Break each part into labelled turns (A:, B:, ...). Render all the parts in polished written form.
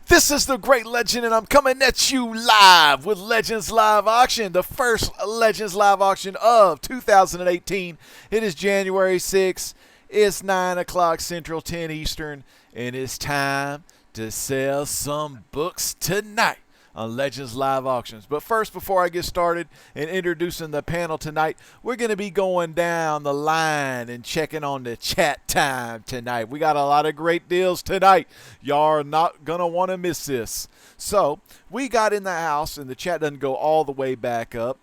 A: This is the Great Legend, and I'm coming at you live with Legends Live Auction, the first Legends Live Auction of 2018. It is January 6th. It's 9 o'clock Central, 10 Eastern, and it's time to sell some books tonight on Legends Live Auctions. But first, before I get started and introducing the panel tonight, we're going to be going down the line and checking on the chat time tonight. We got a lot of great deals tonight. Y'all are not going to want to miss this. So, we got in the house, and the chat doesn't go all the way back up,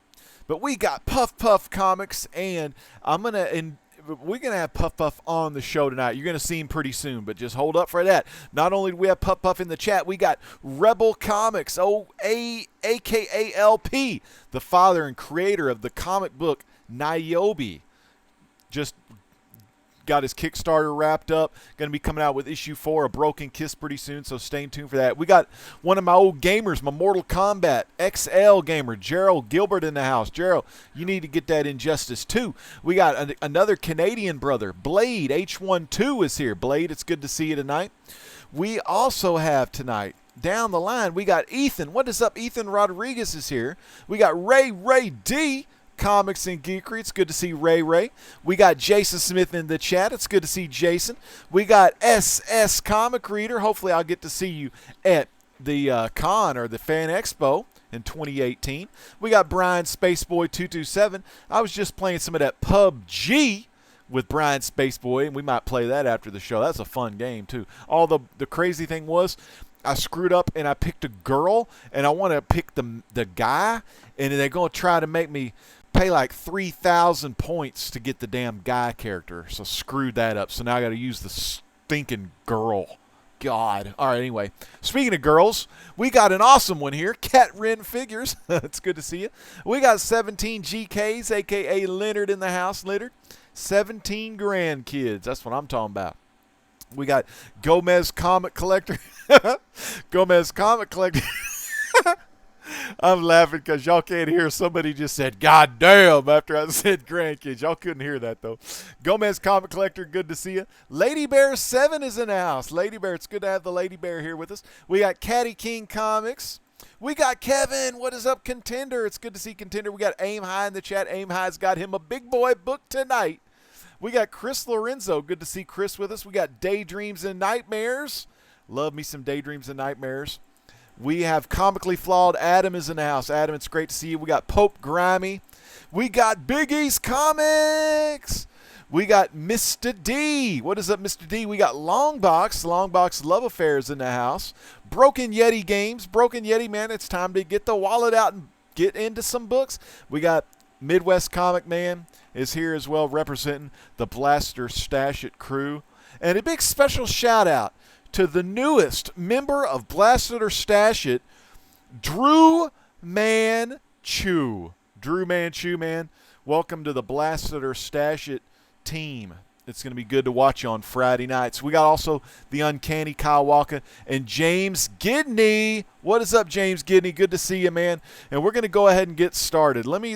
A: but we got Puff Puff Comics, and we're going to have Puff Puff on the show tonight. You're going to see him pretty soon, but just hold up for that. Not only do we have Puff Puff in the chat, we got Rebel Comics, a.k.a. LP, the father and creator of the comic book Niobe. Just got his Kickstarter wrapped up. Going to be coming out with issue 4, A Broken Kiss, pretty soon, so stay tuned for that. We got one of my old gamers, my Mortal Kombat XL gamer, Gerald Gilbert, in the house. Gerald, you need to get that Injustice 2. We got another Canadian brother, Blade H12 is here. Blade, it's good to see you tonight. We also have tonight, down the line, we got Ethan. What is up? Ethan Rodriguez is here. We got Ray D, Comics and Geekery. It's good to see Ray. We got Jason Smith in the chat. It's good to see Jason. We got SS Comic Reader. Hopefully I'll get to see you at the con or the Fan Expo in 2018. We got Brian Spaceboy 227. I was just playing some of that PUBG with Brian Spaceboy, and we might play that after the show. That's a fun game too. All the crazy thing was, I screwed up and I picked a girl, and I want to pick the guy, and they're going to try to make me pay like 3,000 points to get the damn guy character. So screwed that up. So now I got to use the stinking girl. God. All right, anyway. Speaking of girls, we got an awesome one here. Cat Wren Figures. It's good to see you. We got 17 GKs, a.k.a. Leonard, in the house. Leonard. 17 grandkids. That's what I'm talking about. We got Gomez Comic Collector. Gomez Comic Collector. I'm laughing because y'all can't hear. Somebody just said, God damn, after I said grandkids. Y'all couldn't hear that, though. Gomez Comic Collector, good to see you. Lady Bear 7 is in the house. Lady Bear, it's good to have the Lady Bear here with us. We got Caddy King Comics. We got Kevin. What is up, Contender? It's good to see Contender. We got Aim High in the chat. Aim High's got him a big boy book tonight. We got Chris Lorenzo. Good to see Chris with us. We got Daydreams and Nightmares. Love me some Daydreams and Nightmares. We have Comically Flawed. Adam is in the house. Adam, it's great to see you. We got Pope Grimy. We got Big East Comics. We got Mr. D. What is up, Mr. D? We got Longbox. Longbox Love Affairs in the house. Broken Yeti Games. Broken Yeti, man, it's time to get the wallet out and get into some books. We got Midwest Comic Man is here as well, representing the Blaster Stash It crew. And a big special shout out to the newest member of Blast It or Stash It, Drew Manchu. Drew Manchu, man. Welcome to the Blast It or Stash It team. It's going to be good to watch you on Friday nights. We got also the Uncanny Kyle Walker and James Gidney. What is up, James Gidney? Good to see you, man. And we're going to go ahead and get started. Let me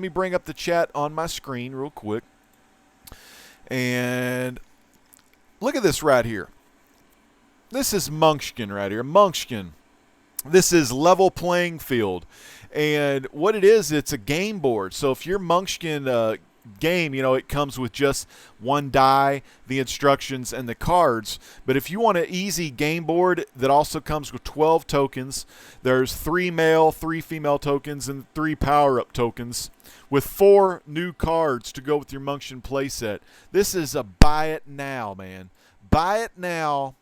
A: bring up the chat on my screen real quick. And look at this right here. This is Munchkin right here. Munchkin. This is Level Playing Field. And what it is, it's a game board. So if your Munchkin game, you know, it comes with just one die, the instructions, and the cards. But if you want an easy game board that also comes with 12 tokens, there's 3 male, 3 female tokens, and 3 power-up tokens with 4 new cards to go with your Munchkin playset. This is a buy it now, man. Buy it now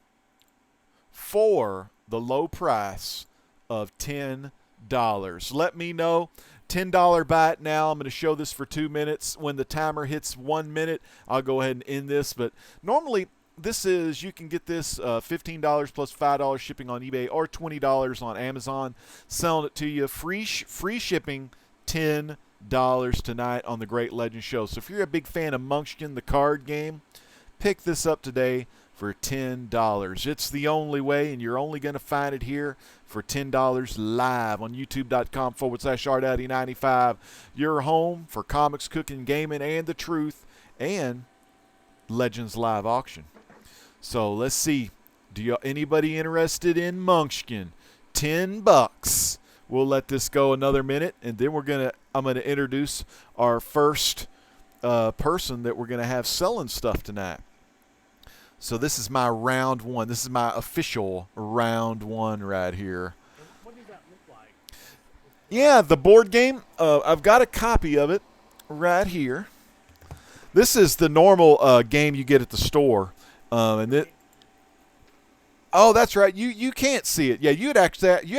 A: for the low price of $10. Let me know. $10 buy it now. I'm going to show this for 2 minutes. When the timer hits 1 minute, I'll go ahead and end this. But normally, this is, you can get this $15 plus $5 shipping on eBay or $20 on Amazon. Selling it to you. Free shipping, $10 tonight on the Great Legend Show. So if you're a big fan of Munchkin, the card game, pick this up today for $10. It's the only way, and you're only going to find it here for $10 live on youtube.com/rdaddy95. Your home for comics, cooking, gaming, and the truth, and Legends Live Auction. So let's see. Anybody interested in Munchkin? $10. We'll let this go another minute, and then I'm gonna introduce our first person that we're gonna have selling stuff tonight. So this is my round one. This is my official round one right here.
B: What does that look like?
A: Yeah, the board game. I've got a copy of it right here. This is the normal game you get at the store, and it. Oh, that's right. You can't see it. Yeah, you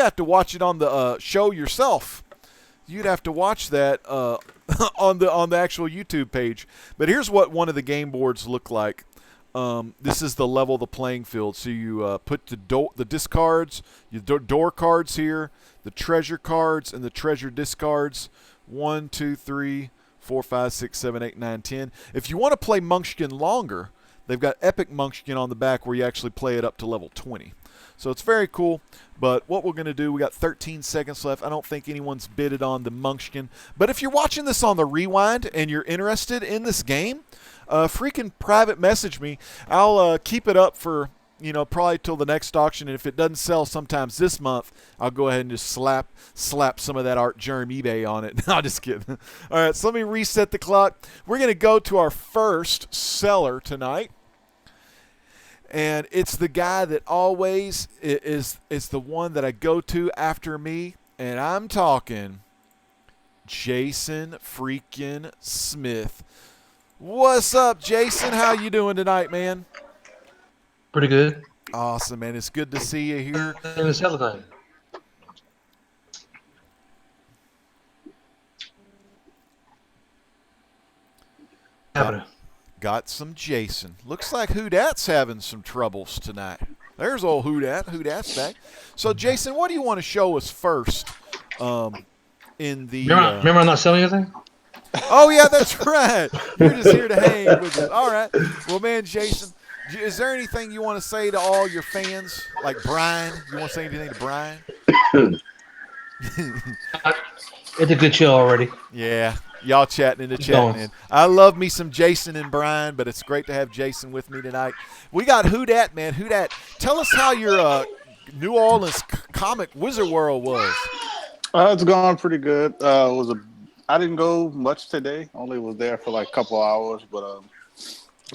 A: have to watch it on the show yourself. You'd have to watch that on the actual YouTube page. But here's what one of the game boards look like. This is the level of the playing field. So you put the discards, your door cards here, the treasure cards, and the treasure discards. 1, 2, 3, 4, 5, 6, 7, 8, 9, 10. If you want to play Munchkin longer, they've got Epic Munchkin on the back where you actually play it up to level 20. So it's very cool. But what we're going to do, we got 13 seconds left. I don't think anyone's bidded on the Munchkin. But if you're watching this on the Rewind and you're interested in this game, freaking private message me. I'll keep it up for, probably till the next auction. And if it doesn't sell sometimes this month, I'll go ahead and just slap some of that Art Germ eBay on it. No, just kidding. All right, so let me reset the clock. We're going to go to our first seller tonight. And it's the guy that always is the one that I go to after me. And I'm talking Jason freaking Smith. What's up, Jason? How you doing tonight, man?
C: Pretty good.
A: Awesome, man. It's good to see you here.
C: It's hell time.
A: Got some Jason. Looks like Who-Dat's having some troubles tonight. There's old Who-Dat. Who-Dat's back. So, Jason, what do you want to show us first? In the
C: remember I'm not selling anything?
A: Oh, yeah, that's right. You're just here to hang with us. All right. Well, man, Jason, is there anything you want to say to all your fans? Like Brian? You want to say anything to Brian?
C: It's a good show already.
A: Yeah. Y'all chatting in the chat, man. I love me some Jason and Brian, but it's great to have Jason with me tonight. We got Who-Dat, man. Who-Dat, tell us how your New Orleans comic Wizard World was.
D: It's gone pretty good. I didn't go much today. Only was there for like a couple hours, but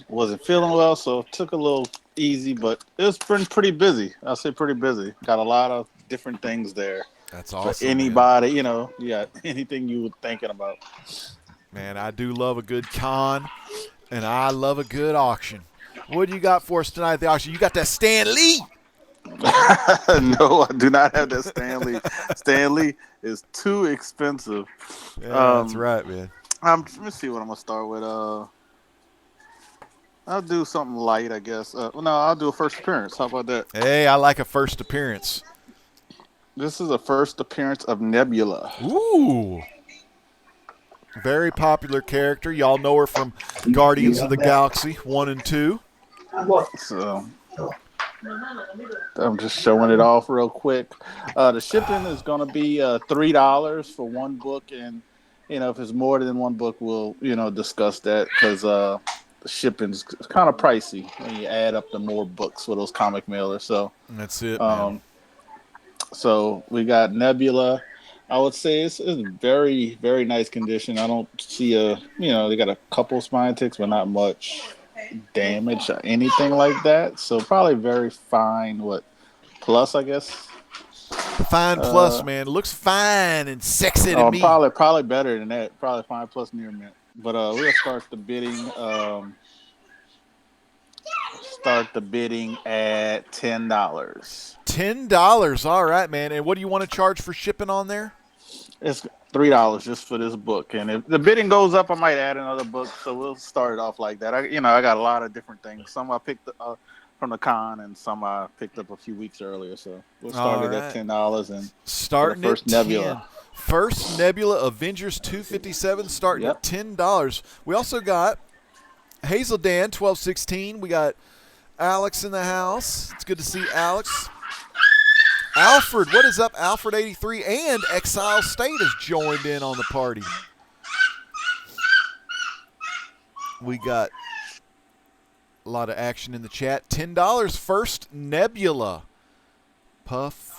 D: wasn't feeling well, so took a little easy. But it's been pretty busy. I'll say pretty busy. Got a lot of different things there.
A: That's awesome.
D: For anybody, man. You got anything you were thinking about.
A: Man, I do love a good con, and I love a good auction. What do you got for us tonight at the auction? You got that Stan Lee.
D: No, I do not have that Stan Lee. Stan Lee is too expensive.
A: Yeah, that's right, man.
D: Let me see what I'm gonna start with. I'll do something light, I guess. No, I'll do a first appearance. How about that?
A: Hey, I like a first appearance.
D: This is a first appearance of Nebula.
A: Ooh. Very popular character. Y'all know her from Guardians of the Galaxy 1 and 2.
D: So I'm just showing it off real quick. The shipping is going to be $3 for one book, and if it's more than one book, we'll discuss that because the shipping's kind of pricey when you add up the more books for those comic mailers. So
A: that's it. Man.
D: So we got Nebula. I would say it's very, very nice condition. I don't see they got a couple spine ticks, but not much damage or anything like that. So probably very fine. Plus, I guess.
A: Fine plus, man. Looks fine and sexy to me.
D: Probably better than that. Probably fine plus near mint. But we'll start the bidding. Start the bidding at $10.
A: $10. All right, man. And what do you want to charge for shipping on there?
D: It's $3 just for this book. And if the bidding goes up, I might add another book. So we'll start it off like that. I got a lot of different things. Some I picked from the con, and some I picked up a few weeks earlier. So we'll start it at $10 and
A: starting
D: the first
A: at
D: Nebula.
A: 10. First Nebula Avengers 257 starting at $10. We also got Hazel Dan 1216. We got Alex in the house. It's good to see Alex. Alfred, what is up? Alfred 83 and Exile State has joined in on the party. We got A lot of action in the chat. $10 first Nebula. Puff.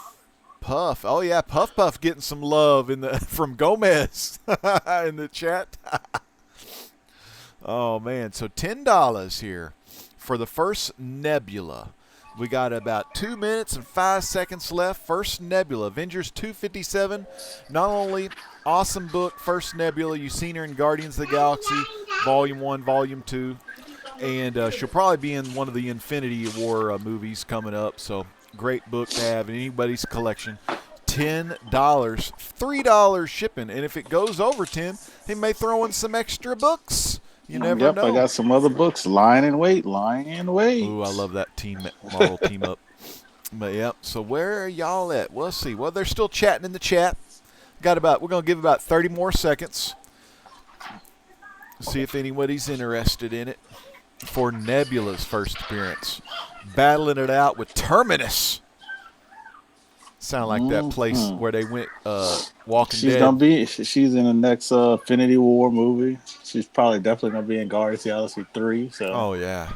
A: Oh yeah, Puff getting some love in the from Gomez in the chat. Oh man, so $10 here for the first Nebula. We got about 2 minutes and 5 seconds left. First Nebula, Avengers 257. Not only awesome book, First Nebula. You've seen her in Guardians of the Galaxy, Volume 1, Volume 2. And she'll probably be in one of the Infinity War movies coming up. So great book to have in anybody's collection. $10, $3 shipping. And if it goes over 10, they may throw in some extra books. You never know.
D: I got some other books. Lying in Wait.
A: Ooh, I love that Marvel team up. But yeah, so where are y'all at? Well, let's see. Well, they're still chatting in the chat. We're gonna give about 30 more seconds. See if anybody's interested in it for Nebula's first appearance. Battling it out with Terminus. Sound like that place where they went Walking Dead.
D: She's in the next Infinity War movie. She's probably definitely gonna be in Guardians of the Galaxy 3. So.
A: Oh yeah,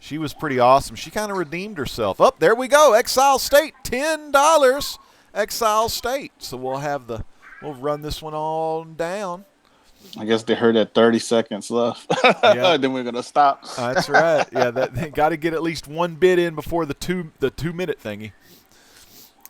A: she was pretty awesome. She kind of redeemed herself. Up there we go. Exile State, $10. Exile State. So we'll run this one all down.
D: I guess they heard that 30 seconds left.
A: Yeah.
D: Then we're gonna stop.
A: That's right. Yeah, they got to get at least one bid in before the 2 minute thingy.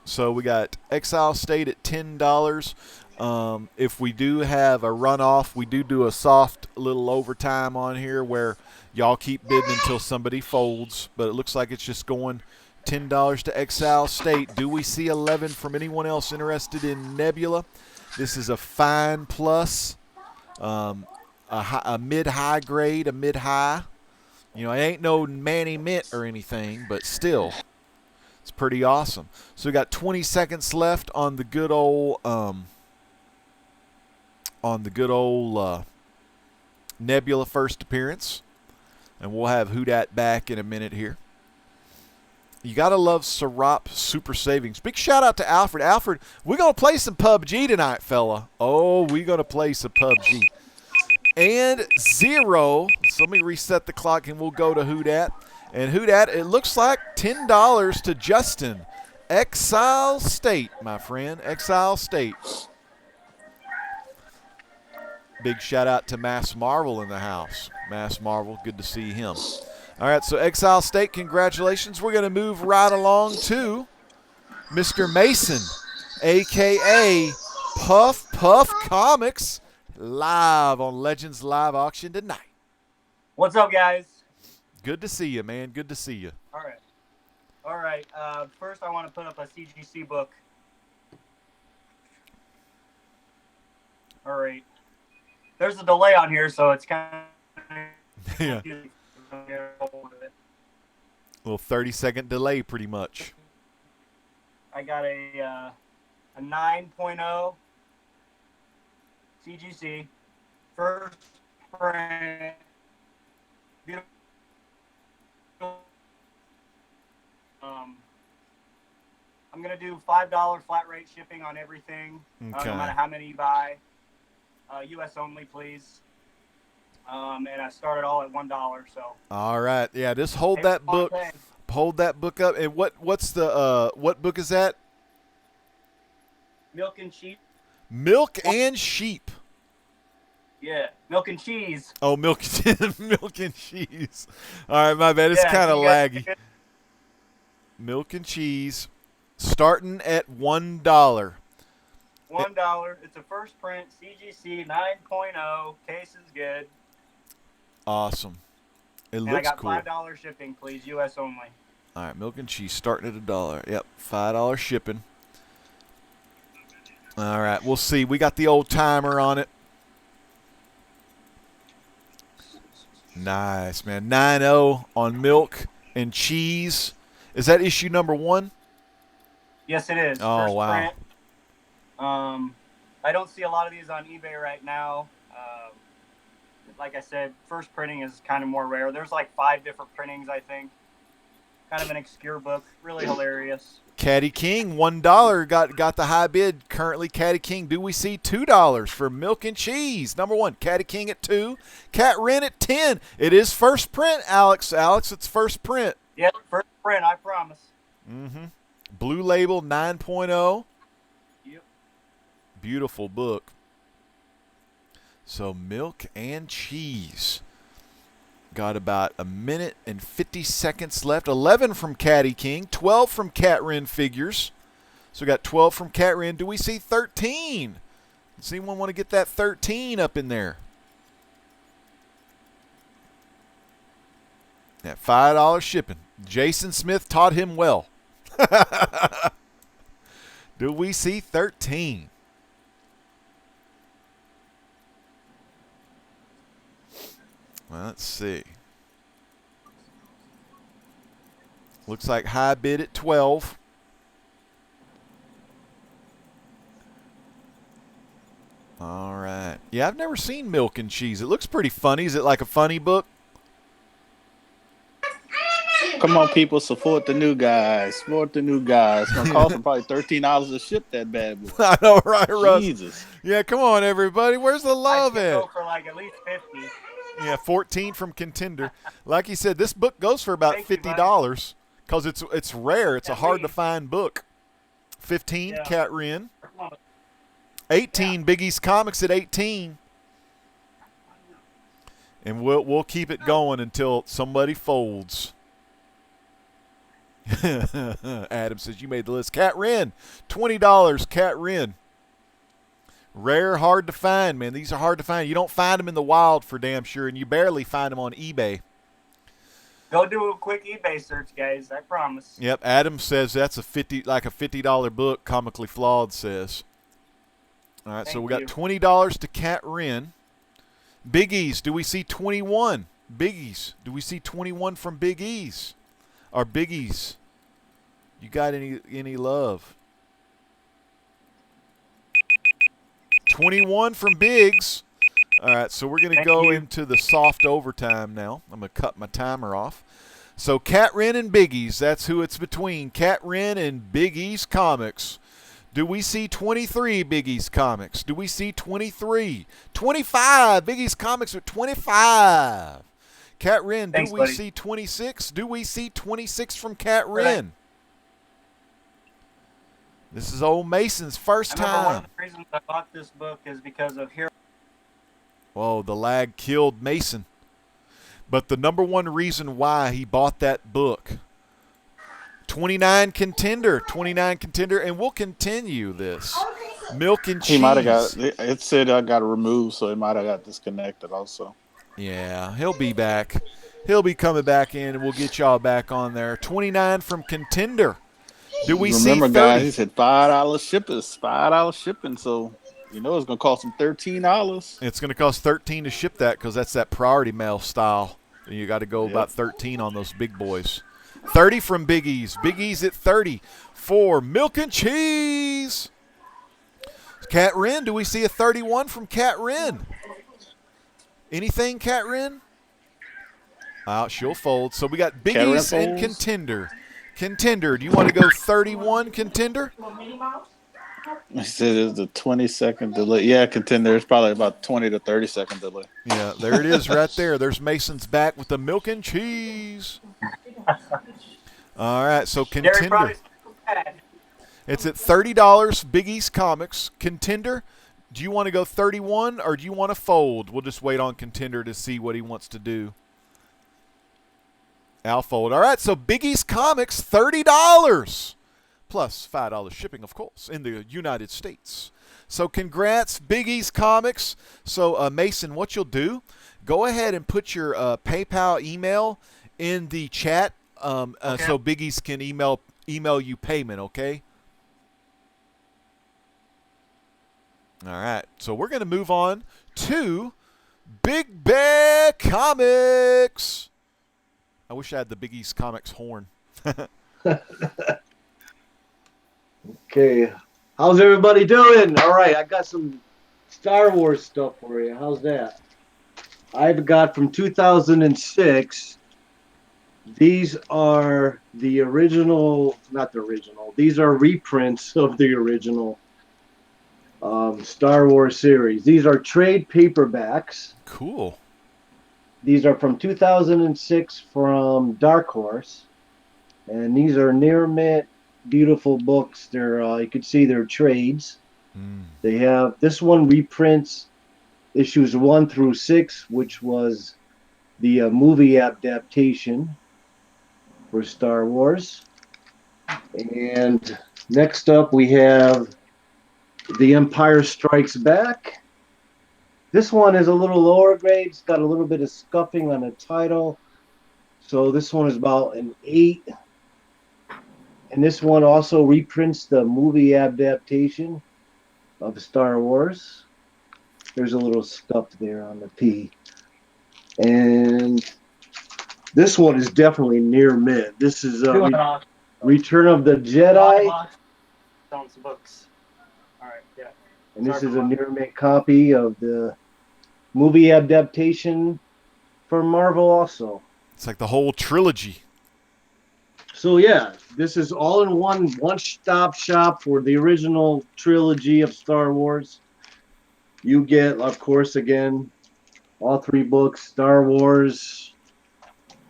A: So we got Exile State at $10. If we do have a runoff, we do a soft little overtime on here where y'all keep bidding until somebody folds. But it looks like it's just going $10 to Exile State. Do we see 11 from anyone else interested in Nebula? This is a fine plus, a mid-high grade, a mid-high. You know, it ain't no Manny Mint or anything, but still. It's pretty awesome. So we got 20 seconds left on the good old Nebula first appearance, and we'll have Who Dat back in a minute here. You gotta love Serap Super Savings. Big shout out to Alfred. Alfred, we're gonna play some PUBG tonight, fella. Oh, we're gonna play some PUBG. And 0. So let me reset the clock and we'll go to Who Dat. And who dat? It looks like $10 to Justin. Exile State, my friend. Exile State. Big shout out to Mass Marvel in the house. Mass Marvel, good to see him. All right, so Exile State, congratulations. We're going to move right along to Mr. Mason, a.k.a. Puff Comics, live on Legends Live Auction tonight.
B: What's up, guys?
A: Good to see you, man. Good to see you.
B: All right. First, I want to put up a CGC book. All right. There's a delay on here, so it's kind of
A: Yeah.
B: a
A: Little 30-second delay, pretty much.
B: I got a 9.0 CGC first print. Beautiful. I'm gonna do $5 flat rate shipping on everything,
A: Okay.
B: no matter how many you buy. U.S. only, please. And I started all at $1. So.
A: All right, yeah. Just hold that book. Hold that book up. And what's the what book is that?
B: Milk and Sheep.
A: Milk and Sheep.
B: Yeah, Milk and Cheese.
A: Oh, milk and cheese. All right, my bad. It's kind of laggy. Milk and cheese, starting at $1.
B: $1. It's a first print CGC 9.0. Case is good.
A: Awesome. It
B: And
A: looks
B: I got
A: cool.
B: $5 shipping, please. U.S. only.
A: All right, milk and cheese starting at $1. Yep, $5 shipping. All right, we'll see. We got the old timer on it. Nice, man. 9-0 on milk and cheese. Is that issue number 1?
B: Yes, it is.
A: Oh,
B: First
A: wow.
B: print. I don't see a lot of these on eBay right now. Like I said, first printing is kind of more rare. There's like 5 different printings, I think. Kind of an obscure book. Really hilarious.
A: Caddy King, $1 got the high bid. Currently, Caddy King. Do we see $2 for Milk and Cheese? Number one, Caddy King at 2, Cat Wren at 10. It is first print, Alex. Alex, it's first print.
B: Yep, first print, I promise.
A: Mm-hmm. Blue Label 9.0.
B: Yep.
A: Beautiful book. So Milk and Cheese. Got about a minute and 50 seconds left. 11 from Caddy King, 12 from Cat Wren Figures. So we got 12 from Cat Wren. Do we see 13? Does anyone want to get that 13 up in there? At $5 shipping. Jason Smith taught him well. Do we see 13? Well, let's see. Looks like high bid at 12. All right. Yeah, I've never seen Milk and Cheese. It looks pretty funny. Is it like a funny book?
D: Come on, people, support the new guys. Support the new guys. It's gonna cost them probably $13 to ship that bad boy.
A: I know, right, Russ?
D: Jesus.
A: Yeah, come on, everybody. Where's the love
B: I
A: at?
B: go for like at least 50.
A: Yeah, 14 from Contender. Like you said, this book goes for about
B: Thank you,
A: $50 because it's rare. It's a
B: At
A: hard to
B: least.
A: find book. 15,
B: Yeah.
A: Cat Wren. 18, Big East Comics at 18. And we'll keep it going until somebody folds. Adam says you made the list. Cat Wren, $20. Cat Wren. Rare, hard to find, man. These are hard to find. You don't find them in the wild for damn sure, and you barely find them on eBay.
B: Go do a quick eBay search, guys. I promise.
A: Yep, Adam says that's a $50 book. Comically Flawed says. All right, so
B: Thank
A: we got
B: you.
A: $20 to Cat Wren. Biggies, do we see 21? Biggies, do we see 21 from Big E's? Or Biggies? You got any love? 21 from Biggs. All right, so we're going to
B: Thank
A: go
B: you.
A: into the soft overtime now. I'm going to cut my timer off. So Cat Wren and Biggies, that's who it's between. Cat Wren and Big East Comics. Do we see 23 Big East Comics? Do we see 23? 25 Big East Comics with 25. Cat Wren,
B: Thanks,
A: do we
B: buddy.
A: see 26? Do we see 26 from Cat Wren? This is old Mason's first
B: I remember one
A: time.
B: of the reasons I bought this book is because of Hero.
A: Whoa, the lag killed Mason. But the number one reason why he bought that book, 29 contender, and we'll continue this. Milk and Cheese.
D: He might have got it said I got removed, so he might have got disconnected also.
A: Yeah, he'll be back. He'll be coming back in, and we'll get y'all back on there. 29 from Contender. Do we
D: Remember,
A: see 30?
D: guys, he said $5 shipping. $5 shipping, so you know it's gonna cost him $13.
A: It's going to cost 13 to ship that because that's that priority mail style. You got to go
D: Yep.
A: about 13 on those big boys. 30 from Big E's. Big E's at 30 for Milk and Cheese. Cat Wren, do we see a 31 from Cat Wren? Anything, Cat Wren? She'll fold. So we got Big
D: Cat Wren
A: E's and
D: folds.
A: Contender. Contender, do you want to go 31, Contender?
D: He said it's a 20-second delay. Yeah, Contender. It's probably about 20 to 30-second delay.
A: Yeah, there it is right there. There's Mason's back with the Milk and Cheese. All right, so
B: Gary
A: Contender.
B: probably bad.
A: It's at $30, Big East Comics. Contender, do you want to go 31 or do you want to fold? We'll just wait on Contender to see what he wants to do. I'll fold. All right, so Big East Comics, $30. Plus $5 shipping, of course, in the United States. So congrats, Big East Comics. So, Mason, what you'll do, go ahead and put your PayPal email in the chat
B: Okay.
A: so Big East can email you payment, okay? All right, so we're going to move on to Big Bear Comics. I wish I had the Big East Comics horn.
E: Okay, how's everybody doing? All right, I got some Star Wars stuff for you. How's that? I've got from 2006 These are the original, not the original. These are reprints of the original Star Wars series. These are trade paperbacks.
A: Cool.
E: These are from 2006 from Dark Horse, and these are near mint, beautiful books. They're you can see they're trades.
A: Mm.
E: They have this one reprints issues 1 through 6, which was the movie adaptation for Star Wars. And next up, we have The Empire Strikes Back. This one is a little lower grade. It's got a little bit of scuffing on the title. So this one is about an 8. And this one also reprints the movie adaptation of Star Wars. There's a little scuff there on the P. And this one is definitely near mint. This is Return of the Jedi.
B: Selling some books. All right, yeah.
E: And this is a near mint copy of the movie adaptation for Marvel also.
A: It's like the whole trilogy.
E: So yeah, this is all in one-stop shop for the original trilogy of Star Wars. You get, of course, again, all 3 books, Star Wars,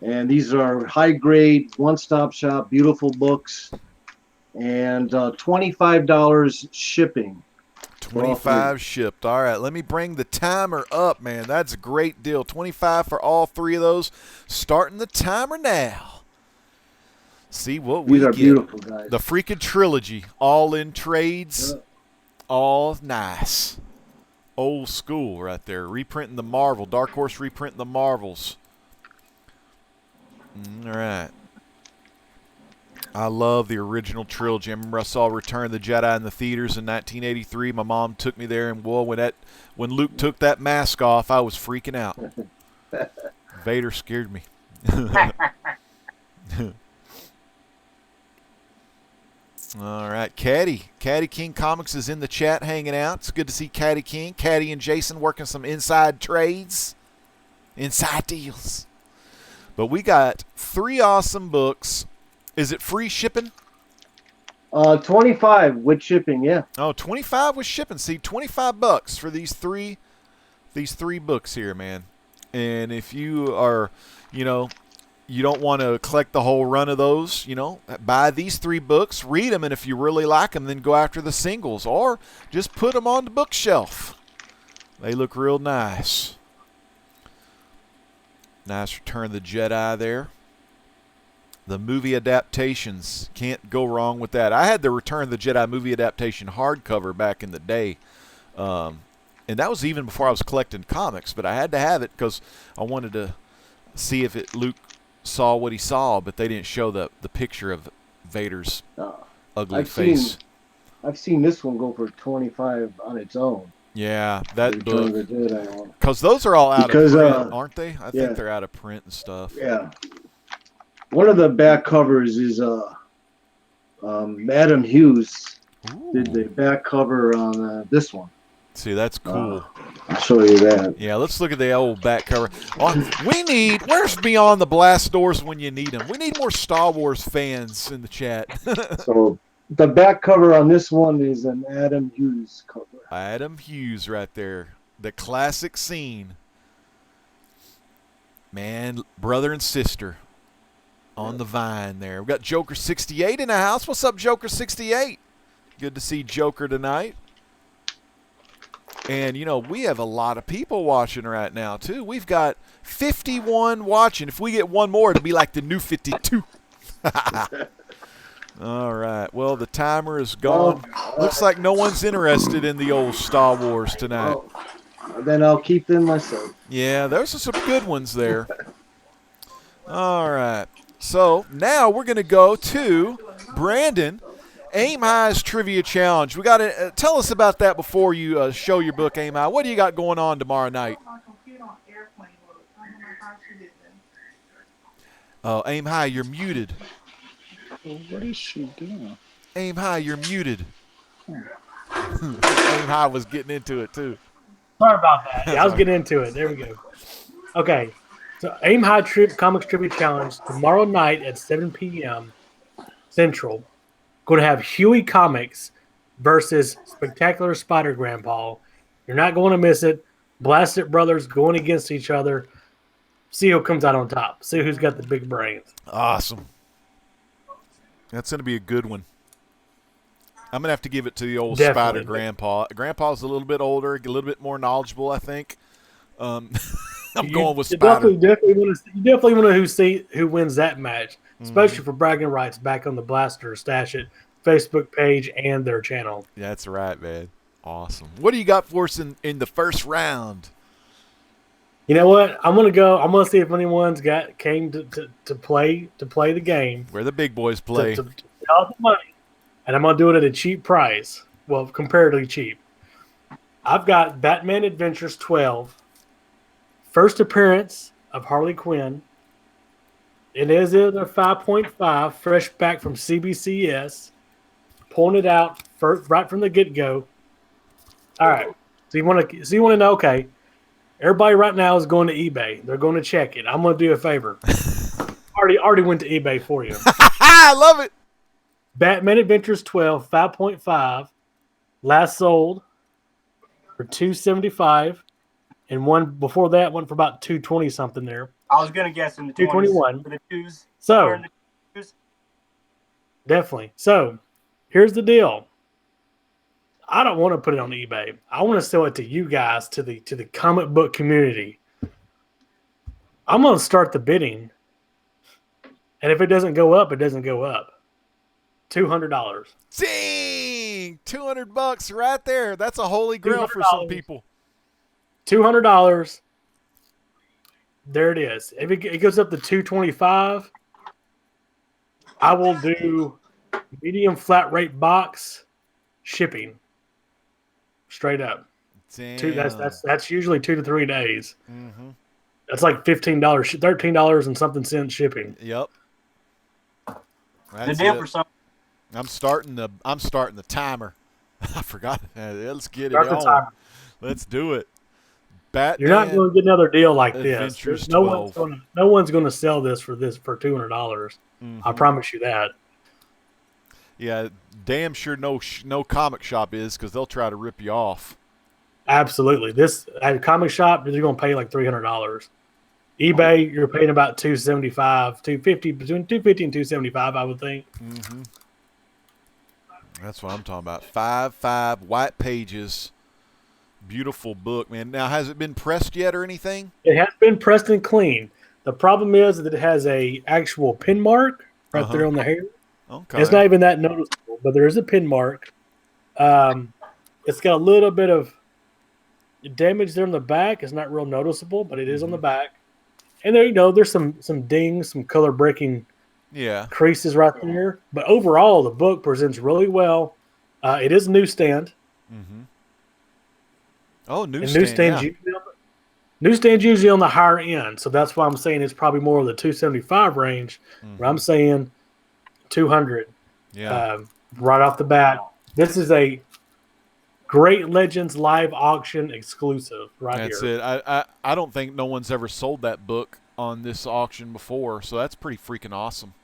E: and these are high-grade, one-stop shop, beautiful books, and $25 shipping.
A: 25 shipped. All right, let me bring the timer up, man. That's a great deal. 25 for all 3 of those. Starting the timer now. See what we
E: These are
A: get.
E: beautiful, guys.
A: The freaking trilogy, all in trades, all nice. Old school right there. Reprinting the Marvel. Dark Horse reprinting the Marvels. All right. I love the original trilogy. I remember I saw Return of the Jedi in the theaters in 1983. My mom took me there, and boy, when Luke took that mask off, I was freaking out. Vader scared me. All right, Caddy King Comics is in the chat hanging out. It's good to see Caddy King. Caddy and Jason working some inside trades, inside deals. But we got 3 awesome books. Is it free shipping?
E: 25 with shipping, yeah.
A: Oh, 25 with shipping. See, $25 for these three books here, man. And if you are, you don't want to collect the whole run of those, buy these 3 books, read them, and if you really like them, then go after the singles or just put them on the bookshelf. They look real nice. Nice Return of the Jedi there. The movie adaptations, can't go wrong with that. I had the Return of the Jedi movie adaptation hardcover back in the day. And that was even before I was collecting comics, but I had to have it because I wanted to see if Luke saw what he saw, but they didn't show the picture of Vader's ugly face.
E: I've seen this one go for 25 on its own.
A: Yeah, that
E: Return
A: book.
E: of the Jedi one.
A: Because those are all out of print, aren't they? I
E: yeah.
A: think they're out of print and stuff.
E: Yeah. One of the back covers is Adam Hughes did the back cover on this one.
A: See, that's cool.
E: I'll show you that.
A: Yeah, let's look at the old back cover. Where's Beyond the Blast Doors when you need them? We need more Star Wars fans in the chat.
E: So the back cover on this one is an Adam Hughes cover.
A: Adam Hughes right there. The classic scene. Man, brother and sister on the vine there. We've got Joker 68 in the house. What's up, Joker 68? Good to see Joker tonight. And, we have a lot of people watching right now, too. We've got 51 watching. If we get one more, it'll be like the new 52. All right. Well, the timer is gone. Looks like no one's interested in the old Star Wars tonight.
E: Then I'll keep them myself.
A: Yeah, there's some good ones there. All right. So now we're going to go to Brandon. Aim High's Trivia Challenge. We got to tell us about that before you show your book, Aim High. What do you got going on tomorrow night? Oh, Aim High, you're muted.
D: What is she doing?
A: Aim High, you're muted. Aim High was getting into it too.
F: Sorry about that. Yeah, I was getting into it. There we go. Okay. So Aim High Comics Tribute Challenge tomorrow night at 7 p.m. Central. Going to have Huey Comics versus Spectacular Spider Grandpa. You're not going to miss it. Blasted Brothers going against each other. See who comes out on top. See who's got the big brains.
A: Awesome. That's going to be a good one. I'm going to have to give it to the old
F: Definitely.
A: Spider Grandpa. Grandpa's a little bit older, a little bit more knowledgeable, I think. I'm going with Spider.
F: You definitely want to see who wins that match, especially for bragging rights back on the Blaster Stash It Facebook page and their channel.
A: Yeah, that's right, man. Awesome. What do you got for us in the first round?
F: You know what? I'm gonna see if anyone's came to play the game.
A: Where the big boys play.
F: To get all the money, and I'm gonna do it at a cheap price. Well, comparatively cheap. I've got Batman Adventures 12. First appearance of Harley Quinn. It is a 5.5, fresh back from CBCS. Pulling it out right from the get-go. All right. So you want to know? Okay, everybody right now is going to eBay. They're going to check it. I'm going to do a favor. already went to eBay for you.
A: I love it.
F: Batman Adventures 12, 5.5. Last sold for $275. And one before that went for about $220 something there.
B: I was gonna guess in the
F: 221
B: for the twos.
F: So
B: or in the twos.
F: definitely. So here's the deal. I don't want to put it on eBay. I want to sell it to you guys, to the comic book community. I'm gonna start the bidding, and if it doesn't go up, it doesn't go up. $200.
A: Dang, $200 right there. That's a holy grail for some people.
F: $200. There it is. If it goes up to $225, I will do medium flat rate box shipping. Straight up.
A: Damn.
F: That's usually 2 to 3 days.
A: Mm-hmm.
F: That's like $15, $13 and something cents shipping.
A: Yep.
B: The
A: That's
B: deal
A: it.
B: for some.
A: I'm starting the timer. I forgot. Let's get
F: Start
A: it
F: the
A: on.
F: timer.
A: Let's do it. Batman.
F: You're not going to get another deal like
A: Adventures
F: this. No
A: 12.
F: one's going to sell this for $200.
A: Mhm.
F: I promise you that.
A: Yeah, damn sure no comic shop is, because they'll try to rip you off.
F: Absolutely. This at a comic shop, you're going to pay like $300. eBay, you're paying about $275, $250, between $250 and $275, I would think.
A: Mm-hmm. That's what I'm talking about. 5.5 white pages. Beautiful book, man. Now, has it been pressed yet or anything?
F: It has been pressed and clean. The problem is that it has a actual pin mark right there on the hair.
A: Okay.
F: It's not even that noticeable, but there is a pin mark. It's got a little bit of damage there on the back. It's not real noticeable, but it is on the back. And there, there's some dings, some color breaking creases right there. But overall, the book presents really well. It is newsstand.
A: Mm-hmm. Oh, newsstands
F: usually on the higher end, so that's why I'm saying it's probably more of the 275 range. But I'm saying 200.
A: Yeah.
F: Right off the bat, this is a Great Legends live auction exclusive right here.
A: That's it. I don't think no one's ever sold that book on this auction before, so that's pretty freaking awesome.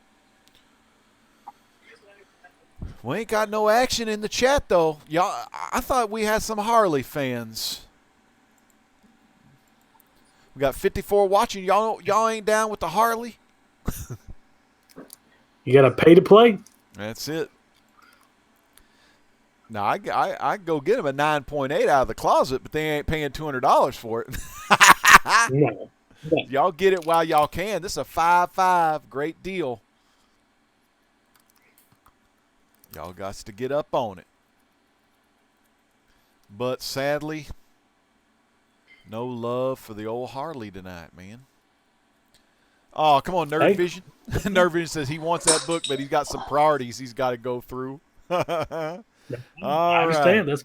A: We ain't got no action in the chat, though. Y'all, I thought we had some Harley fans. We got 54 watching. Y'all ain't down with the Harley?
F: You got to pay to play.
A: That's it. Now, I go get them a 9.8 out of the closet, but they ain't paying $200 for it.
F: No.
A: Y'all get it while y'all can. This is a 5.5. Great deal. Y'all got to get up on it. But sadly, no love for the old Harley tonight, man. Oh, come on, Nerd Vision. Nerd Vision says he wants that book, but he's got some priorities he's got to go through.
F: I understand this.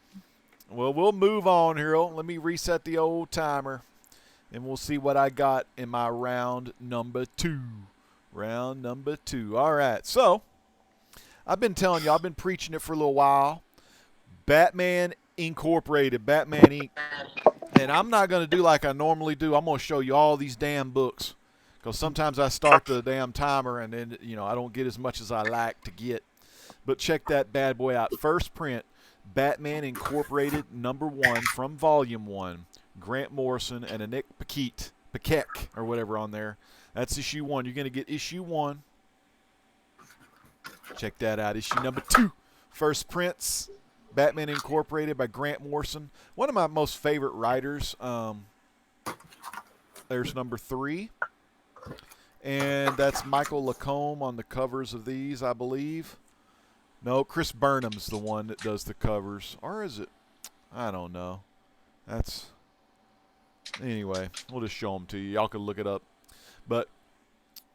A: Well, we'll move on here. Let me reset the old timer, and we'll see what I got in my round number 2. Round number 2. All right, so I've been telling you, I've been preaching it for a little while. Batman Incorporated, Batman Inc. And I'm not going to do like I normally do. I'm going to show you all these damn books. because sometimes I start the damn timer and then, you know, I don't get as much as I like to get. But check that bad boy out. First print, Batman Incorporated #1 from Volume 1. Grant Morrison and a Nick Paquette, or whatever on there. That's issue 1. You're going to get issue 1. Check that out. Issue number 2. First prints, Batman Incorporated by Grant Morrison. One of my most favorite writers. There's number 3. And that's Michael Lacombe on the covers of these, I believe. No, Chris Burnham's the one that does the covers. Or is it? I don't know. That's... Anyway, we'll just show them to you. Y'all can look it up. But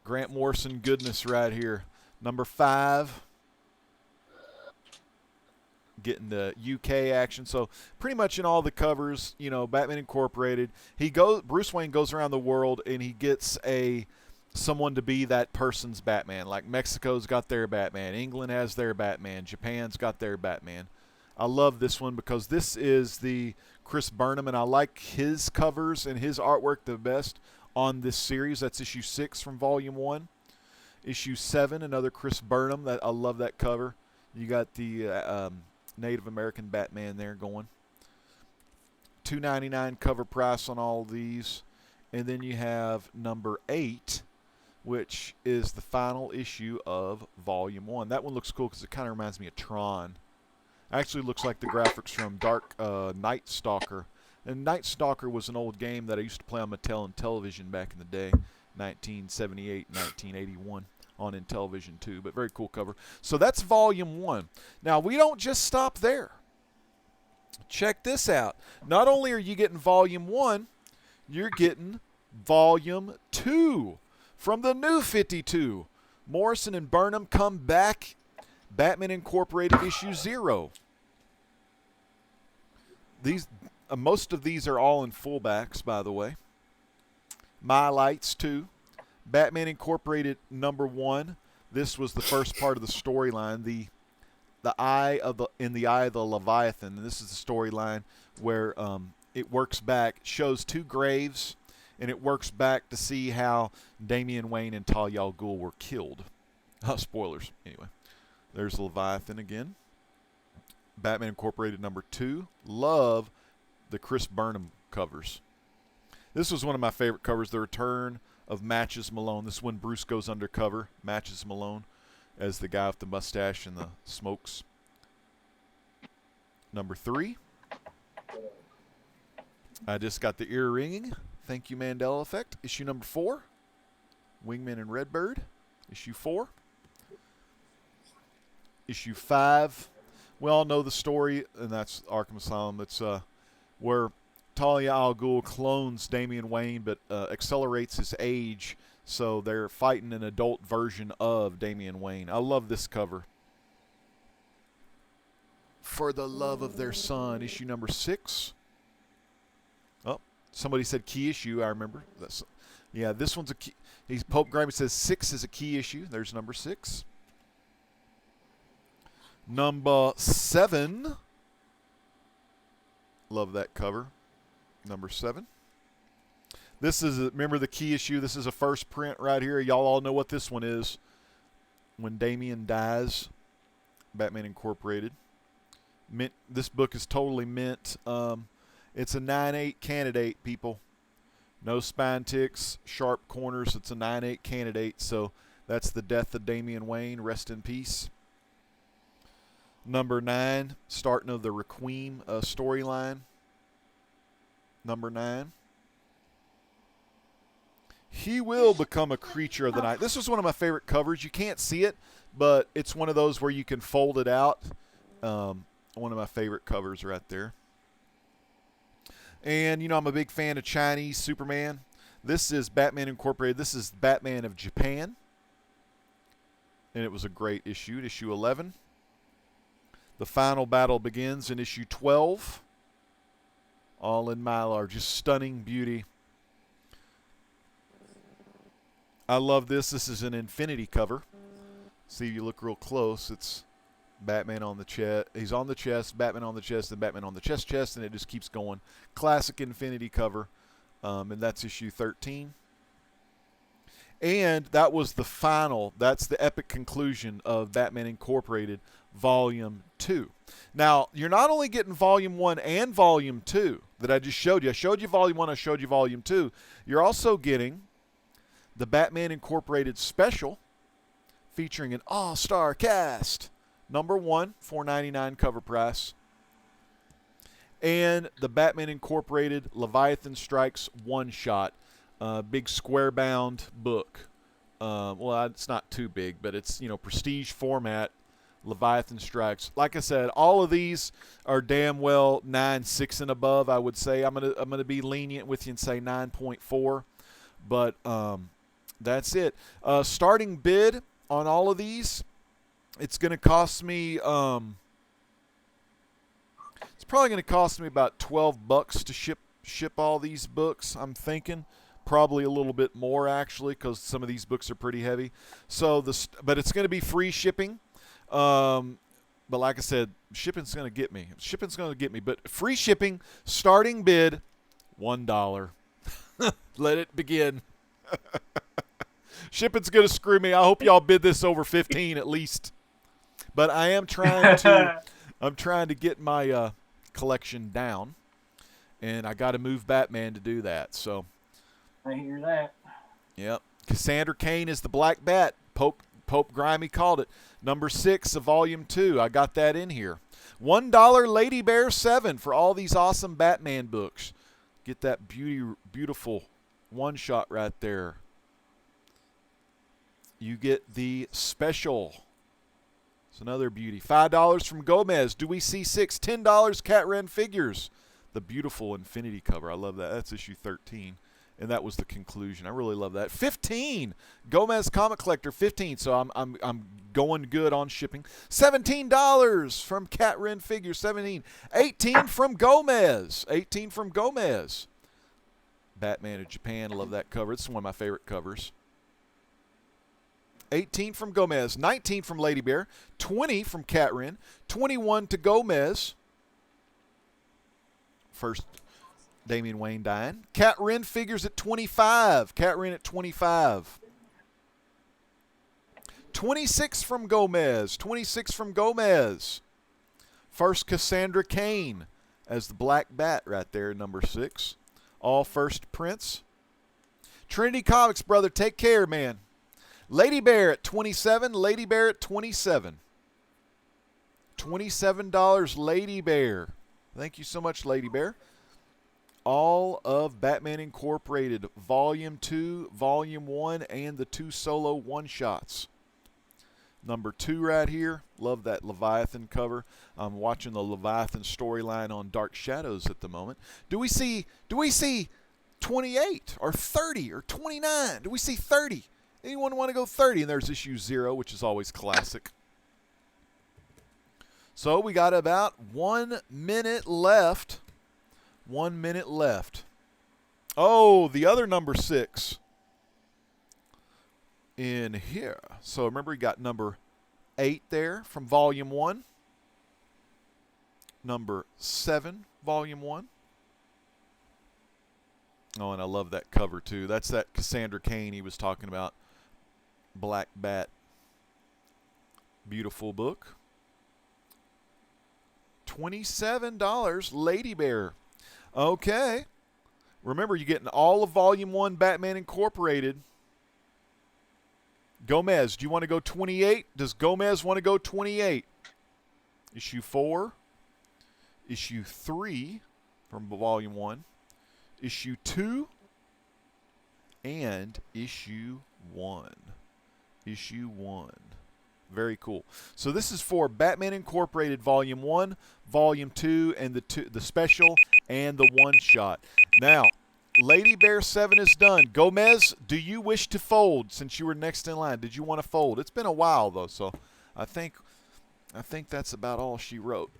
A: Grant Morrison goodness right here. Number 5. Getting the UK action. So pretty much in all the covers, you know, Batman Incorporated. Bruce Wayne goes around the world and he gets someone to be that person's Batman. Like Mexico's got their Batman. England has their Batman. Japan's got their Batman. I love this one because this is the Chris Burnham, and I like his covers and his artwork the best on this series. That's issue 6 from Volume 1. Issue 7, another Chris Burnham. I love that cover. You got the Native American Batman there going. $2.99 cover price on all these. And then you have number 8, which is the final issue of Volume 1. That one looks cool because it kind of reminds me of Tron. Actually looks like the graphics from Night Stalker. And Night Stalker was an old game that I used to play on Mattel and Television back in the day. 1978, 1981 on Intellivision 2. But very cool cover. So that's Volume 1. Now, we don't just stop there. Check this out. Not only are you getting Volume 1, you're getting Volume 2 from the New 52. Morrison and Burnham come back. Batman Incorporated issue 0. These most of these are all in fullbacks, by the way. My Lights 2. Batman Incorporated #1. This was the first part of the storyline, in the Eye of the Leviathan. And this is the storyline where it works back, shows 2 graves, and it works back to see how Damian Wayne and Talia al Ghul were killed. Spoilers, anyway. There's Leviathan again. Batman Incorporated #2. Love the Chris Burnham covers. This was one of my favorite covers, The Return of Matches Malone. This is when Bruce goes undercover, Matches Malone, as the guy with the mustache and the smokes. Number 3. I just got the ear ringing. Thank you, Mandela Effect. Issue number 4. Wingman and Redbird. Issue 4. Issue 5. We all know the story, and that's Arkham Asylum. It's where Talia al Ghul clones Damian Wayne, but accelerates his age, so they're fighting an adult version of Damian Wayne. I love this cover. For the Love of Their Son, issue number 6. Oh, somebody said key issue. I remember. Yeah, this one's a key. Pope Grimy says 6 is a key issue. There's number 6. Number 7. Love that cover. Number 7. This is, remember the key issue? This is a first print right here. Y'all all know what this one is. When Damian dies. Batman Incorporated. Mint, this book is totally mint. It's a 9/8 candidate, people. No spine ticks, sharp corners. It's a 9/8 candidate. So that's the death of Damian Wayne. Rest in peace. Number 9, starting of the Requiem storyline. Number 9. He will become a creature of the night. This was one of my favorite covers. You can't see it, but it's one of those where you can fold it out. One of my favorite covers right there. And, you know, I'm a big fan of Chinese Superman. This is Batman Incorporated. This is Batman of Japan. And it was a great issue, issue 11. The final battle begins in issue 12. All in Mylar. Just stunning beauty. I love this. This is an Infinity cover. See if you look real close. It's Batman on the chest. He's on the chest, Batman on the chest, and Batman on the chest, and it just keeps going. Classic Infinity cover. And that's issue 13. And that was the final, that's the epic conclusion of Batman Incorporated Volume 2. Now, you're not only getting Volume 1 and Volume 2 that I just showed you. I showed you Volume 1, I showed you Volume 2. You're also getting the Batman Incorporated Special featuring an all-star cast. Number 1, $4.99 cover price. And the Batman Incorporated Leviathan Strikes one-shot. Big square-bound book. Well, it's not too big, but it's, prestige format. Leviathan Strikes. Like I said, all of these are damn well 9.6 and above. I would say I'm gonna be lenient with you and say 9.4, but that's it. Starting bid on all of these, it's gonna cost me. It's probably gonna cost me about $12 to ship all these books. I'm thinking. Probably a little bit more actually, because some of these books are pretty heavy. So but it's going to be free shipping. But like I said, shipping's going to get me. But free shipping, starting bid, $1. Let it begin. Shipping's going to screw me. I hope y'all bid this over 15 at least. But I am trying to. I'm trying to get my collection down, and I got to move Batman to do that. So.
B: I hear that.
A: Yep. Cassandra Cain is the Black Bat. Pope Grimy called it. Number 6 of Volume 2. I got that in here. $1 Lady Bear 7 for all these awesome Batman books. Get that beautiful one-shot right there. You get the special. It's another beauty. $5 from Gomez. Do we see 6? $10 Cat Ren Figures. The beautiful Infinity cover. I love that. That's issue 13. And that was the conclusion. I really love that. 15, Gomez Comic Collector, 15. So I'm going good on shipping. $17 from Cat Ren Figures, 17. 18 from Gomez. 18 from Gomez. Batman of Japan. I love that cover. It's one of my favorite covers. 18 from Gomez. 19 from Lady Bear. 20 from Cat Ren. 21 to Gomez. First. Damian Wayne dying. Cat Ren Figures at 25. Cat Ren at 25. 26 from Gomez. 26 from Gomez. First Cassandra Cain as the Black Bat right there, number 6. All first prints. Trinity Comics, brother, take care, man. Lady Bear at 27. Lady Bear at 27. $27 Lady Bear. Thank you so much, Lady Bear. All of Batman Incorporated, Volume 2, Volume 1, and the 2 solo one-shots. Number 2 right here. Love that Leviathan cover. I'm watching the Leviathan storyline on Dark Shadows at the moment. Do we see 28 or 30 or 29? Do we see 30? Anyone want to go 30? And there's issue 0, which is always classic. So we got about 1 minute left. 1 minute left. Oh, the other number 6 in here. So remember, we got number 8 there from Volume 1. Number 7, Volume 1. Oh, and I love that cover too. That's that Cassandra Cain he was talking about. Black Bat. Beautiful book. $27 Lady Bear. Okay. Remember, you're getting all of Volume 1 Batman Incorporated. Gomez, do you want to go 28? Does Gomez want to go 28? Issue 4. Issue 3 from Volume 1. Issue 2. And Issue 1. Issue 1. Very cool. So this is for Batman Incorporated Volume 1, Volume 2, and the special and the one-shot. Now, Lady Bear 7 is done. Gomez, do you wish to fold since you were next in line? Did you want to fold? It's been a while, though, so I think that's about all she wrote.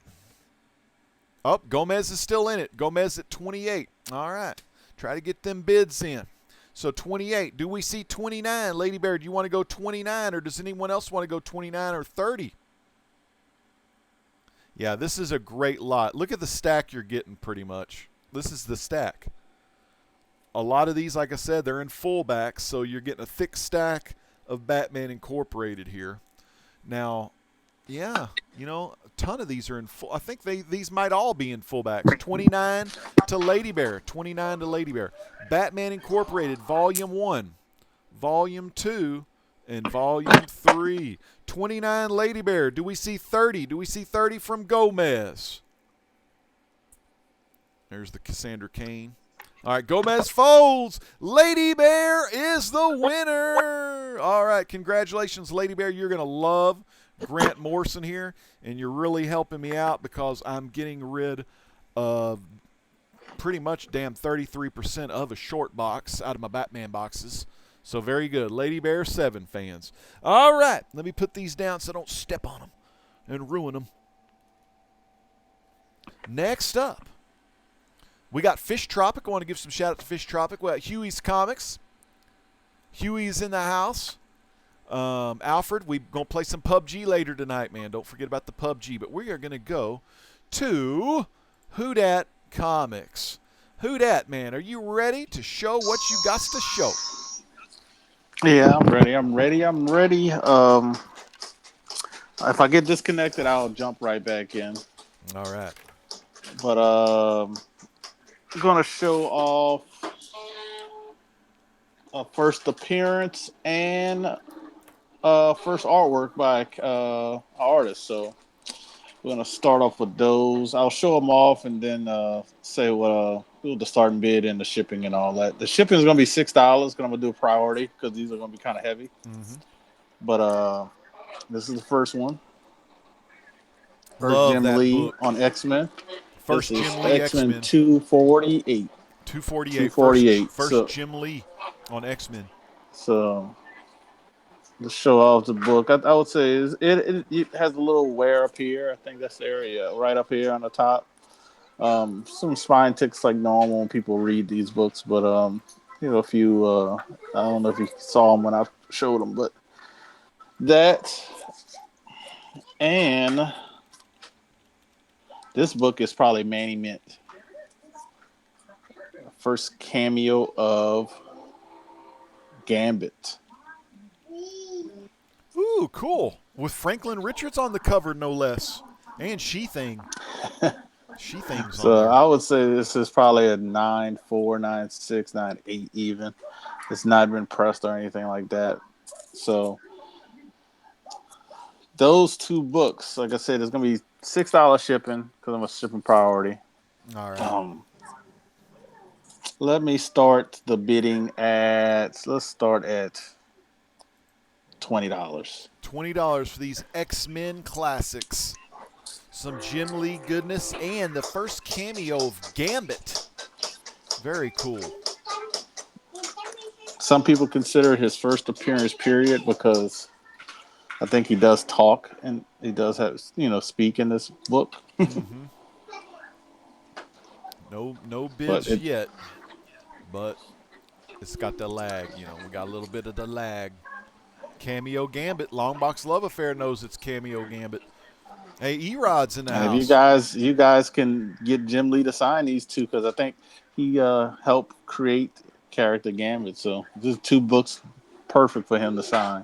A: Oh, Gomez is still in it. Gomez at 28. All right. Try to get them bids in. So 28. Do we see 29? Lady Bear, do you want to go 29, or does anyone else want to go 29 or 30? Yeah, this is a great lot. Look at the stack you're getting pretty much. This is the stack. a lot of these, like I said, they're in fullbacks, so you're getting a thick stack of Batman Incorporated here. Now, yeah, a ton of these are in full. I think these might all be in fullbacks. 29 to Lady Bear. 29 to Lady Bear. Batman Incorporated, Volume 1, Volume 2, and Volume 3. 29 Lady Bear. Do we see 30? Do we see 30 from Gomez? There's the Cassandra Cain. All right, Gomez folds. Lady Bear is the winner. All right, congratulations, Lady Bear. You're going to love Grant Morrison here, and you're really helping me out because I'm getting rid of pretty much 33% of a short box out of my Batman boxes. So very good. Lady Bear 7 fans. All right, let me put these down so I don't step on them and ruin them. Next up, we got Fish Tropic. I want to give some shout out to Fish Tropic. We got Huey's Comics. Huey's in the house. Alfred, we're going to play some PUBG later tonight, man. Don't forget about the PUBG. But we are going to go to Who-Dat Comics. Who-Dat, man, are you ready to show what you got to show?
D: Yeah, I'm ready. If I get disconnected, I'll jump right back in.
A: All right.
D: But I'm going to show off a first appearance and first artwork by artist. So we're going to start off with those. I'll show them off and then say what the starting bid and the shipping and all that. The shipping is going to be $6 because I'm going to do a priority because these are going to be kind of heavy.
A: Mm-hmm.
D: But this is the first one. First
A: Love
D: Jim
A: that
D: Lee
A: book.
D: on X-Men.
A: First
D: This
A: Jim
D: is
A: Lee
D: X-Men
A: X-Men.
D: 248.
A: 248. First Jim Lee on X-Men.
D: So to show off the book, I would say it has a little wear up here. I think that's the area right up here on the top. Some spine ticks like normal when people read these books, but if you I don't know if you saw them when I showed them, but that and this book is probably Manny Mint. First cameo of Gambit.
A: Ooh, cool. With Franklin Richards on the cover, no less. And She-Thing. She-Thing's
D: So
A: on there.
D: I would say this is probably a 9.4, 9.6, 9.8 even. It's not been pressed or anything like that. So those two books, like I said, it's going to be $6 shipping because I'm a shipping priority.
A: All right.
D: Let me start the bidding let's start at $20.
A: $20 for these X-Men classics. Some Jim Lee goodness and the first cameo of Gambit. Very cool.
D: Some people consider it his first appearance period because I think he does talk and he does have, speak in this book.
A: Mm-hmm. No bids yet, but it's got the lag. We got a little bit of the lag. Cameo Gambit. Longbox Love Affair knows it's Cameo Gambit. Hey, Erod's in the house.
D: If you guys can get Jim Lee to sign these two, because I think he helped create character Gambit. So these 2 books perfect for him to sign.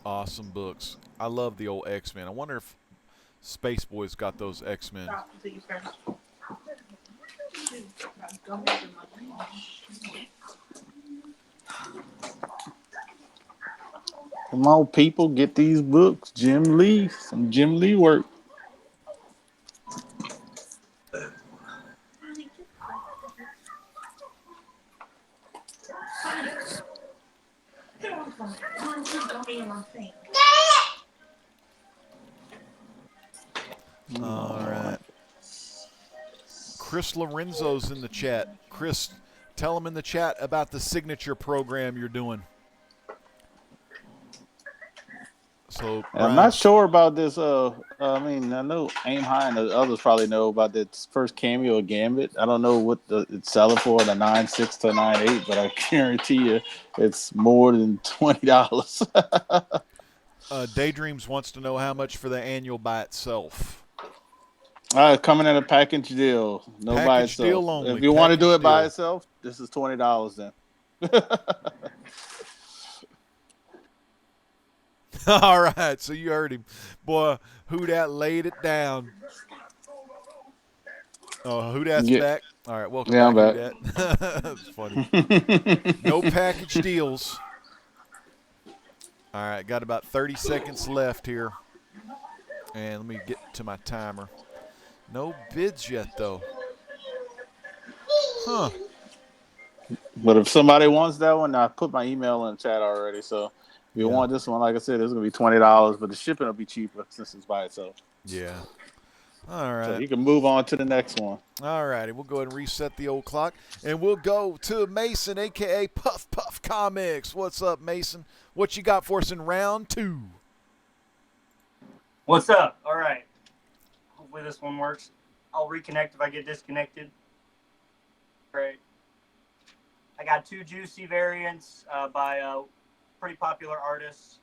A: Awesome books. I love the old X-Men. I wonder if Space Boy's got those X-Men.
D: Come on, people, get these books. Some Jim Lee work.
A: All right. Chris Lorenzo's in the chat. Chris, tell him in the chat about the signature program you're doing. So
D: I'm not sure about this. I know Aim High and the others probably know about this first cameo of Gambit. I don't know what it's selling for, the 9.6 to 9.8, but I guarantee you it's more than $20.
A: Daydreams wants to know how much for the annual by itself.
D: Coming in a package deal. No by
A: Package
D: itself.
A: deal only.
D: If you want to do
A: Package
D: it by
A: deal.
D: itself, this is $20 then.
A: All right, so you heard him. Boy, Who Dat laid it down. Oh, Who Dat's
D: Yeah.
A: back. All right, welcome
D: Yeah,
A: back,
D: I'm
A: Who Dat. That's funny. No package deals. All right, got about 30 seconds left here. And let me get to my timer. No bids yet, though. Huh.
D: But if somebody wants that one, I put my email in the chat already. So if you
A: Yeah.
D: want this one, like I said, it's going to be $20, but the shipping will be cheaper since it's by itself.
A: Yeah. All right.
D: So you can move on to the next one.
A: All righty, we'll go ahead and reset the old clock, and we'll go to Mason, a.k.a. Puff Puff Comics. What's up, Mason? What you got for us in round 2?
B: What's up? All right. Hopefully this one works. I'll reconnect if I get disconnected. Great. I got 2 juicy variants by pretty popular artists.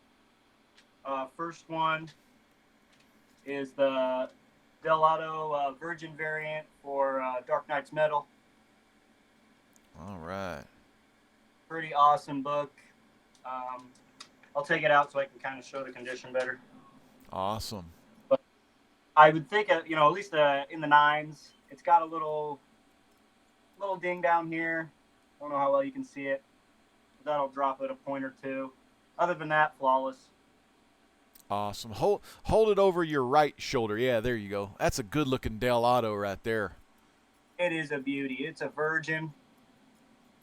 B: First one is the Delado Virgin variant for Dark Knight's Metal.
A: All right.
B: Pretty awesome book. I'll take it out so I can kind of show the condition better.
A: Awesome.
B: But I would think, at least in the 9s, it's got a little ding down here. I don't know how well you can see it. That'll drop it a point or two. Other than that, flawless.
A: Awesome. Hold it over your right shoulder. Yeah, there you go. That's a good-looking Delado right there.
B: It is a beauty. It's a virgin.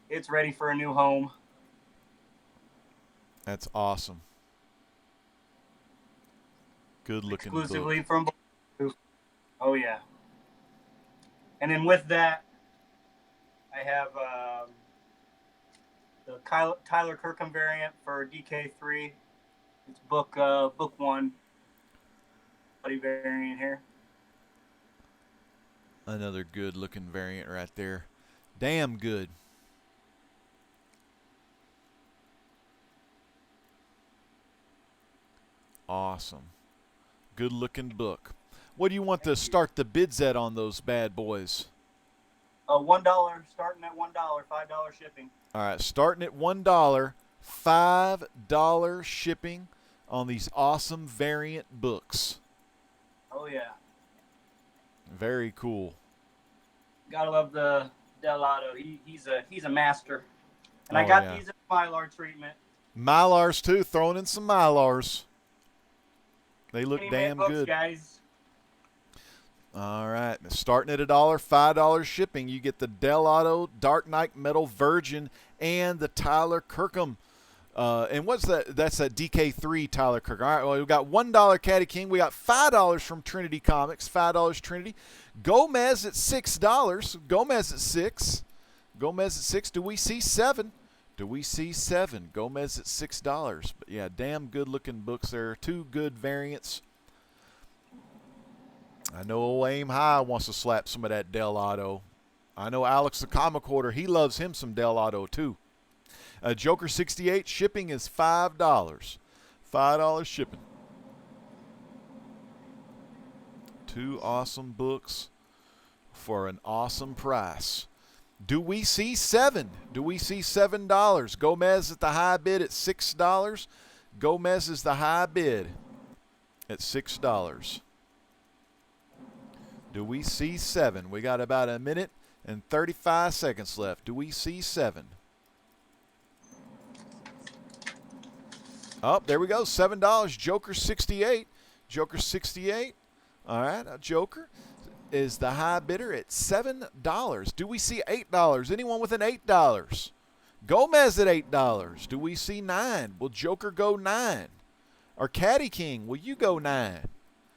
B: It's ready for a new home.
A: That's awesome. Good-looking book.
B: Exclusively from. Oh yeah. And then with that, I have the Tyler Kirkham variant for DK3. It's book 1. Buddy variant here.
A: Another good-looking variant right there. Damn good. Awesome. Good-looking book. What do you want to start the bids at on those bad boys?
B: $1, starting at $1, $5 shipping.
A: All right, starting at $1, $5 shipping on these awesome variant books.
B: Oh yeah.
A: Very cool.
B: Gotta love the Delado. He's a master. And
A: Oh,
B: I got
A: yeah.
B: these in Mylar treatment.
A: Mylars too, throwing in some Mylars. They look
B: Anime
A: damn
B: books,
A: good.
B: guys.
A: All right, starting at $1, $5 shipping. You get the Delado Dark Knight Metal Virgin and the Tyler Kirkham. And what's that? That's that DK3 Tyler Kirkham. All right, well, we got $1 Caddy King. We got $5 from Trinity Comics. $5 Trinity. Gomez at $6. Gomez at 6. Gomez at 6. Do we see 7? Do we see 7? Gomez at $6. But yeah, damn good looking books there. 2 good variants. I know old Aim High wants to slap some of that Delado. I know Alex the Comic Hoarder, he loves him some Delado too. Joker 68 shipping is $5. $5 shipping. 2 awesome books for an awesome price. Do we see 7? Do we see $7? Gomez at the high bid at $6. Gomez is the high bid at $6. Do we see 7? We got about a minute and 35 seconds left. Do we see 7? Oh, there we go. $7. Joker 68. Joker 68. All right, Joker is the high bidder at $7. Do we see $8? Anyone with an $8? Gomez at $8. Do we see 9? Will Joker go 9? Or Caddy King, will you go 9?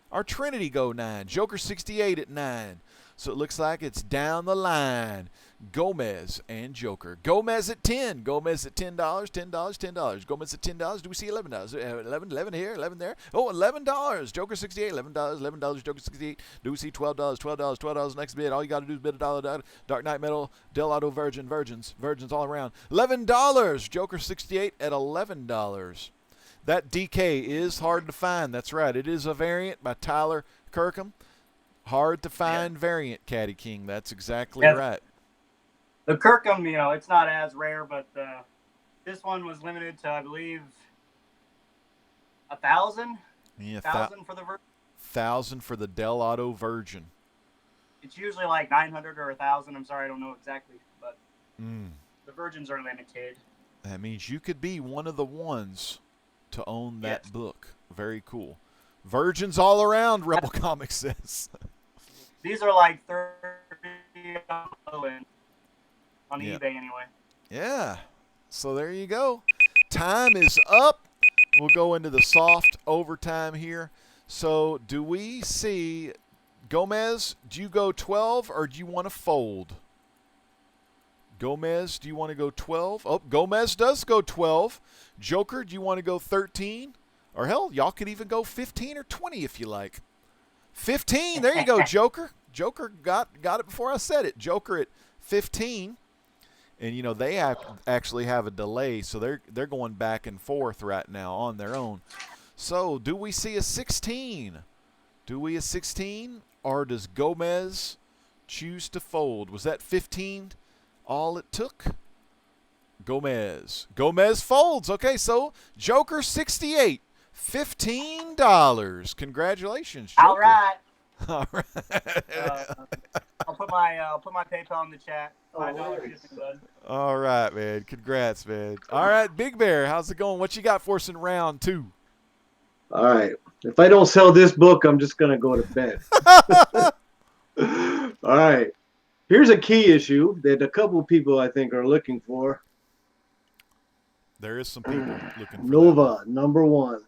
A: Our Trinity go 9. Joker 68 at 9. So it looks like it's down the line. Gomez and Joker. Gomez at 10. Gomez at $10. $10. $10. Gomez at $10. Do we see $11? 11 here, 11 there. Oh, $11. Joker 68. $11. $11. Joker 68. Do we see $12? $12. $12 next bid. All you got to do is bid $1. Dark Knight Metal. Delado Virgins all around. $11. Joker 68 at $11. That DK is hard to find. That's right. It is a variant by Tyler Kirkham. Hard to find variant, Caddy King. That's exactly right.
B: The Kirkham, it's not as rare, but this one was limited to, I believe, 1,000.
A: Yeah,
B: 1,000 for the Virgin.
A: 1,000 for the Del Auto Virgin.
B: It's usually like 900 or 1,000. I'm sorry, I don't know exactly, but the Virgins are limited.
A: That means you could be one of the ones to own that book. Very cool. Virgins all around, Rebel Comics says.
B: These are like 30 on eBay anyway.
A: Yeah. So there you go. Time is up. We'll go into the soft overtime here. So do we see Gomez, do you go 12 or do you want to fold? Gomez, do you want to go 12? Oh, Gomez does go 12. Joker, do you want to go 13? Or hell, y'all could even go 15 or 20 if you like. 15, there you go, Joker. Joker got it before I said it. Joker at 15. And, they actually have a delay, so they're going back and forth right now on their own. So, do we see a 16? Do we a 16? Or does Gomez choose to fold? Was that 15 all it took? Gomez folds. Okay, so Joker 68. $15. Congratulations, Joker.
B: All right.
A: All right.
B: I'll put my PayPal in the chat. $5 shipping, bud.
A: All right, man. Congrats, man. All right, Big Bear, how's it going? What you got for us in round 2?
E: All right. If I don't sell this book, I'm just going to go to bed. All right. Here's a key issue that a couple of people I think are looking for.
A: There is some people looking for
E: Nova, number 1.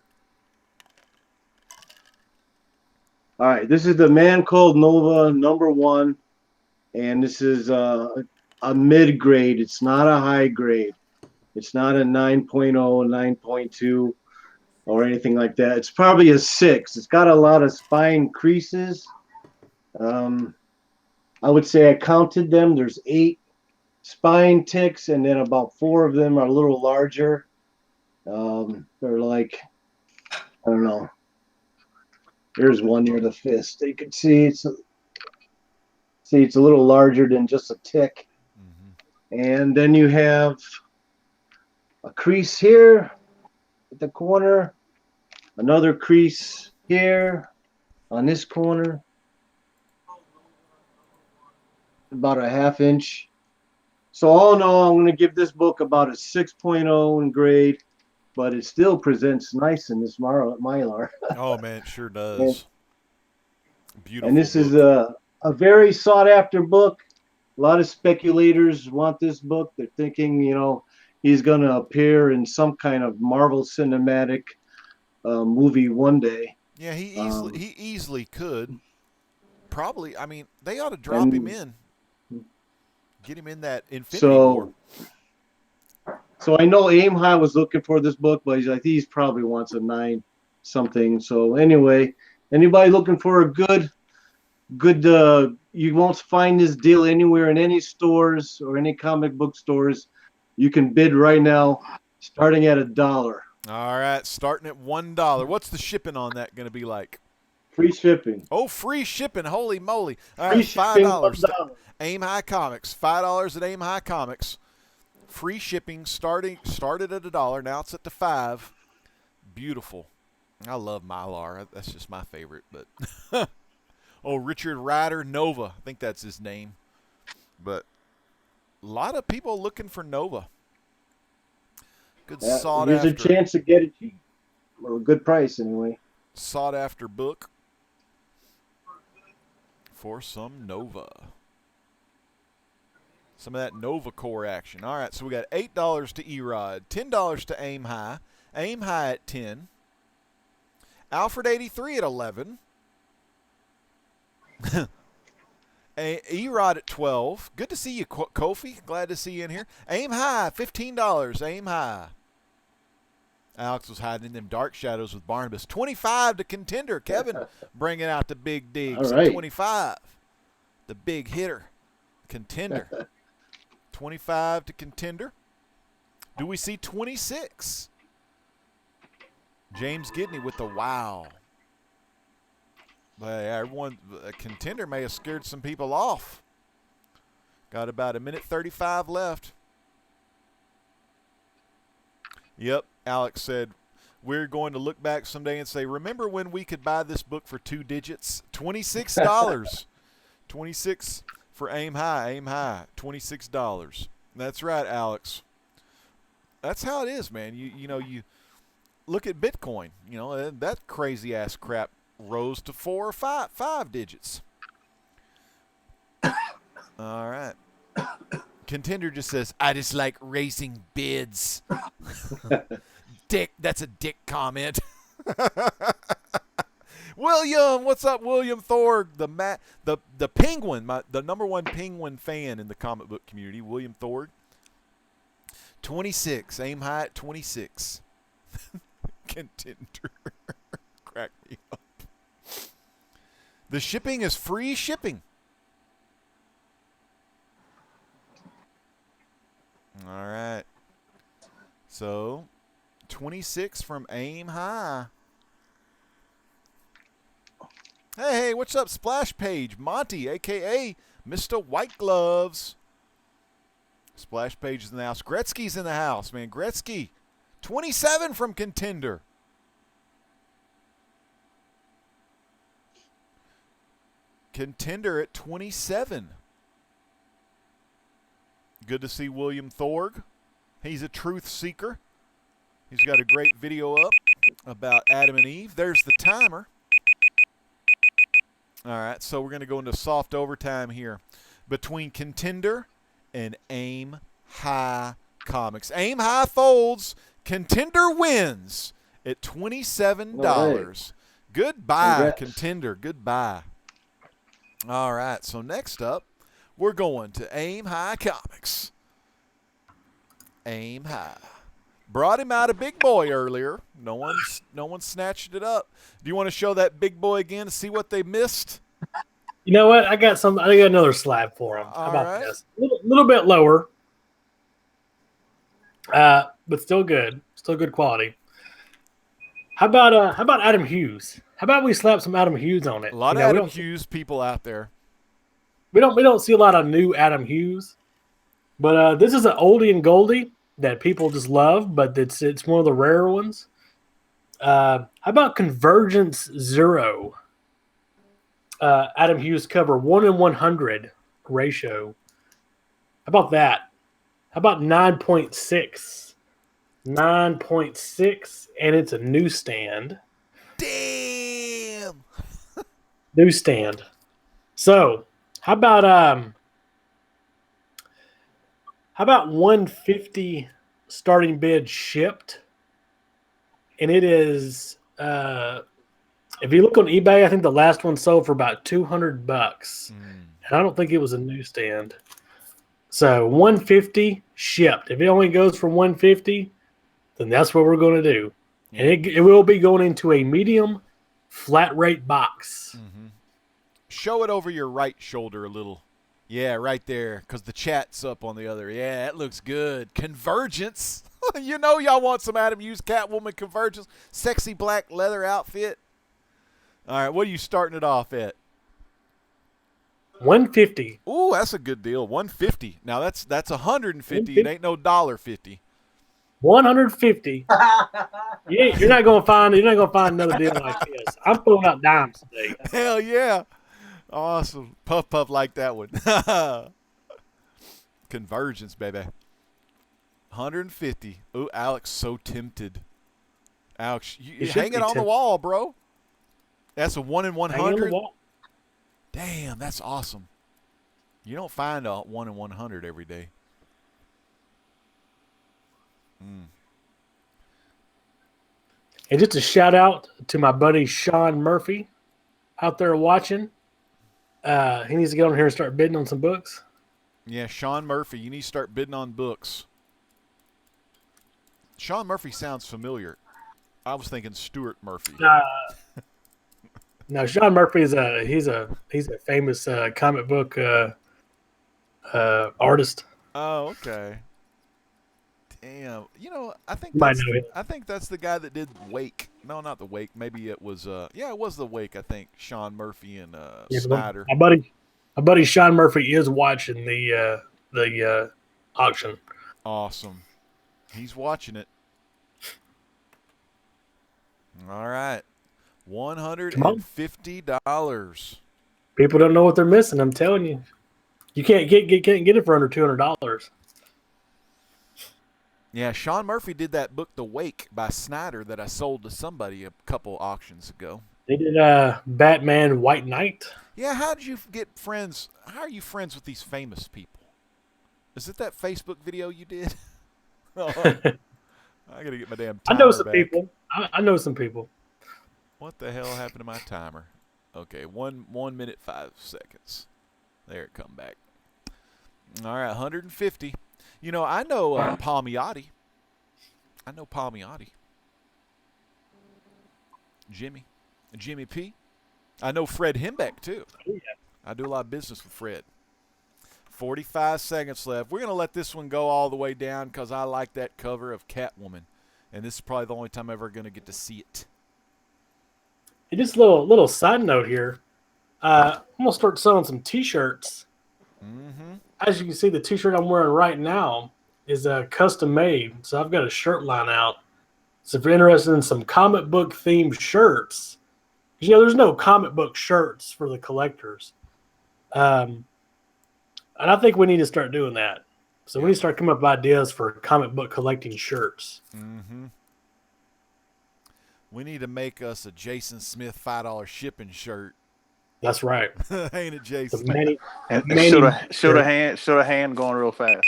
E: All right. This is the Man Called Nova, number 1. And this is a mid-grade. It's not a high grade. It's not a 9.0, 9.2. or anything like that. It's probably a 6. It's got a lot of spine creases. I would say I counted them. There's 8 spine ticks, and then about 4 of them are a little larger. They're like, I don't know. Here's one near the fist. You can see it's a little larger than just a tick. Mm-hmm. And then you have a crease here at the corner. Another crease here on this corner, about a 1/2 inch. So all in all, I'm going to give this book about a 6.0 in grade, but it still presents nice in this Mylar.
A: Oh, man, it sure does. Beautiful.
E: And this
A: book.
E: is a very sought-after book. A lot of speculators want this book. They're thinking, he's going to appear in some kind of Marvel Cinematic movie one day.
A: Yeah, he easily could. Probably. I mean, they ought to drop him in. Get him in that Infinity War.
E: So I know Aim High was looking for this book, but he probably wants a 9 something. So anyway, anybody looking for a good, you won't find this deal anywhere in any stores or any comic book stores. You can bid right now, starting at $1.
A: All right, starting at $1. What's the shipping on that going to be like?
E: Free shipping.
A: Oh, free shipping. Holy moly. All
E: Free
A: right,
E: shipping,
A: $5.
E: $1.
A: Aim High Comics. $5 at Aim High Comics. Free shipping started at $1. Now it's at the $5. Beautiful. I love Mylar. That's just my favorite. But oh, Richard Ryder Nova. I think that's his name. But a lot of people looking for Nova. Good sought
E: Here's
A: after.
E: a chance to get it cheap, or a good price anyway.
A: Sought after book for some Nova. Some of that Nova Core action. All right, so we got $8 to Erod, $10 to Aim High. Aim High at 10. Alfred 83 at 11. Erod at 12. Good to see you, Kofi. Glad to see you in here. Aim High, $15. Aim High. Alex was hiding in them dark shadows with Barnabas. 25 to Contender. Kevin bringing out the big digs.
E: All right.
A: 25. The big hitter. Contender. 25 to Contender. Do we see 26? James Gidney with the wow. But everyone, a contender may have scared some people off. Got about a minute 35 left. Yep, Alex said, we're going to look back someday and say, remember when we could buy this book for 2 digits? $26. 26 for Aim High. Aim High, $26. That's right, Alex. That's how it is, man. You look at Bitcoin. That crazy ass crap rose to 4 or 5 digits. All right. Contender just says, I just like raising bids. Dick, that's a dick comment. William, what's up, William Thorg? The penguin, the number one penguin fan in the comic book community, William Thorg. 26, aim high at 26. Contender. Crack me up. The shipping is free shipping. All right. So, 26 from Aim High. Hey, what's up, Splash Page? Monty, a.k.a. Mr. White Gloves. Splash Page is in the house. Gretzky's in the house, man. Gretzky, 27 from Contender. Contender at 27. Good to see William Thorg. He's a truth seeker. He's got a great video up about Adam and Eve. There's the timer. All right, so we're going to go into soft overtime here between Contender and Aim High Comics. Aim High folds. Contender wins at $27.
E: Right.
A: Goodbye,
E: Congrats.
A: Contender. Goodbye. All right, so next up, we're going to Aim High Comics. Aim High. Brought him out a big boy earlier. No one snatched it up. Do you want to show that big boy again to see what they missed?
F: You know what? I got another slab for him. How about
A: right.
F: this? A little bit lower, but still good. Still good quality. How about Adam Hughes? How about we slap some Adam Hughes on it?
A: A lot of Adam Hughes people out there.
F: We don't see a lot of new Adam Hughes, but this is an oldie and goldie that people just love, but it's one of the rare ones. How about Convergence Zero? Adam Hughes cover 1 in 100 ratio. How about that? How about 9.6? 9.6, and it's a newsstand.
A: Damn.
F: Newsstand. So how about 150 starting bid shipped? And it is if you look on eBay, I think the last one sold for about $200. And I don't think it was a newsstand. So 150 shipped. If it only goes for 150, then that's what we're going to do. And it will be going into a medium flat rate box.
A: Mm-hmm. Show it over your right shoulder a little. Yeah, right there, because the chat's up on the other. Yeah, that looks good. Convergence. You know y'all want some Adam Hughes Catwoman Convergence. Sexy black leather outfit. All right, what are you starting it off at?
F: 150.
A: Ooh, that's a good deal. 150. Now that's 150. It ain't no $1.50.
F: 150. You're not gonna find another deal like this. I'm pulling out dimes today.
A: Hell yeah. Awesome. Puff like that one. Convergence, baby. 150. Ooh, Alex so tempted. Alex, you hang it on the wall, bro. That's a 1 in 100. Damn, that's awesome. You don't find a 1 in 100 every day.
F: And just a shout out to my buddy Sean Murphy out there watching. He needs to get on here and start bidding on some books.
A: Yeah, Sean Murphy, you need to start bidding on books. Sean Murphy sounds familiar. I was thinking Stuart Murphy.
F: No, Sean Murphy is he's a famous comic book artist.
A: Oh, okay. Damn. You know, I think
F: Might
A: that's,
F: know it.
A: I think that's the guy that did Wake. No, not the Wake. Maybe it was. Yeah, it was the Wake. I think Sean Murphy and
F: Yeah,
A: Snyder.
F: my buddy Sean Murphy is watching the auction.
A: Awesome. He's watching it. All right.
F: Come on.
A: $150.
F: People don't know what they're missing. I'm telling you, you can't get it for under $200.
A: Yeah, Sean Murphy did that book, The Wake, by Snyder, that I sold to somebody a couple auctions ago.
F: They did Batman White Knight.
A: Yeah, how did you get friends? How are you friends with these famous people? Is it that Facebook video you did? Oh, I gotta get my damn
F: I
A: timer
F: know some
A: back.
F: people. I know some people.
A: What the hell happened to my timer? Okay, 1 minute 5 seconds. There it come back. All right, 150. You know, I know Palmiotti. I know Palmiotti. Jimmy P. I know Fred Himbeck too.
F: Oh, yeah.
A: I do a lot of business with Fred. 45 seconds left. We're going to let this one go all the way down because I like that cover of Catwoman. And this is probably the only time I'm ever going to get to see it.
F: And just a little side note here. I'm gonna start selling some T-shirts.
A: Mm-hmm.
F: As you can see, the T-shirt I'm wearing right now is custom made. So I've got a shirt line out. So if you're interested in some comic book themed shirts, you know, there's no comic book shirts for the collectors. And I think we need to start doing that. So we need to start coming up with ideas for comic book collecting shirts.
A: Mm-hmm. We need to make us a Jason Smith $5 shipping shirt.
F: That's right.
A: Ain't it, Jason?
D: And
F: many
D: show the hand going real fast.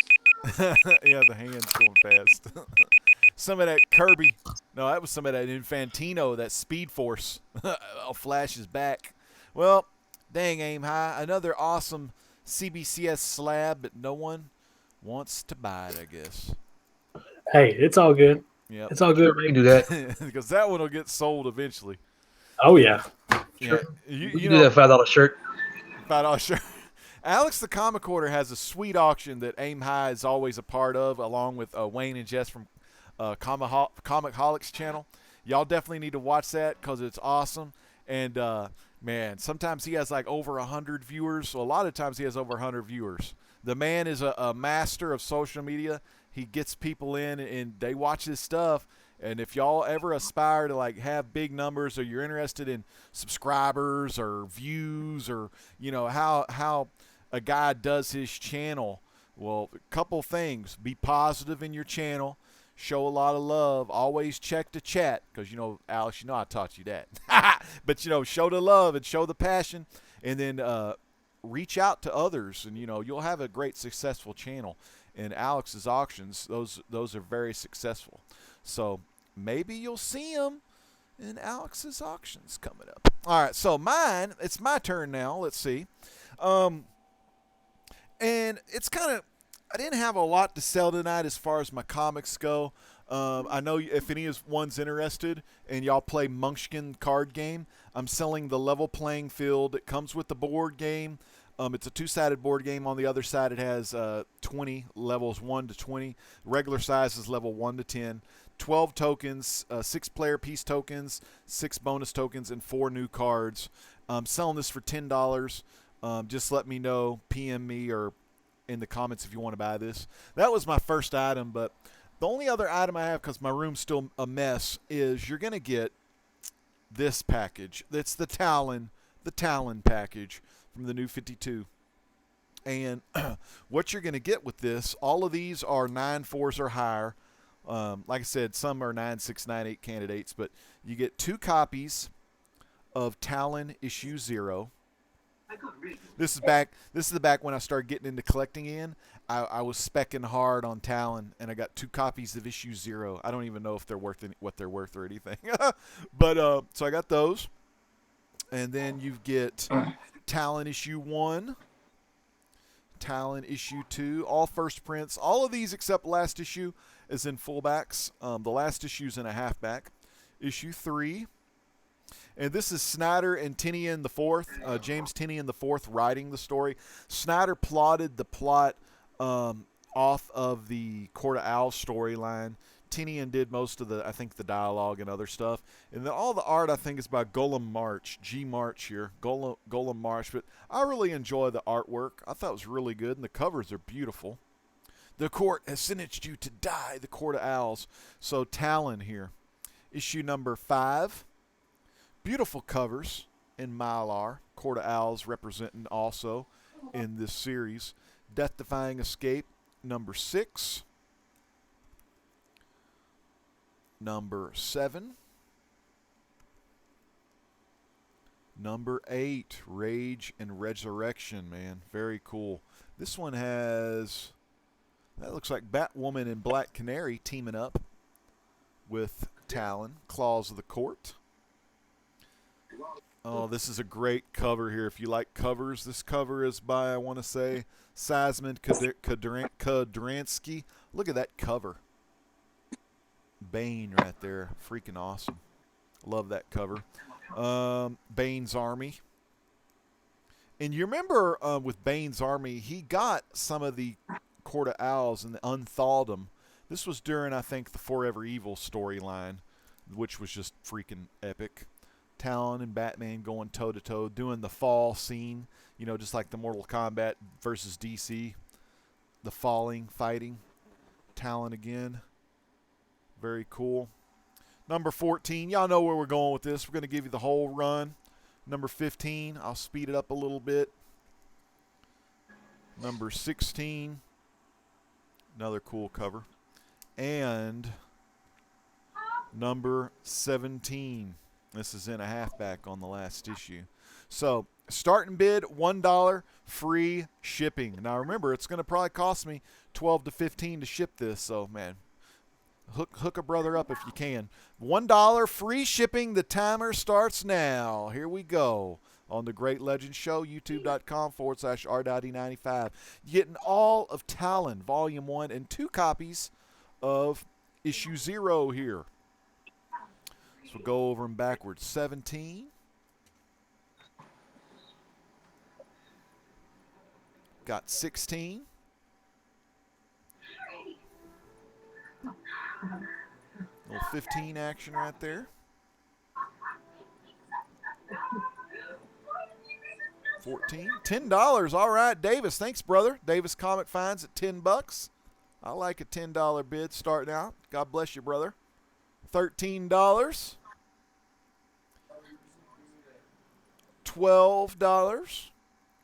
A: Yeah, the hand's going fast. Some of that Kirby. No, that was some of that Infantino, that Speed Force. Flashes back. Well, dang, Aim High. Another awesome CBCS slab, but no one wants to buy it, I guess.
F: Hey, it's all good.
A: Yeah,
F: It's all good.
C: We can do that.
A: because that one will get sold eventually.
F: Oh yeah.
A: Yeah,
C: We
A: you
C: can do
A: know,
C: that $5 shirt.
A: $5 shirt. Alex the Comic Quarter has a sweet auction that Aim High is always a part of, along with Wayne and Jess from Comic-Holics channel. Y'all definitely need to watch that because it's awesome. And man, sometimes he has like over 100 viewers. So a lot of times he has over 100 viewers. The man is a master of social media. He gets people in and they watch his stuff. And if y'all ever aspire to like have big numbers, or you're interested in subscribers or views, or you know how a guy does his channel, well, a couple things: be positive in your channel, show a lot of love, always check the chat, because you know, Alex, you know I taught you that. But you know, show the love and show the passion, and then reach out to others, and you know you'll have a great successful channel. And Alex's auctions, those are very successful. So maybe you'll see them in Alex's auctions coming up. All right, so it's my turn now. Let's see. And it's kind of, I didn't have a lot to sell tonight as far as my comics go. I know if anyone's interested and y'all play Munchkin card game, I'm selling the Level Playing Field. It comes with the board game. It's a two-sided board game. On the other side, it has 20 levels, 1 to 20. Regular size is level 1 to 10. 12 tokens, 6 player piece tokens, 6 bonus tokens, and 4 new cards. I'm selling this for $10. Just let me know, PM me, or in the comments if you want to buy this. That was my first item, but the only other item I have, because my room's still a mess, is you're going to get this package. That's the Talon package from the new 52. And what you're going to get with this, all of these are 9.4s or higher. Like I said, some are 9.6, 9.8 candidates, but you get 2 copies of Talon issue 0. This is the back when I started getting into collecting in. I was specking hard on Talon, and I got 2 copies of issue 0. I don't even know if they're worth what they're worth or anything. But so I got those. And then you get Talon issue 1, Talon issue 2, all first prints. All of these except last issue is in fullbacks. The last issue is in a halfback. Issue 3. And this is Snyder and Tinian IV, James Tinian IV writing the story. Snyder plotted the plot off of the Court of Owls storyline. Tinian did most of the, I think, the dialogue and other stuff. And then all the art, I think, is by Golem March, G March here, Golem March. But I really enjoy the artwork. I thought it was really good, and the covers are beautiful. The court has sentenced you to die, the Court of Owls. So Talon here. Issue number 5. Beautiful covers in Mylar. Court of Owls representing also in this series. Death-Defying Escape, number 6. Number 7. Number 8, Rage and Resurrection, man. Very cool. This one has, that looks like Batwoman and Black Canary teaming up with Talon, Claws of the Court. Oh, this is a great cover here. If you like covers, this cover is by, I want to say, Sazman Kudransky. Look at that cover. Bane right there. Freaking awesome. Love that cover. Bane's Army. And you remember with Bane's Army, he got some of the Court of Owls and unthawed them. This was during, I think, the Forever Evil storyline, which was just freaking epic. Talon and Batman going toe-to-toe, doing the fall scene, you know, just like the Mortal Kombat versus DC. The falling, fighting. Talon again. Very cool. Number 14, y'all know where we're going with this. We're going to give you the whole run. Number 15, I'll speed it up a little bit. Number 16, another cool cover. And number 17. This is in a halfback on the last issue. So, starting bid, $1, free shipping. Now remember, it's going to probably cost me $12 to $15 to ship this. So, man, hook a brother up if you can. $1, free shipping. The timer starts now. Here we go. On the Great Legends Show, youtube.com/r.e95. Getting all of Talon, Volume 1, and 2 copies of Issue 0 here. So we'll go over them backwards. 17. Got 16. Little 15 action right there. 14. $10. All right, Davis. Thanks, brother. Davis Comic Finds at $10. I like a $10 bid starting out. God bless you, brother. $13. $12.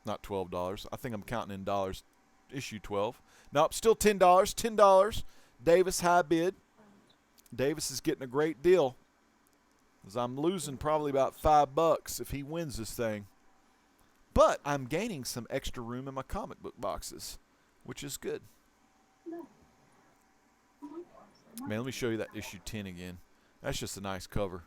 A: Not $12. I think I'm counting in dollars. Issue 12. Nope, still $10. $10. Davis high bid. Davis is getting a great deal, because I'm losing probably about $5 if he wins this thing. But I'm gaining some extra room in my comic book boxes, which is good. Man, let me show you that issue 10 again. That's just a nice cover.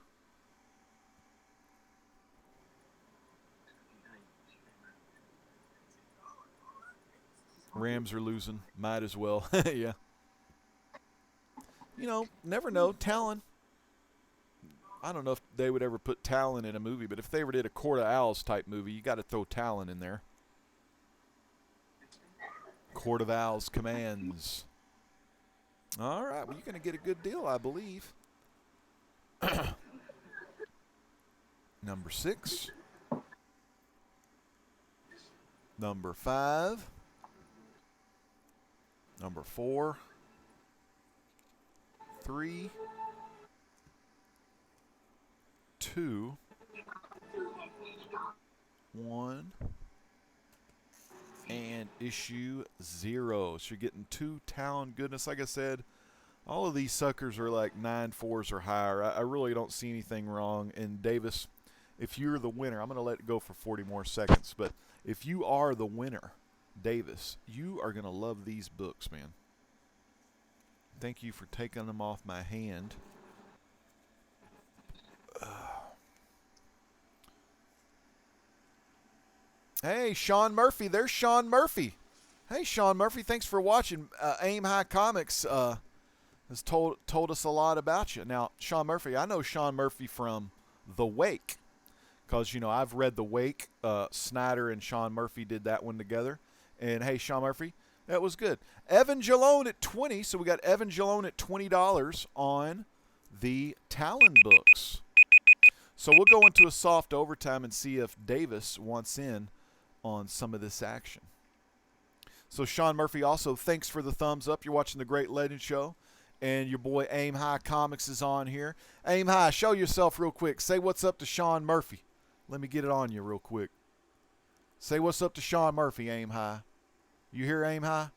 A: Rams are losing. Might as well. Yeah. You know, never know. Talon. I don't know if they would ever put Talon in a movie, but if they ever did a Court of Owls type movie, you got to throw Talon in there. Court of Owls commands. All right, well, you're going to get a good deal, I believe. Number 6. Number 5. Number 4. 3. 2. 1. And issue 0. So you're getting 2 Talon goodness. Like I said, all of these suckers are like 9.4s or higher. I really don't see anything wrong. And Davis, if you're the winner, I'm going to let it go for 40 more seconds. But if you are the winner, Davis, you are going to love these books, man. Thank you for taking them off my hand. Hey, Sean Murphy. There's Sean Murphy. Hey, Sean Murphy. Thanks for watching. Aim High Comics has told us a lot about you. Now, Sean Murphy, I know Sean Murphy from The Wake, because, you know, I've read The Wake. Snyder and Sean Murphy did that one together. And, hey, Sean Murphy, That was good. Evan Jalone at 20. So we got Evan Jalone at $20 on the Talon books. So we'll go into a soft overtime and see if Davis wants in on some of this action. So Sean Murphy also, thanks for the thumbs up. You're watching the Great Legend Show. And your boy Aim High Comics is on here. Aim High, show yourself real quick. Say what's up to Sean Murphy. Let me get it on you real quick. Say what's up to Sean Murphy, Aim High. You hear Aim High?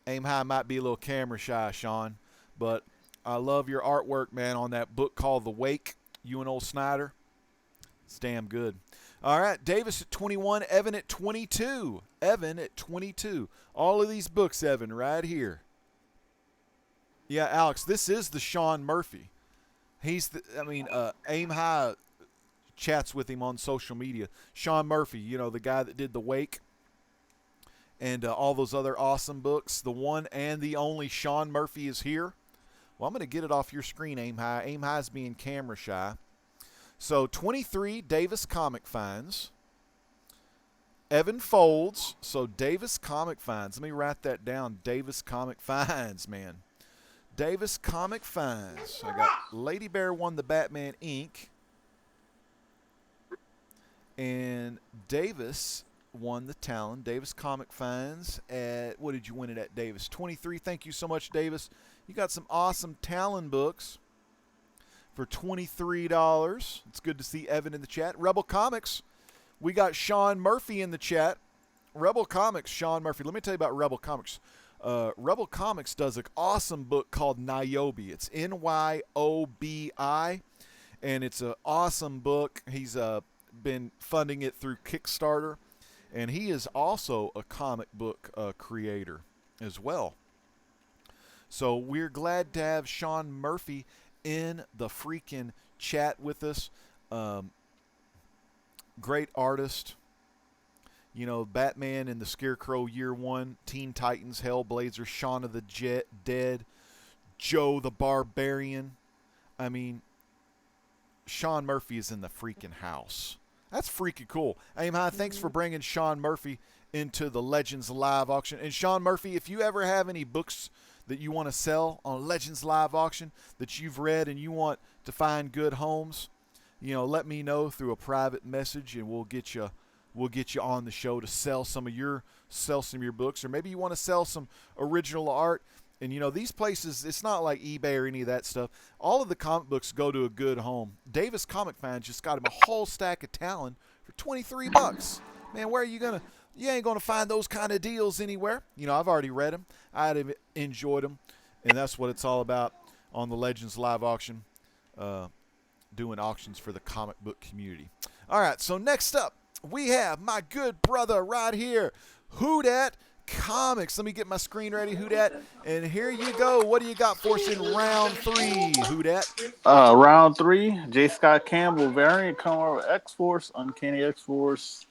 A: Aim High might be a little camera shy, Sean. But I love your artwork, man, on that book called The Wake. You and old Snyder. It's damn good. All right, Davis at 21, Evan at 22. Evan at 22. All of these books, Evan, right here. Yeah, Alex, this is the Sean Murphy. He's Aim High chats with him on social media. Sean Murphy, you know, the guy that did The Wake and all those other awesome books. The one and the only Sean Murphy is here. Well, I'm going to get it off your screen, Aim High. Aim High is being camera shy. So 23, Davis Comic Finds. Evan Folds. So Davis Comic Finds. Let me write that down. Davis Comic Finds, man. Davis Comic Finds. I got Lady Bear won the Batman Inc. And Davis won the Talon. Davis Comic Finds at, what did you win it at, Davis? 23. Thank you so much, Davis. You got some awesome Talon books for $23. It's good to see Evan in the chat. Rebel Comics. We got Sean Murphy in the chat. Rebel Comics, Sean Murphy. Let me tell you about Rebel Comics. Rebel Comics does an awesome book called Niobe. It's Nyobi, and it's an awesome book. He's been funding it through Kickstarter, and he is also a comic book creator as well. So we're glad to have Sean Murphy in the freaking chat with us. Great artist. You know, Batman and the Scarecrow Year One, Teen Titans, Hellblazer, Shaun of the Dead, Joe the Barbarian. I mean, Sean Murphy is in the freaking house. That's freaking cool. Aim High, thanks for bringing Sean Murphy into the Legends Live auction. And Sean Murphy, if you ever have any books that you want to sell on Legends Live auction that you've read and you want to find good homes, you know, let me know through a private message, and we'll get you on the show to sell some of your books. Or maybe you want to sell some original art. And, you know, these places, it's not like eBay or any of that stuff. All of the comic books go to a good home. Davis Comic Finds just got him a whole stack of Talon for $23. Man, where are you going to? You ain't going to find those kind of deals anywhere. You know, I've already read them. I've enjoyed them. And that's what it's all about on the Legends Live auction, doing auctions for the comic book community. All right, so next up, we have my good brother right here, Who-Dat Comics. Let me get my screen ready, Who-Dat. And here you go. What do you got for us in round 3, Who-Dat?
D: Round 3, J. Scott Campbell variant cover with X-Force, Uncanny X-Force.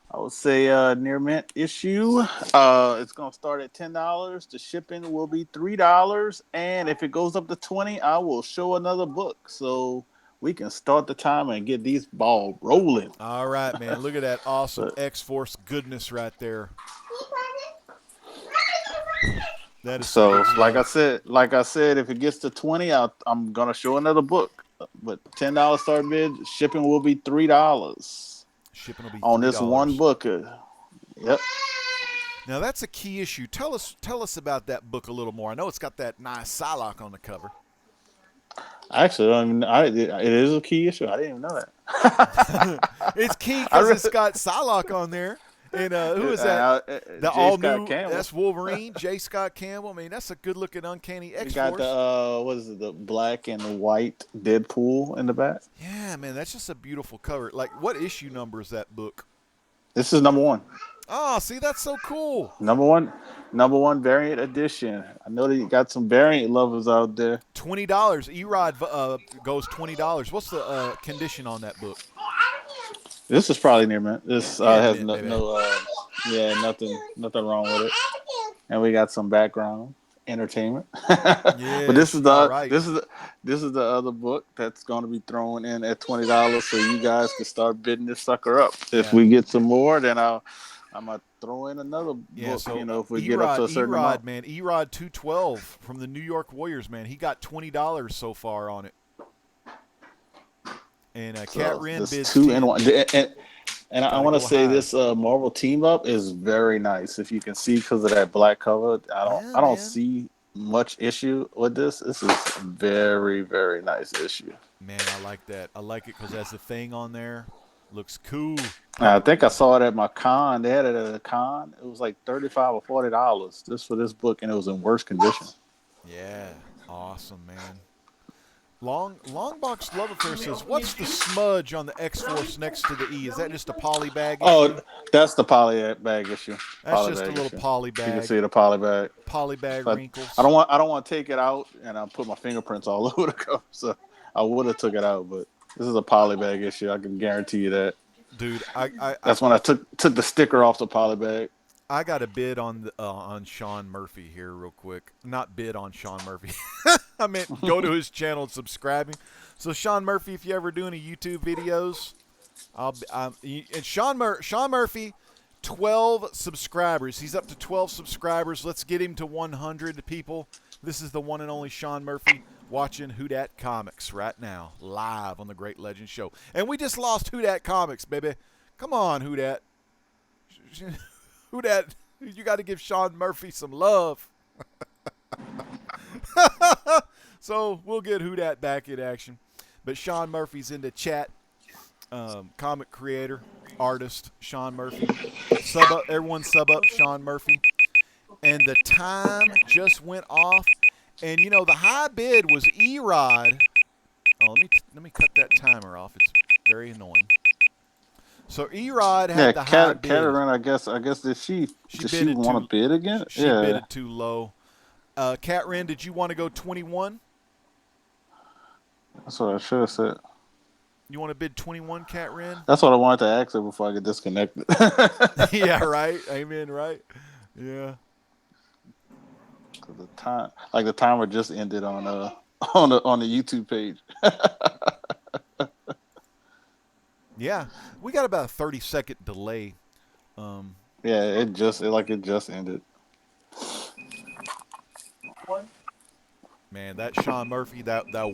D: I would say near mint issue. It's going to start at $10. The shipping will be $3. And if it goes up to $20, I will show another book. So we can start the timer and get these ball rolling.
A: All right, man. Look at that awesome X-Force goodness right there. That is
D: so. Like I said, if it gets to 20, I'm gonna show another book. But $10 start bid, shipping will be $3.
A: Shipping will be
D: on
A: $3.
D: This one book. Yep.
A: Now that's a key issue. Tell us about that book a little more. I know it's got that nice Psylocke on the cover.
D: Actually, it is a key issue. I didn't even know that.
A: It's key because it's got Psylocke on there. And who is that? The all new. That's Wolverine, J. Scott Campbell. I mean, that's a good looking Uncanny X-Force.
D: You got the what is it? The black and the white Deadpool in the back.
A: Yeah, man, that's just a beautiful cover. Like, what issue number is that book?
D: This is number 1.
A: Oh, see, that's so cool.
D: Number one variant edition. I know that you got some variant lovers out there.
A: $20. Erod goes $20. What's the condition on that book?
D: This is probably near mint. This has nothing wrong with it. And we got some background entertainment.
A: Yeah,
D: but this is the
A: right.
D: this is the other book that's going to be thrown in at $20, so you guys can start bidding this sucker up. If we get some more, then I'll I might throw in another
A: Yeah,
D: book.
A: so
D: If we get up to a certain amount.
A: Man, Erod 212 from the New York Warriors, man. He got $20 so far on it. And Cat Ren
D: this
A: bids
D: 2
A: 10.
D: and 1, and I
A: Gotta
D: want to
A: go
D: say
A: high.
D: this Marvel team up is very nice. If you can see because of that black cover,
A: Yeah,
D: I don't
A: man.
D: see much issue with this. This is a very very nice issue.
A: Man, I like that. I like it because that's the thing on there. Looks cool.
D: I think I saw it at my con. They had it at a con. It was like $35 or $40 just for this book, and it was in worse condition.
A: Yeah, awesome, man. Long box love affair says, "What's the smudge on the X Force next to the E? Is that just a poly bag issue?
D: Oh, that's the poly bag issue.
A: That's
D: Poly
A: just a
D: bag
A: little
D: issue.
A: poly
D: You can
A: bag,
D: see the poly bag.
A: poly bag
D: So
A: wrinkles.
D: I don't want to take it out and I put my fingerprints all over the cover. So I would have took it out, but this is a poly bag issue. I can guarantee you that.
A: Dude,
D: That's when I took the sticker off the poly bag.
A: I got a bid on Sean Murphy here real quick. Not bid on Sean Murphy. I meant go to his channel and subscribe him. So Sean Murphy, if you ever do any YouTube videos, and Sean Murphy, 12 subscribers. He's up to 12 subscribers. Let's get him to 100 people. This is the one and only Sean Murphy watching Who Dat Comics right now, live on the Great Legend Show. And we just lost Who Dat Comics, baby. Come on, Who Dat. Who Dat? You got to give Sean Murphy some love. So we'll get Who Dat back in action. But Sean Murphy's in the chat. Comic creator, artist, Sean Murphy. Everyone sub up Sean Murphy. And the time just went off. And you know the high bid was Erod. Oh, let me cut that timer off. It's very annoying. So Erod had the high bid.
D: Catherine, I guess did she want to bid again?
A: She bidded too low. Cat Ren, did you want to go 21?
D: That's what I should have said.
A: You want to bid 21, Cat Ren?
D: That's what I wanted to ask her before I get disconnected.
A: Yeah, right. Amen, right? Yeah.
D: The timer just ended on the YouTube page.
A: Yeah, we got about a 30-second delay.
D: Yeah, it just ended.
A: Man, that Sean Murphy, the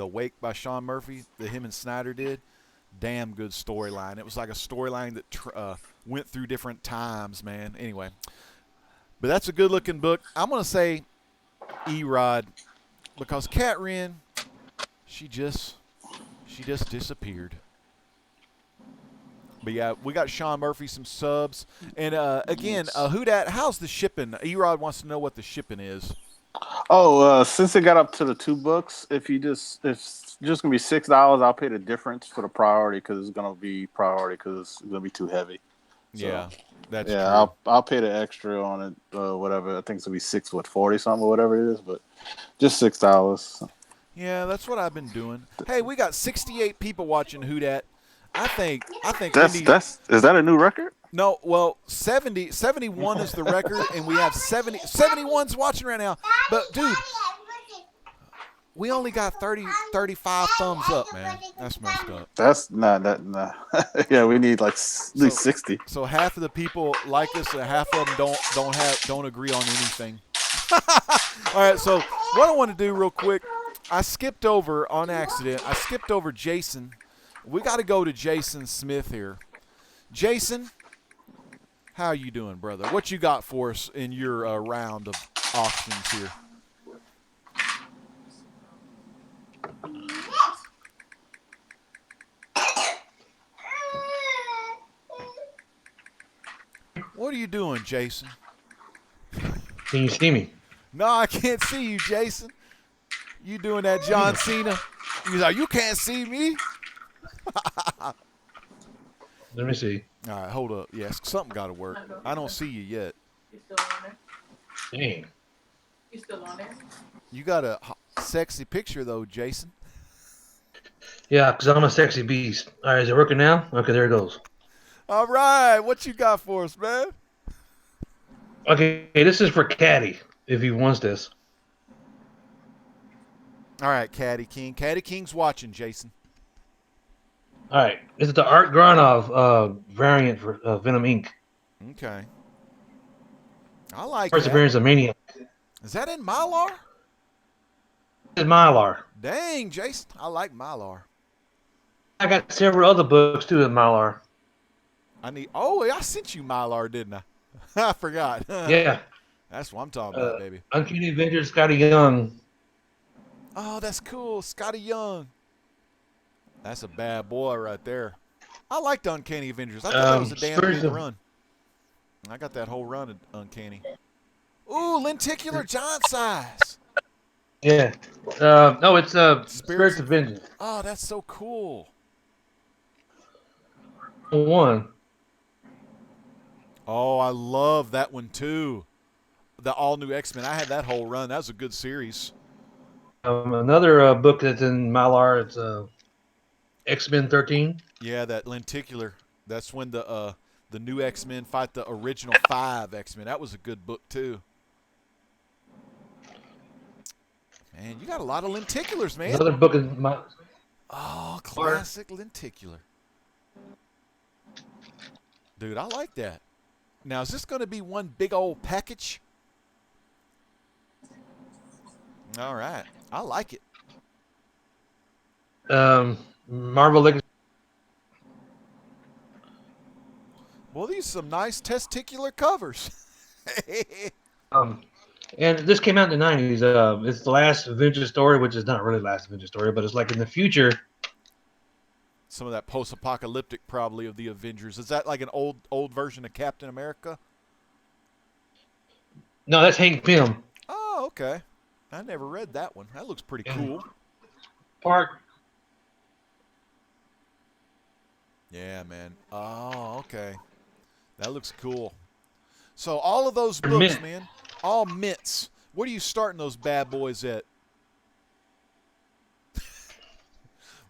A: Wake by Sean Murphy that him and Snyder did, damn good storyline. It was like a storyline that went through different times, man. Anyway, but that's a good-looking book. I'm gonna say Erod because Cat Ren, she just disappeared. But yeah, we got Sean Murphy some subs, and again, Who Dat? How's the shipping? Erod wants to know what the shipping is.
D: Oh, since it got up to the 2 books, if it's just gonna be $6, I'll pay the difference for the priority because it's gonna be too heavy. So,
A: Yeah, that's true.
D: I'll pay the extra on it, whatever. I think it's gonna be $6.40 something or whatever it is, but just $6.
A: Yeah, that's what I've been doing. Hey, we got 68 people watching Who Dat. I think
D: is that a new record?
A: No, well, 71 is the record, and we have 71's watching right now. But, dude, we only got 35 thumbs up, man. That's messed up.
D: That's not that. Nah. Yeah, we need like at least 60.
A: So half of the people like us, and half of them don't agree on anything. All right, so what I want to do real quick, I skipped over on accident. I skipped over Jason. We got to go to Jason Smith here. Jason, how you doing, brother? What you got for us in your round of auctions here? What are you doing, Jason?
C: Can you see me?
A: No, I can't see you, Jason. You doing that John Cena? He's like, you can't see me.
C: Let me see.
A: All right, hold up. Yes, something got to work. I don't see you yet.
G: You still on there?
C: Dang.
G: You still on there?
A: You got a sexy picture, though, Jason.
C: Yeah, because I'm a sexy beast. All right, is it working now? Okay, there it goes.
A: All right, what you got for us, man?
C: Okay, this is for Caddy, if he wants this.
A: All right, Caddy King. Caddy King's watching, Jason.
C: All right, this is the Art Granov variant for Venom Inc.
A: Okay. I like
C: First
A: that.
C: appearance of Mania.
A: Is that in Mylar?
C: This is Mylar.
A: Dang, Jason. I like Mylar.
C: I got several other books too in Mylar.
A: Oh, I sent you Mylar, didn't I? I forgot.
C: Yeah.
A: That's what I'm talking about, baby.
C: Uncanny Avengers, Scotty Young.
A: Oh, that's cool. Scotty Young. That's a bad boy right there. I liked Uncanny Avengers. I thought that was a damn
C: Spirits
A: good
C: of
A: run. I got that whole run of Uncanny. Ooh, lenticular giant size.
C: Yeah. No, it's Spirits of Vengeance.
A: Oh, that's so cool.
C: One.
A: Oh, I love that one too. The all new X-Men. I had that whole run. That was a good series.
C: Another book that's in Mylar. It's X-Men 13.
A: Yeah, that lenticular. That's when the new X-Men fight the original 5 X-Men. That was a good book too. Man, you got a lot of lenticulars, man.
C: Another book in my.
A: Oh, classic lenticular. Dude, I like that. Now, is this going to be one big old package? All right. I like it.
C: Marvel Legacy.
A: Well, these are some nice testicular covers.
C: And this came out in the 90s. It's the last Avengers story, which is not really the last Avengers story, but it's like in the future.
A: Some of that post-apocalyptic probably of the Avengers. Is that like an old version of Captain America?
C: No, that's Hank Pym.
A: Oh, okay. I never read that one. That looks pretty cool.
C: Park.
A: Yeah, man. Oh, okay. That looks cool. So all of those books,
C: Mint.
A: man, all mints. What are you starting those bad boys at?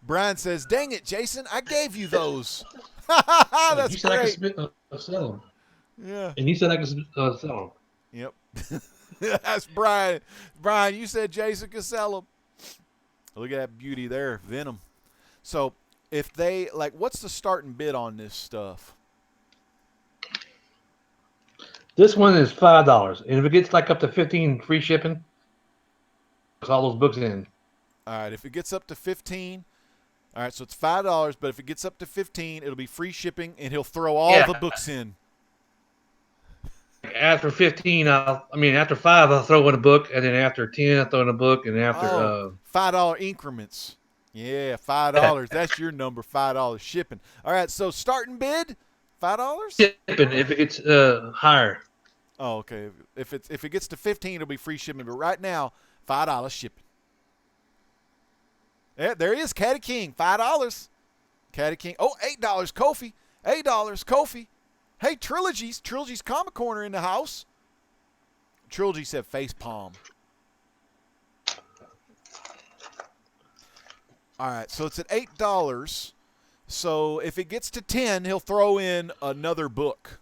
A: Brian says, "Dang it, Jason, I gave you those." That's
C: You said
A: great.
C: I could sell them.
A: Yeah.
C: And you said I could sell them.
A: Yep. That's Brian. Brian, you said Jason could sell them. Look at that beauty there, Venom. So if they like, what's the starting bid on this stuff?
C: This one is $5, and if it gets like up to 15, free shipping. It's all those books in.
A: All right. If it gets up to 15, all right. So it's $5, but if it gets up to 15, it'll be free shipping, and he'll throw all the books in.
C: After 15, after 5, I'll throw in a book, and then after 10, I'll throw in a book, and after
A: $5 increments. Yeah, $5. That's your number. $5 shipping. All right. So starting bid, $5.
C: shipping if it gets higher.
A: Oh, okay. If it gets to 15, it'll be free shipping. But right now, $5 shipping. Yeah, there he is, Caddy King, $5. Caddy King. Oh, $8, Kofi. $8, Kofi. Hey, Trilogy's Comic Corner in the house. Trilogy said face palm. All right, so it's at $8. So if it gets to 10, he'll throw in another book.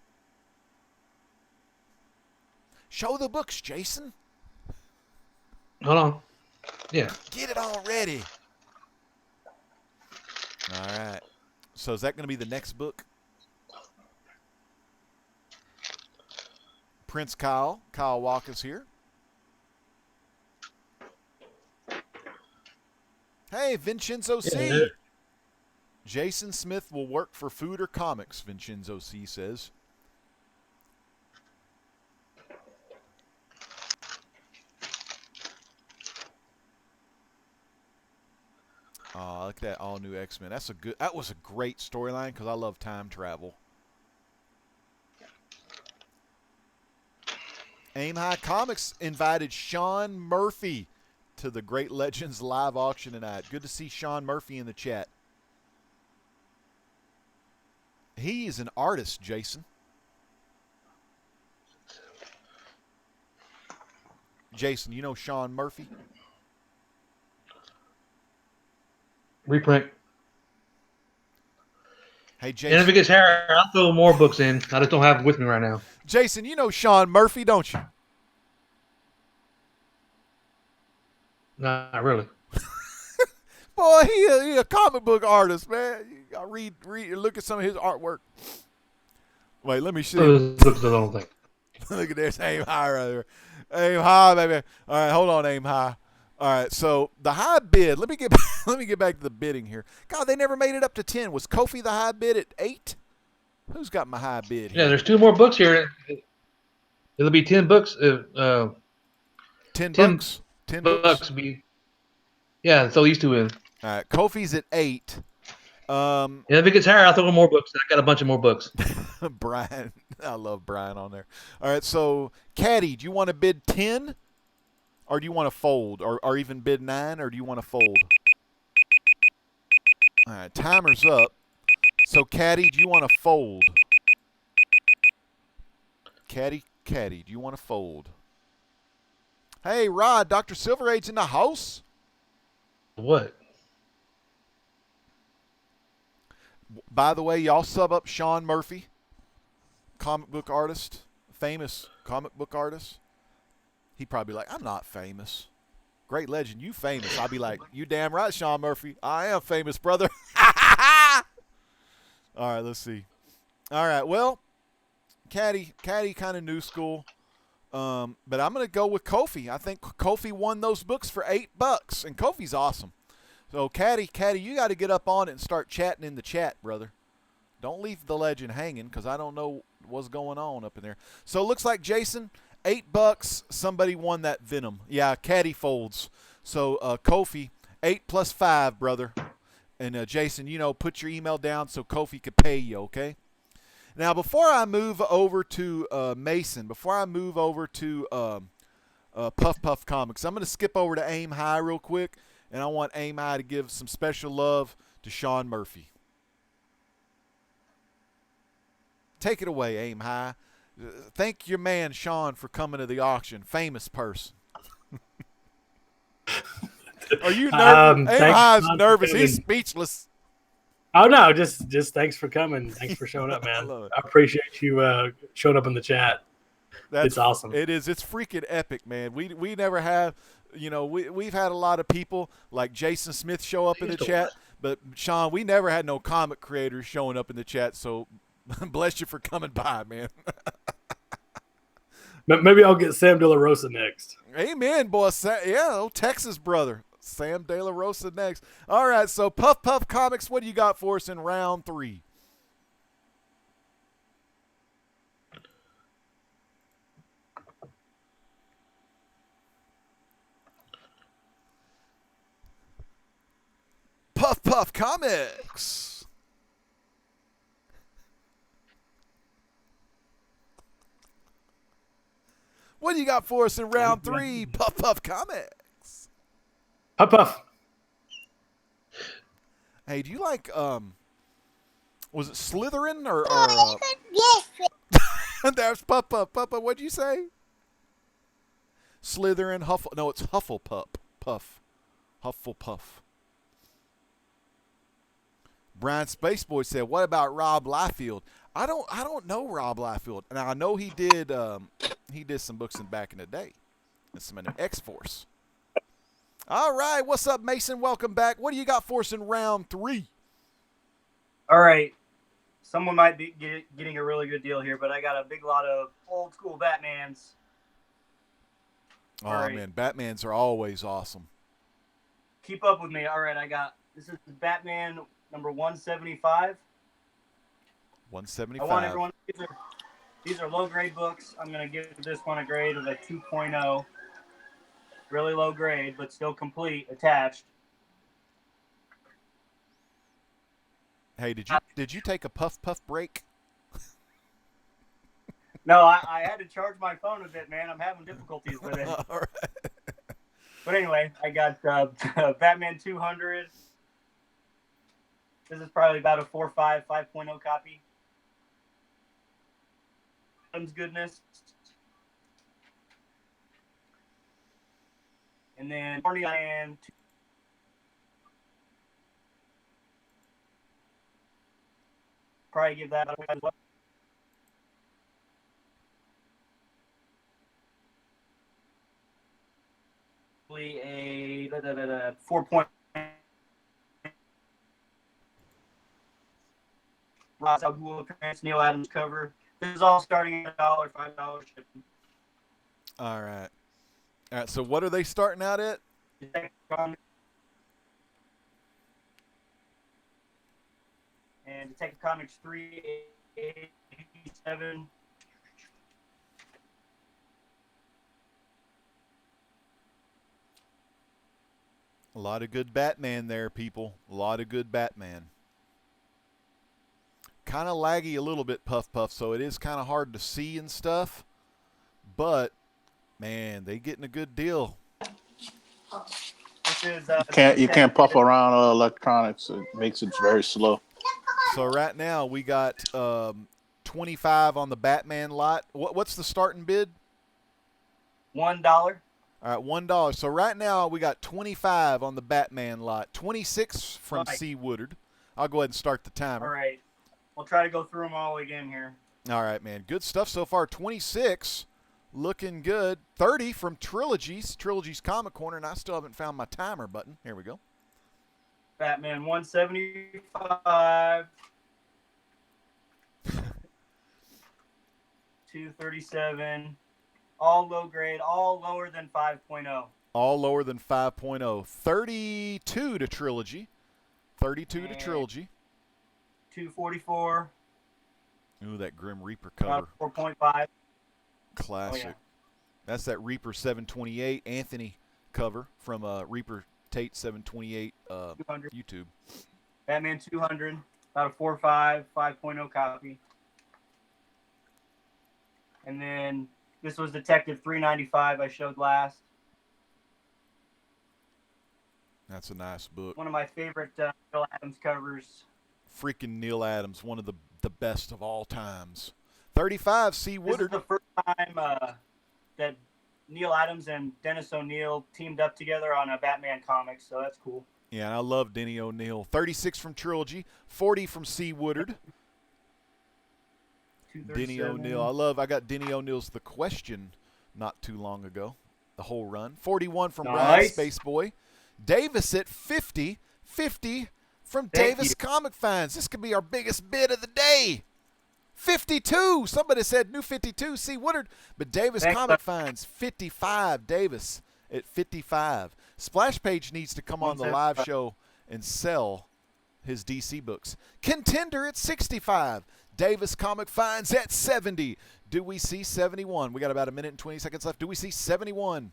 A: Show the books, Jason.
C: Hold on. Yeah.
A: Get it already. All right. So is that going to be the next book? Prince Kyle Walker's here. Hey, Vincenzo C.
C: Yeah.
A: Jason Smith will work for Food or Comics, Vincenzo C says. Oh, look at that all new X-Men. That was a great storyline because I love time travel. Aim High Comics invited Sean Murphy to the Great Legends live auction tonight. Good to see Sean Murphy in the chat. He is an artist, Jason. Jason, you know Sean Murphy?
C: Reprint.
A: Hey,
C: And if
A: Jason.
C: it gets higher, I'll throw more books in. I just don't have them with me right now.
A: Jason, you know Sean Murphy, don't you?
C: Not really.
A: Boy, he a comic book artist, man. You gotta read, look at some of his artwork. Wait, let me see.
C: Those books I don't think.
A: Look at this, aim high right there. Aim high, baby. All right, hold on, aim high. All right, so the high bid. Let me get let me get back to the bidding here. God, they never made it up to 10. Was Kofi the high bid at 8? Who's got my high bid
C: Yeah,
A: here?
C: there's 2 more books here. It'll be 10 books.
A: 10
C: 10
A: bucks. 10 books.
C: bucks be. Yeah, so these 2 in.
A: All right, Kofi's at 8.
C: And if it gets higher, I'll throw in more books. I got a bunch of more books.
A: Brian, I love Brian on there. All right, so Caddy, do you want to bid 10, or do you want to fold, or even bid 9, or do you want to fold? All right, timer's up. So Caddy, do you want to fold? Caddy, do you want to fold? Hey, Rod, Dr. Silver Age's in the house.
C: What?
A: By the way, y'all sub up Sean Murphy, comic book artist, famous comic book artist. He'd probably be like, I'm not famous. Great legend, you famous. I'll be like, you damn right, Sean Murphy. I am famous, brother. All right, let's see. All right, well, Caddy kind of new school. But I'm going to go with Kofi. I think Kofi won those books for $8, and Kofi's awesome. So, Caddy, you got to get up on it and start chatting in the chat, brother. Don't leave the legend hanging because I don't know what's going on up in there. So, it looks like, Jason, $8. Somebody won that Venom. Yeah, Caddy folds. So, Kofi, 8 plus 5, brother. And, Jason, put your email down so Kofi could pay you, okay? Now, before I move over to Mason, before I move over to Puff Puff Comics, I'm going to skip over to Aim High real quick. And I want Aim High to give some special love to Sean Murphy. Take it away, Aim High. Thank your man, Sean, for coming to the auction. Famous person. Are you nervous? Aim High's nervous. He's speechless.
F: Oh no, just thanks for coming. Thanks for showing up, man.
A: love it.
F: I appreciate you showing up in the chat. It's awesome.
A: It is. It's freaking epic, man. We never have, we've had a lot of people like Jason Smith show up in the chat, but Sean, we never had no comic creators showing up in the chat. So bless you for coming by, man.
F: Maybe I'll get Sam De La Rosa next.
A: Amen, boy. Yeah, Texas brother. Sam De La Rosa next. All right, so Puff Puff Comics, what do you got for us in round 3? Puff Puff Comics. What do you got for us in round 3, Puff Puff Comics?
F: Puff Puff.
A: Hey, do you like was it Slytherin or
H: Yes.
A: there's Puff Puff. Puff Puff, what'd you say? Slytherin, no, it's Hufflepuff. Puff. Hufflepuff. Brian Spaceboy said, "What about Rob Liefeld?" I don't know Rob Liefeld. Now I know he did some books back in the day. And some in X-Force. All right, what's up, Mason? Welcome back. What do you got for us in round 3?
B: All right. Someone might be getting a really good deal here, but I got a big lot of old school Batmans.
A: Oh,
B: All right.
A: man, Batmans are always awesome.
B: Keep up with me. All right, this is Batman number 175.
A: 175.
B: I want everyone. These are low grade books. I'm going to give this one a grade of a 2.0. Really low grade, but still complete, attached.
A: Hey, did you take a puff break?
B: No, I had to charge my phone a bit, man. I'm having difficulties with it.
A: All right.
B: But anyway, I got Batman 200. This is probably about a 5.0 copy. Adam's Goodness. And then Barney and probably give that as well. A 4 point. Ross Al Ghul appearance, Neil Adams cover. This is all starting at $1, $5 shipping.
A: All right. All right. So what are they starting out at?
B: And Detective Comics 387.
A: A lot of good Batman there, people. A lot of good Batman. Kind of laggy a little bit, Puff Puff, so it is kind of hard to see and stuff. But, man, they getting a good deal.
B: This is,
D: You can't puff around electronics. It makes it very slow.
A: So right now we got 25 on the Batman lot. What's the starting bid?
B: $1.
A: All right, $1. So right now we got 25 on the Batman lot. 26 from
B: Right.
A: C. Woodard. I'll go ahead and start the timer.
B: All right. We'll try to go through them all again here.
A: All right, man. Good stuff so far. 26, looking good. 30 from Trilogy's Comic Corner, and I still haven't found my timer button. Here we go.
B: Batman 175. 237. All low grade, all lower than 5.0.
A: All lower than 5.0. 32 to Trilogy. 32 to
B: And
A: Trilogy.
B: 244.
A: Ooh, that Grim Reaper cover.
B: 4.5.
A: Classic.
B: Oh, yeah.
A: That's that Reaper 728 Anthony cover from Reaper Tate 728
B: 200.
A: YouTube.
B: Batman 200. About a 4.5, 5.0 copy. And then this was Detective 395 I showed last.
A: That's a nice book.
B: One of my favorite Bill Adams covers.
A: Freaking Neil Adams, one of the best of all times. 35, C. Woodard.
B: This is the first time that Neil Adams and Dennis O'Neil teamed up together on a Batman comic, so that's cool.
A: Yeah, and I love Denny O'Neil. 36 from Trilogy, 40 from C. Woodard. Denny O'Neil. I got Denny O'Neil's The Question not too long ago. The whole run. 41 from Brad Space Boy. Davis at 50. 50 from Davis Comic Finds. This could be our biggest bid of the day. 52. Somebody said new 52, C. Woodard. But Davis Comic Finds, 55. Davis at 55. Splash Page needs to come on the live show and sell his DC books. Contender at 65. Davis Comic Finds at 70. Do we see 71? We got about a minute and 20 seconds left. Do we see 71?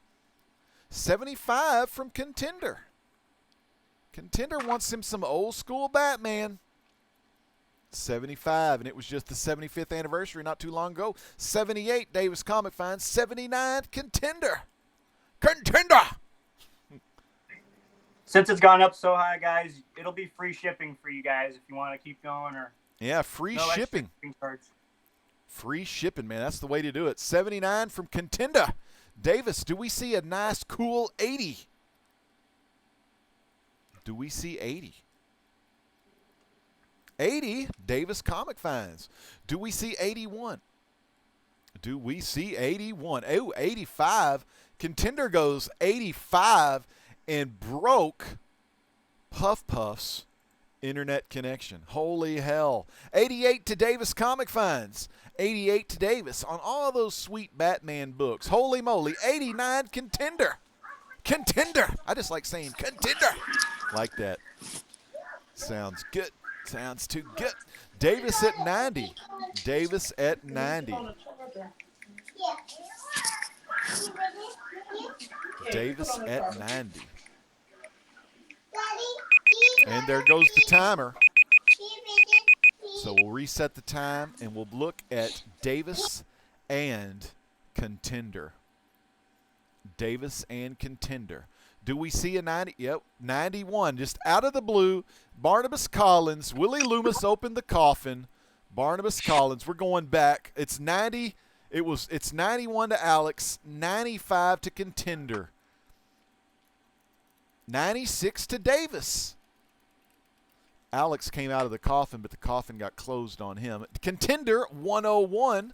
A: 75 from Contender. Contender wants him some old school Batman. 75, and it was just the 75th anniversary not too long ago. 78, Davis Comic Finds. 79, Contender. Contender!
B: Since it's gone up so high, guys, it'll be free shipping for you guys if you want to keep going. Or
A: yeah, free shipping. Free shipping, man. That's the way to do it. 79 from Contender. Davis, do we see a nice, cool 80? Do we see 80? 80, Davis Comic Finds. Do we see 81? Do we see 81? Oh, 85. Contender goes 85 and broke Puff Puff's internet connection. Holy hell. 88 to Davis Comic Finds. 88 to Davis on all those sweet Batman books. Holy moly. 89, Contender. Contender. I just like saying Contender. Like that. Sounds good. Sounds too good. Davis at 90. Davis at 90. Davis at 90. And there goes the timer. So we'll reset the time and we'll look at Davis and Contender. Davis and Contender. Do we see a 90? Yep, 91. Just out of the blue, Barnabas Collins. Willie Loomis opened the coffin. Barnabas Collins. We're going back. It's 90. It's 91 to Alex, 95 to Contender. 96 to Davis. Alex came out of the coffin, but the coffin got closed on him. Contender 101.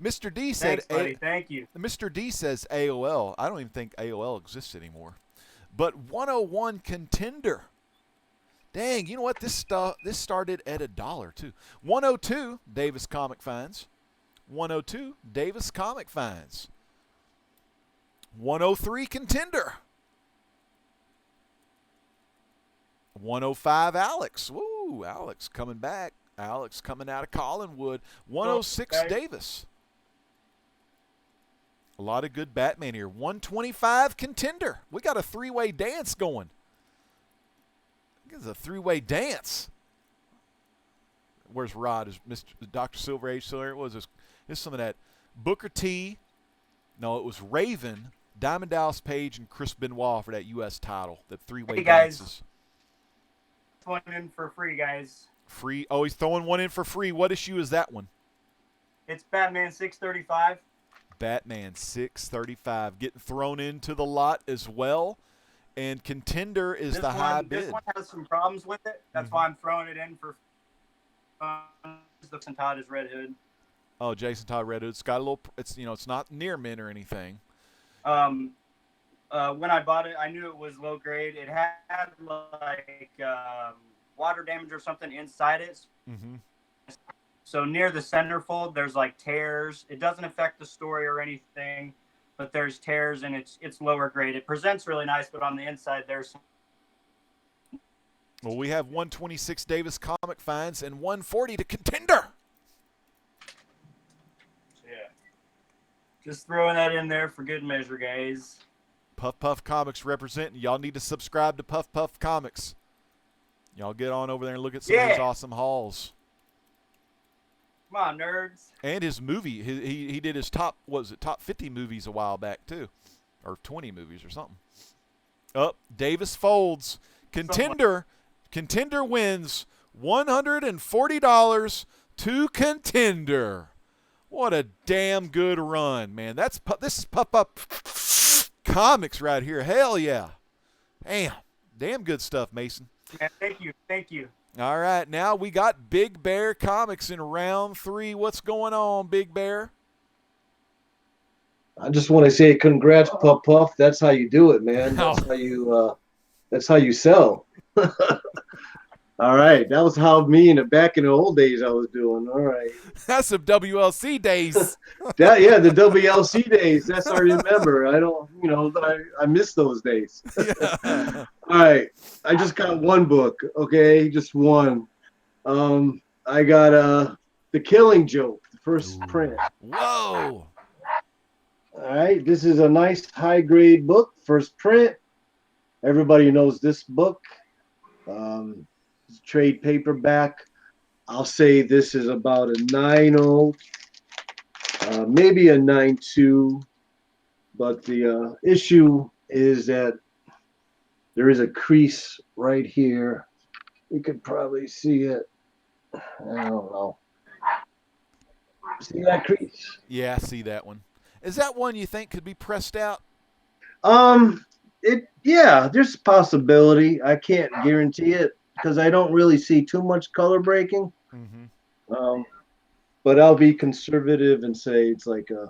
A: Mr. D said,
B: thanks, buddy. Thank you.
A: Mr. D says AOL. I don't even think AOL exists anymore. But 101 Contender. Dang, you know what? This started at $1 too. 102 Davis Comic Finds. 102, Davis Comic Finds. 103, Contender. 105, Alex. Woo, Alex coming back. Alex coming out of Collinwood. 106,
B: Okay.
A: Davis. A lot of good Batman here. 125, Contender. We got a three-way dance going. It's a three-way dance. Where's Rod? Is Mr. Dr. Silver Age still there? What was this? This is some of that Booker T. No, it was Raven, Diamond Dallas Page, and Chris Benoit for that U.S. title. The three-way
B: Hey, guys.
A: dances.
B: One in for free, guys.
A: Free. Oh, he's throwing one in for free. What issue is that one?
B: It's Batman 635.
A: Batman 635 getting thrown into the lot as well. And Contender is
B: This
A: the high
B: one,
A: bid.
B: this one has some problems with it. That's why I'm throwing it in for fun. The Todd is Red Hood.
A: Oh, Jason Todd Red Hood. It's got a little. It's it's not near mint or anything.
B: When I bought it, I knew it was low grade. It had like water damage or something inside it.
A: Mm-hmm.
B: So near the centerfold, there's like tears. It doesn't affect the story or anything, but there's tears and it's lower grade. It presents really nice, but on the inside there's some.
A: Well, we have 126 Davis Comic Finds and 140 to Contender.
B: Yeah. Just throwing that in there for good measure, guys.
A: Puff Puff Comics representing. Y'all need to subscribe to Puff Puff Comics. Y'all get on over there and look at some of his awesome hauls.
B: Come on, nerds.
A: And his movie, he did his top 50 movies a while back too, or 20 movies or something. Up, Davis folds. Contender wins $140 to Contender. What a damn good run, man. This is Puff Puff Comics right here. Hell yeah. Damn good stuff, Mason.
B: Yeah, thank you.
A: All right, now we got Big Bear Comics in round 3. What's going on, Big Bear?
E: I just want to say congrats, Puff Puff. That's how you do it, man. That's how you sell. All right, that was how back in the old days I was doing. All right.
A: That's some WLC days.
E: The WLC days. That's I remember. I miss those days.
A: Yeah.
E: All right, I just got one book. Okay, just one. I got The Killing Joke, the first print.
A: Whoa.
E: All right, this is a nice high grade book, first print. Everybody knows this book. It's a trade paperback. I'll say this is about a 9.0, maybe a 9.2, but the issue is that there is a crease right here. You could probably see it. I don't know. See that crease?
A: Yeah, I see that one. Is that one you think could be pressed out?
E: There's a possibility. I can't guarantee it because I don't really see too much color breaking.
A: Mm-hmm.
E: But I'll be conservative and say it's like a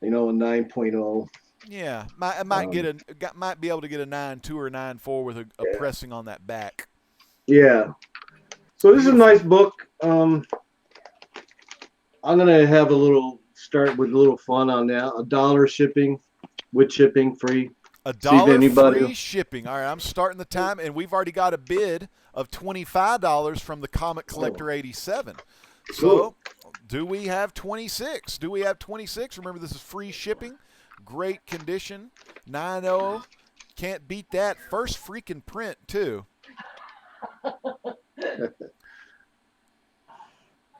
E: 9.0.
A: Yeah, might be able to get a 9.2 or 9.4 with a pressing on that back.
E: Yeah. So this is a nice book. I'm gonna have start with a little fun on that. $1 shipping, with shipping free.
A: $1 free shipping. All right, I'm starting the time, and we've already got a bid of $25 from the Comic Collector 87. So, do we have 26? Remember, this is free shipping. Great condition. 9.0. Can't beat that. First freaking print, too.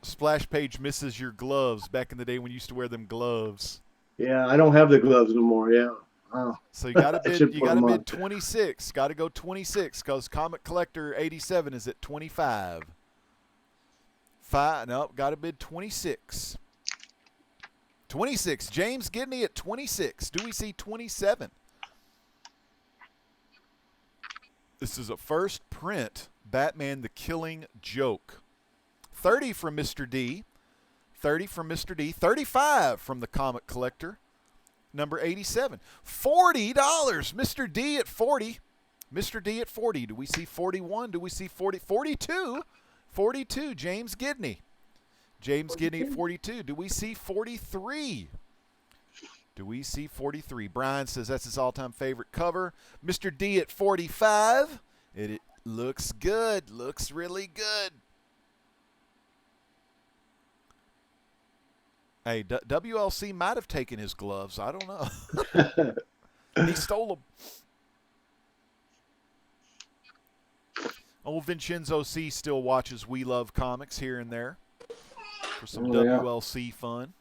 A: Splash Page misses your gloves back in the day when you used to wear them gloves.
E: Yeah, I don't have the gloves no more. Yeah. Oh.
A: So you got to bid. You got to bid 26. Got to go 26 because Comic Collector 87 is at 25. Got to bid 26. 26. James Gidney at 26. Do we see 27? This is a first print. Batman: The Killing Joke. 30 from Mr. D. 30 from Mr. D. 35 from the Comic Collector. Number 87. $40. Mr. D at 40. Mr. D at 40. Do we see 41? Do we see 40? 42. 42. James Gidney. James Gidney at 42. Do we see 43? Do we see 43? Brian says that's his all-time favorite cover. Mr. D at 45. It looks good. Looks really good. Hey, WLC might have taken his gloves. I don't know. He stole them. Old Vincenzo C still watches We Love Comics here and there for some WLC fun.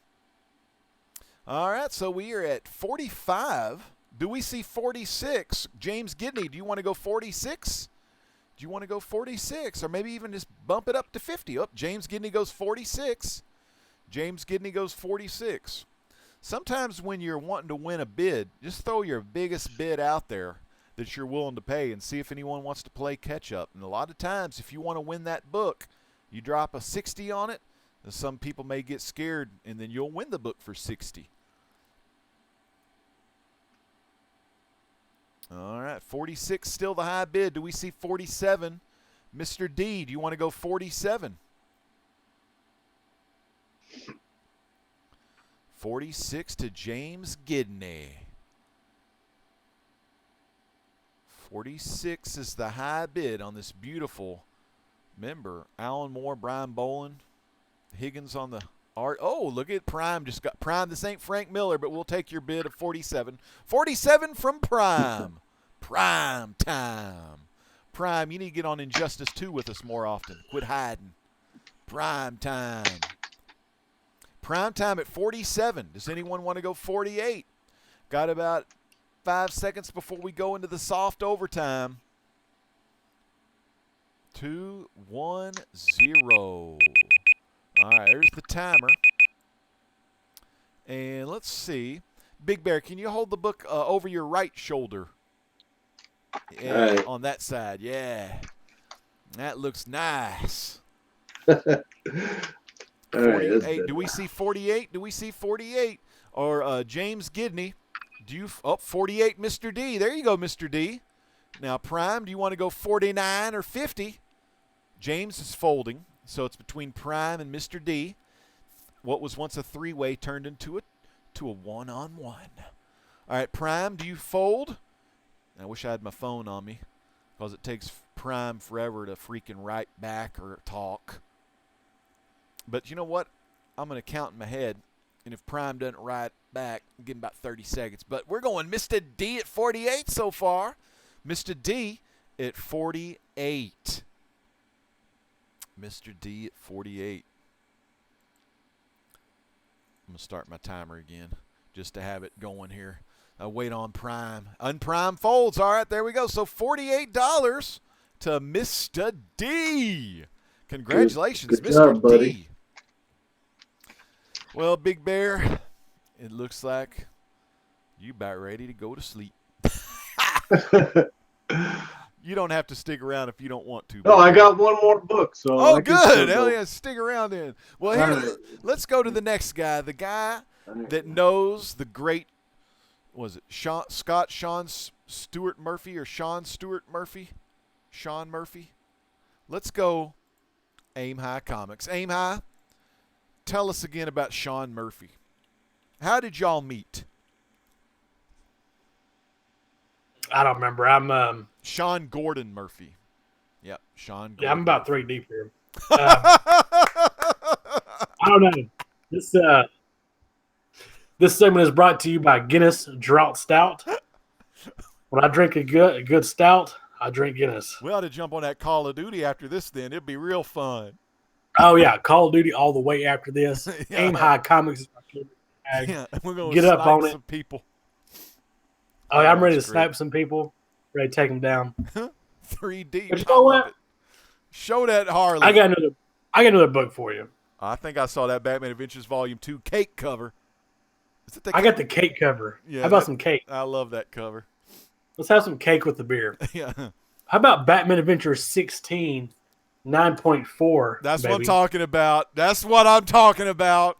A: All right, so we are at 45. Do we see 46? James Gidney, do you want to go 46? Do you want to go 46? Or maybe even just bump it up to 50? Oh, James Gidney goes 46. James Gidney goes 46. Sometimes when you're wanting to win a bid, just throw your biggest bid out there that you're willing to pay and see if anyone wants to play catch up. And a lot of times, if you want to win that book, you drop a 60 on it, and some people may get scared, and then you'll win the book for 60. All right, 46 still the high bid. Do we see 47? Mr. D, do you want to go 47? 46 to James Gidney. 46 is the high bid on this beautiful member. Alan Moore, Brian Boland, Higgins on the art. Oh, look at Prime. Just got Prime. This ain't Frank Miller, but we'll take your bid of 47. 47 from Prime. Prime time. Prime, you need to get on Injustice 2 with us more often. Quit hiding. Prime time. Prime time at 47. Does anyone want to go 48? Got about 5 seconds before we go into the soft overtime. 2, 1, 0. All right, there's the timer. And let's see. Big Bear, can you hold the book over your right shoulder? Yeah,
E: right.
A: On that side, yeah. That looks nice.
E: All right,
A: 48. Do we see 48? Do we see 48? Or James Gidney? Do you? 48, Mr. D. There you go, Mr. D. Now, Prime, do you want to go 49 or 50? James is folding, so it's between Prime and Mr. D. What was once a three-way turned into a one-on-one. All right, Prime, do you fold? I wish I had my phone on me because it takes Prime forever to freaking write back or talk. But you know what? I'm going to count in my head, and if Prime doesn't write back, I'll give him about 30 seconds. But we're going Mr. D at 48 so far. Mr. D at 48. Mr. D at 48. I'm going to start my timer again just to have it going here. Wait on Prime. Unprime folds. All right, there we go. So $48 to Mr. D. Congratulations,
E: Good
A: Mr.
E: job, buddy.
A: D. Well, Big Bear, it looks like you about ready to go to sleep. You don't have to stick around if you don't want to.
E: No, I got one more book. So
A: Oh,
E: I can still
A: good.
E: go.
A: Hell yeah, stick around then. Well, here,
E: All right.
A: let's go to the next guy. The guy that knows the great, was it Sean Stewart Murphy or Sean Stewart Murphy? Sean Murphy? Let's go Aim High Comics. Aim High, tell us again about Sean Murphy. How did y'all meet?
F: I don't remember. I'm
A: Sean Gordon Murphy. Yep, Sean Gordon.
F: yeah, I'm about 3 deep here. I don't know. This segment is brought to you by Guinness Drought Stout. When I drink a good stout, I drink Guinness.
A: We ought to jump on that Call of Duty after this then. It'd be real fun.
F: Oh yeah, Call of Duty all the way after this.
A: Yeah.
F: Aim High Comics is my favorite tag.
A: Yeah, we're going
F: Get
A: to
F: up on it.
A: some people.
F: Oh, yeah, I'm ready to
A: That's great.
F: snipe some people. Ready to take them down.
A: 3 deep.
F: But you
A: I
F: know
A: love
F: what?
A: it. Show that Harley.
F: I got another book for you.
A: I think I saw that Batman Adventures Volume 2 cake cover. Is it the
F: I got the cake cover.
A: Yeah,
F: How about
A: that-
F: some cake?
A: I love that cover.
F: Let's have some cake with the beer.
A: Yeah.
F: How about Batman Adventures 16, 9.4?
A: That's
F: baby.
A: what I'm talking about. That's what I'm talking about.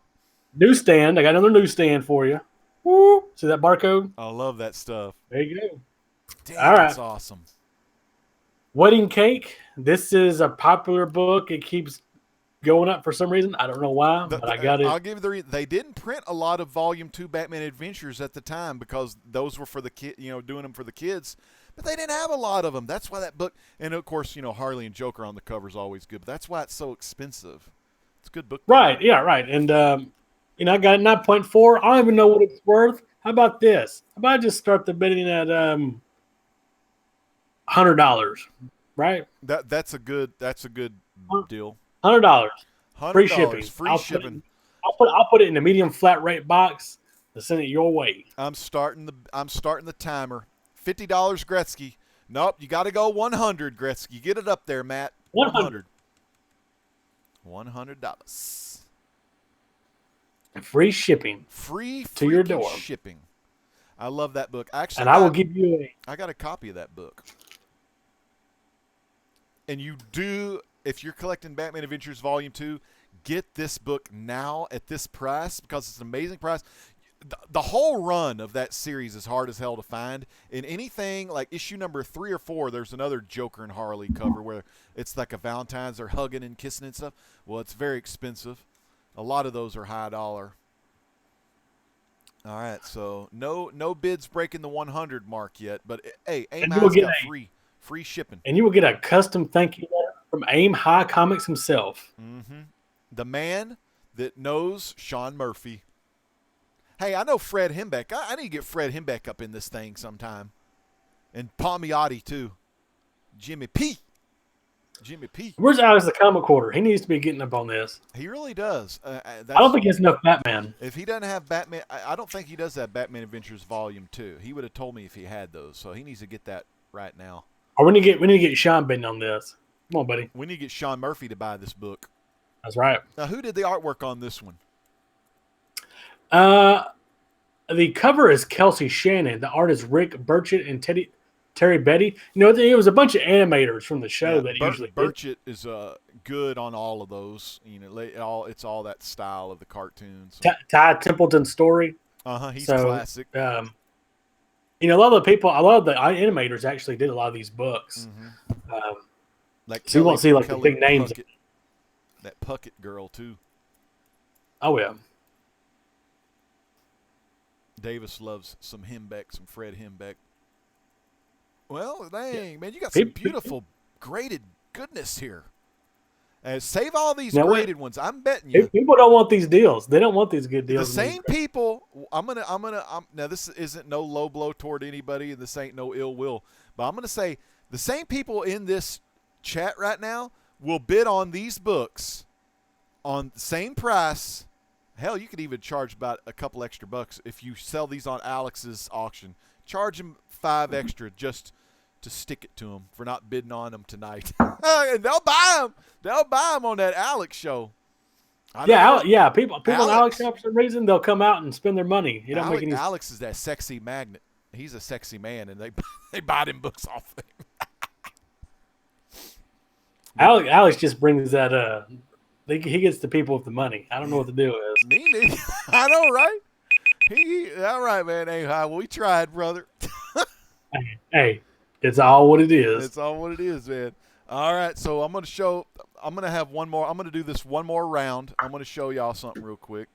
F: Newsstand. I got another newsstand for you. Woo! See that barcode?
A: I love that stuff.
F: There you go.
A: Damn,
F: All right.
A: that's awesome.
F: Wedding Cake. This is a popular book. It keeps going up for some reason. I don't know why, but I got it.
A: I'll give you the reason. They didn't print a lot of Volume 2 Batman Adventures at the time because those were for the kid, doing them for the kids. But they didn't have a lot of them. That's why that book, and of course, Harley and Joker on the cover is always good. But that's why it's so expensive. It's a good book.
F: Right, yeah, right. And, I got it 9.4. I don't even know what it's worth. How about this? How about I just start the bidding at $100, right?
A: That's a good deal.
F: $100. Free
A: $100
F: shipping.
A: Free shipping.
F: I'll put it in a medium flat rate box to send it your way.
A: I'm starting the timer. $50 Gretzky. Nope, you got to go 100 Gretzky. Get it up there, Matt. 100. $100.
F: Free shipping.
A: Free
F: to your door.
A: Shipping. I love that book. Actually,
F: and I will give you
A: I got a copy of that book. And you do, if you're collecting Batman Adventures Volume 2, get this book now at this price because it's an amazing price. The whole run of that series is hard as hell to find. In anything like issue number 3 or 4, there's another Joker and Harley cover where it's like a Valentine's, they're hugging and kissing and stuff. Well, it's very expensive. A lot of those are high dollar. All right, so no bids breaking the 100 mark yet, but hey, AIM has got free shipping.
F: And you will get a custom thank you letter from AIM High Comics himself.
A: Mm-hmm. The man that knows Sean Murphy. Hey, I know Fred Hembeck. I need to get Fred Hembeck up in this thing sometime. And Palmiotti, too. Jimmy P.
F: Where's Alex the Comic Quarter? He needs to be getting up on this.
A: He really does.
F: I don't think he has enough Batman.
A: If he doesn't have Batman, I don't think he does have Batman Adventures Volume 2. He would have told me if he had those, so he needs to get that right now.
F: Or we need to get Sean bidding on this. Come on, buddy.
A: We need to get Sean Murphy to buy this book.
F: That's right.
A: Now, who did the artwork on this one?
F: The cover is Kelsey Shannon. The art is Rick Burchett and Terry Betty. It was a bunch of animators from the show that usually.
A: Burchett is good on all of those. It's all that style of the cartoons.
F: Ty Templeton story.
A: He's classic.
F: A lot of the animators actually did a lot of these books.
A: Mm-hmm.
F: So you won't see the big names.
A: Puckett, that Puckett girl too.
F: Oh yeah.
A: Davis loves some Fred Hembeck. Well, dang, man, you got some beautiful graded goodness here. Save all these graded ones. I'm betting you.
F: People don't want these deals. They don't want these good deals.
A: The same people. Now this isn't no low blow toward anybody, and this ain't no ill will. But I'm gonna say the same people in this chat right now will bid on these books on the same price. Hell, you could even charge about a couple extra bucks if you sell these on Alex's auction. Charge him $5 extra just to stick it to them for not bidding on them tonight. And they'll buy them. They'll buy them on that Alex show.
F: People on Alex show, for some reason, they'll come out and spend their money.
A: Alex is that sexy magnet. He's a sexy man, and they buy them books off him.
F: Alex just brings that. He gets the people with the money. I don't know what the deal is.
A: Me neither. I know, right? All right, man. Hey, we tried, brother.
F: Hey, it's all what it is.
A: It's all what it is, man. All right, so I'm going to have one more. I'm going to do this one more round. I'm going to show y'all something real quick.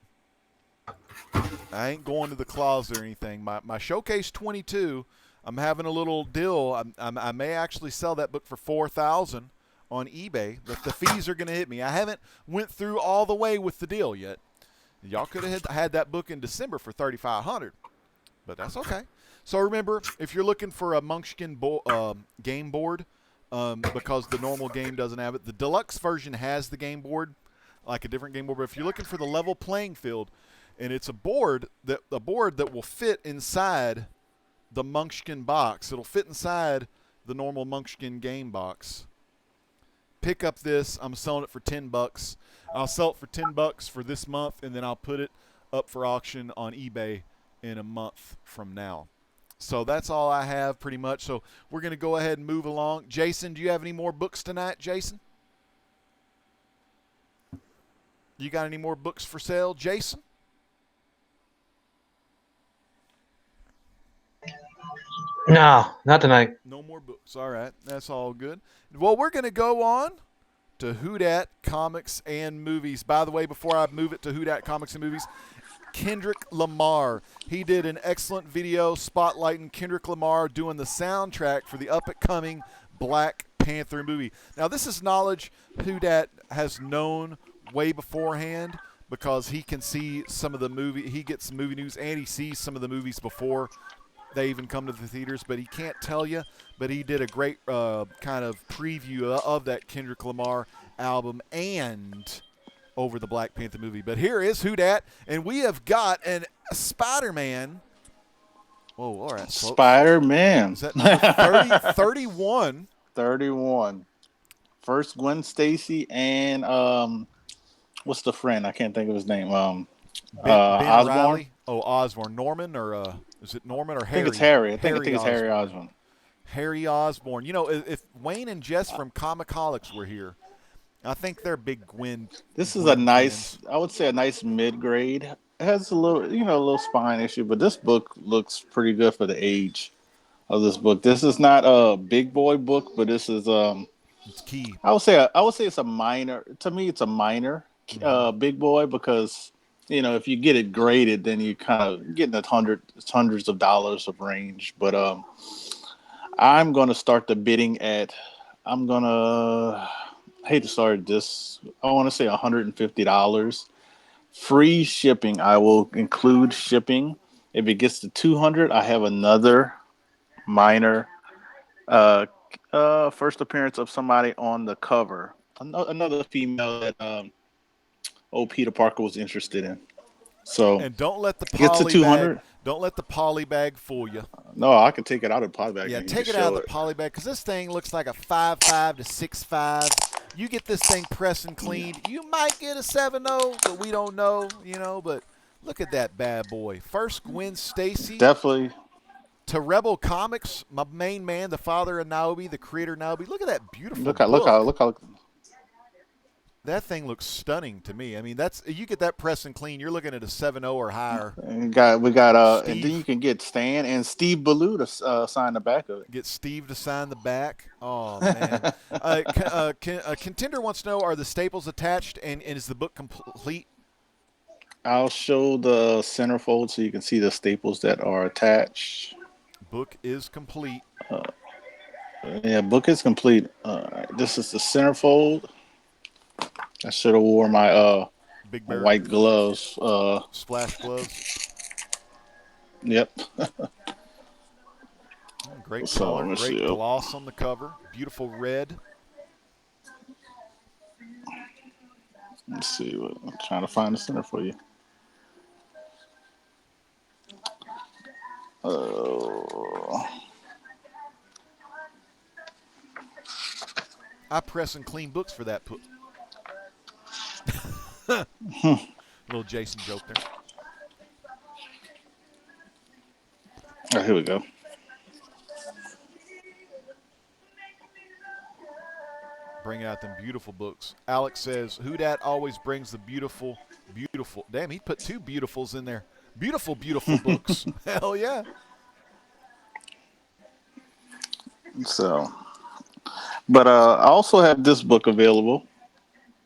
A: I ain't going to the closet or anything. My Showcase 22, I'm having a little deal. I may actually sell that book for $4,000 on eBay, but the fees are going to hit me. I haven't went through all the way with the deal yet. Y'all could have had that book in December for $3,500, but that's okay. So remember, if you're looking for a Munchkin game board, because the normal game doesn't have it, the deluxe version has the game board, like a different game board. But if you're looking for the level playing field, and it's a board that will fit inside the Munchkin box, it'll fit inside the normal Munchkin game box. Pick up this. I'm selling it for $10. I'll sell it for $10 for this month, and then I'll put it up for auction on eBay in a month from now. So that's all I have pretty much. So we're going to go ahead and move along. Jason, do you have any more books tonight, Jason? You got any more books for sale, Jason?
C: No, not tonight.
A: No more books. All right. That's all good. Well, we're going to go on to Who Dat Comics and Movies. By the way, before I move it to Who Dat Comics and Movies, Kendrick Lamar. He did an excellent video spotlighting Kendrick Lamar doing the soundtrack for the up-and-coming Black Panther movie. Now, this is knowledge Who Dat has known way beforehand because he can see some of the movie. He gets movie news and he sees some of the movies before they even come to the theaters, but he can't tell you. But he did a great kind of preview of that Kendrick Lamar album and over the Black Panther movie. But here is Who Dat, and we have got a Spider-Man. Whoa, all right, folks.
D: Spider-Man.
A: Is that number 31?
D: 31. First Gwen Stacy and what's the friend? I can't think of his name.
A: Ben
D: Osborn.
A: Riley. Oh, Osborn. Norman or is it Norman or Harry?
D: I think it's Harry. I think it's
A: Osborn.
D: Harry Osborn.
A: Harry Osborn. You know, if Wayne and Jess from Comicaholics were here, I think they're big Gwen.
D: This is
A: Gwen
D: a nice,
A: fans.
D: I would say a nice mid-grade. It has a little spine issue, but this book looks pretty good for the age of this book. This is not a big boy book, but this is
A: It's key.
D: I would say it's a minor. To me, it's a minor big boy because if you get it graded, then you kind of getting hundreds of dollars of range. But I'm going to start the bidding at. I hate to start this. I want to say $150. Free shipping. I will include shipping. If it gets to 200, I have another minor first appearance of somebody on the cover. Another female that Peter Parker was interested in. So
A: And don't let the
D: gets to
A: poly
D: 200.
A: bag. Don't let the poly bag fool you.
D: No, I can take it out of the poly bag.
A: Yeah,
D: and
A: take
D: you
A: it
D: can
A: out of
D: show
A: the poly bag because this thing looks like a 5.5 to 6.5. You get this thing pressed and cleaned, you might get a 7.0, but we don't know, But look at that bad boy. First Gwen Stacy
D: Definitely.
A: to Rebel Comics, my main man, the father of Naomi, the creator of Naomi. Look at that beautiful
D: Look
A: book.
D: how.
A: That thing looks stunning to me. I mean, you get that press and clean, you're looking at a 7.0 or higher.
D: We got
A: Steve.
D: and then you can get Stan and Steve Ballou to sign the back of it.
A: Get Steve to sign the back. Oh man. Contender wants to know: are the staples attached, and is the book complete?
D: I'll show the centerfold so you can see the staples that are attached.
A: Book is complete.
D: Yeah, book is complete. This is the centerfold. I should have wore my
A: Big Bear
D: white gloves.
A: splash gloves.
D: Yep.
A: Great
D: So,
A: color,
D: let's
A: great
D: see.
A: gloss on the cover. Beautiful red.
D: Let's see. I'm trying to find the center for you.
A: I press and clean books for that. Little Jason joke there.
D: Oh, here we go.
A: Bring out them beautiful books. Alex says, "Who Dat always brings the beautiful, beautiful." Damn, he put two beautifuls in there. Beautiful, beautiful books. Hell yeah.
D: So, but I also have this book available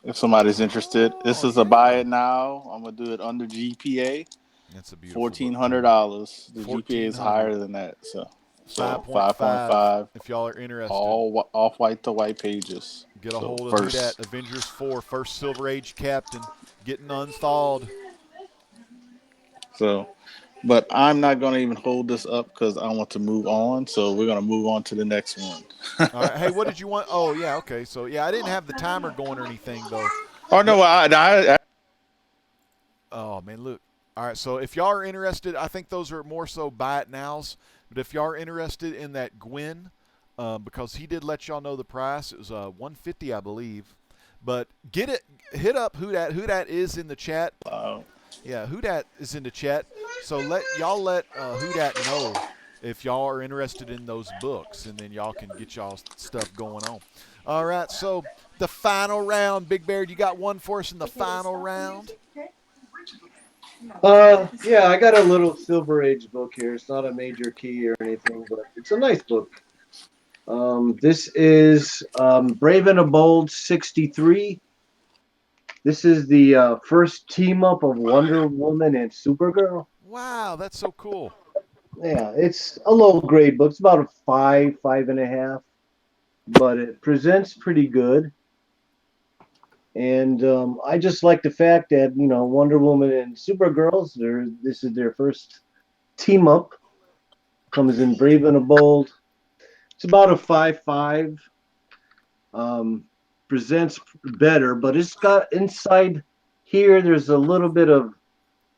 D: if somebody's interested. This is a buy it now. I'm gonna do it under GPA.
A: That's a beautiful
D: $1,400. The GPA is
A: $1,400.
D: higher than that. So
A: 5.5. If y'all are interested,
D: all off white to white pages.
A: get a hold of Who Dat Avengers 4, first Silver Age captain, getting unthawed.
D: So, but I'm not going to even hold this up because I want to move on. So we're going to move on to the next one.
A: All right. Hey, what did you want? Oh, yeah. Okay. So, yeah, I didn't have the timer going or anything, though.
D: Oh, no.
A: Oh, man, look. All right. So, if y'all are interested, I think those are more so buy it nows. But if y'all are interested in that Gwen, because he did let y'all know the price, it was $150, I believe. But get it. Hit up Who Dat. Who Dat is in the chat. Yeah, Who Dat is in the chat. So let Who Dat know if y'all are interested in those books, and then y'all can get y'all stuff going on. All right, so the final round, Big Bear, you got one for us in the final round?
E: Yeah, I got a little Silver Age book here. It's not a major key or anything, but it's a nice book. This is Brave and the Bold 63. This is the first team up of Wonder Woman and Supergirl.
A: Wow, that's so cool.
E: Yeah, it's a low grade book. It's about a 5.5, but it presents pretty good. And I just like the fact that Wonder Woman and Supergirls. This is their first team up. Comes in Brave and the Bold. It's about a 5.5. Presents better, but it's got inside here. There's a little bit of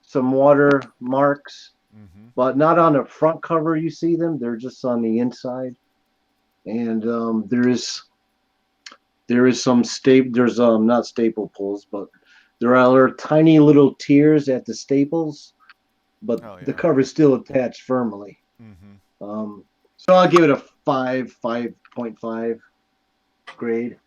E: some water marks,
A: Mm-hmm.
E: but not on the front cover. You see them; they're just on the inside. And there is some staple. There's not staple pulls, but there are tiny little tears at the staples, but
A: Oh
E: the
A: yeah.
E: cover is still attached firmly.
A: Mm-hmm.
E: So I'll give it a 5.5 grade.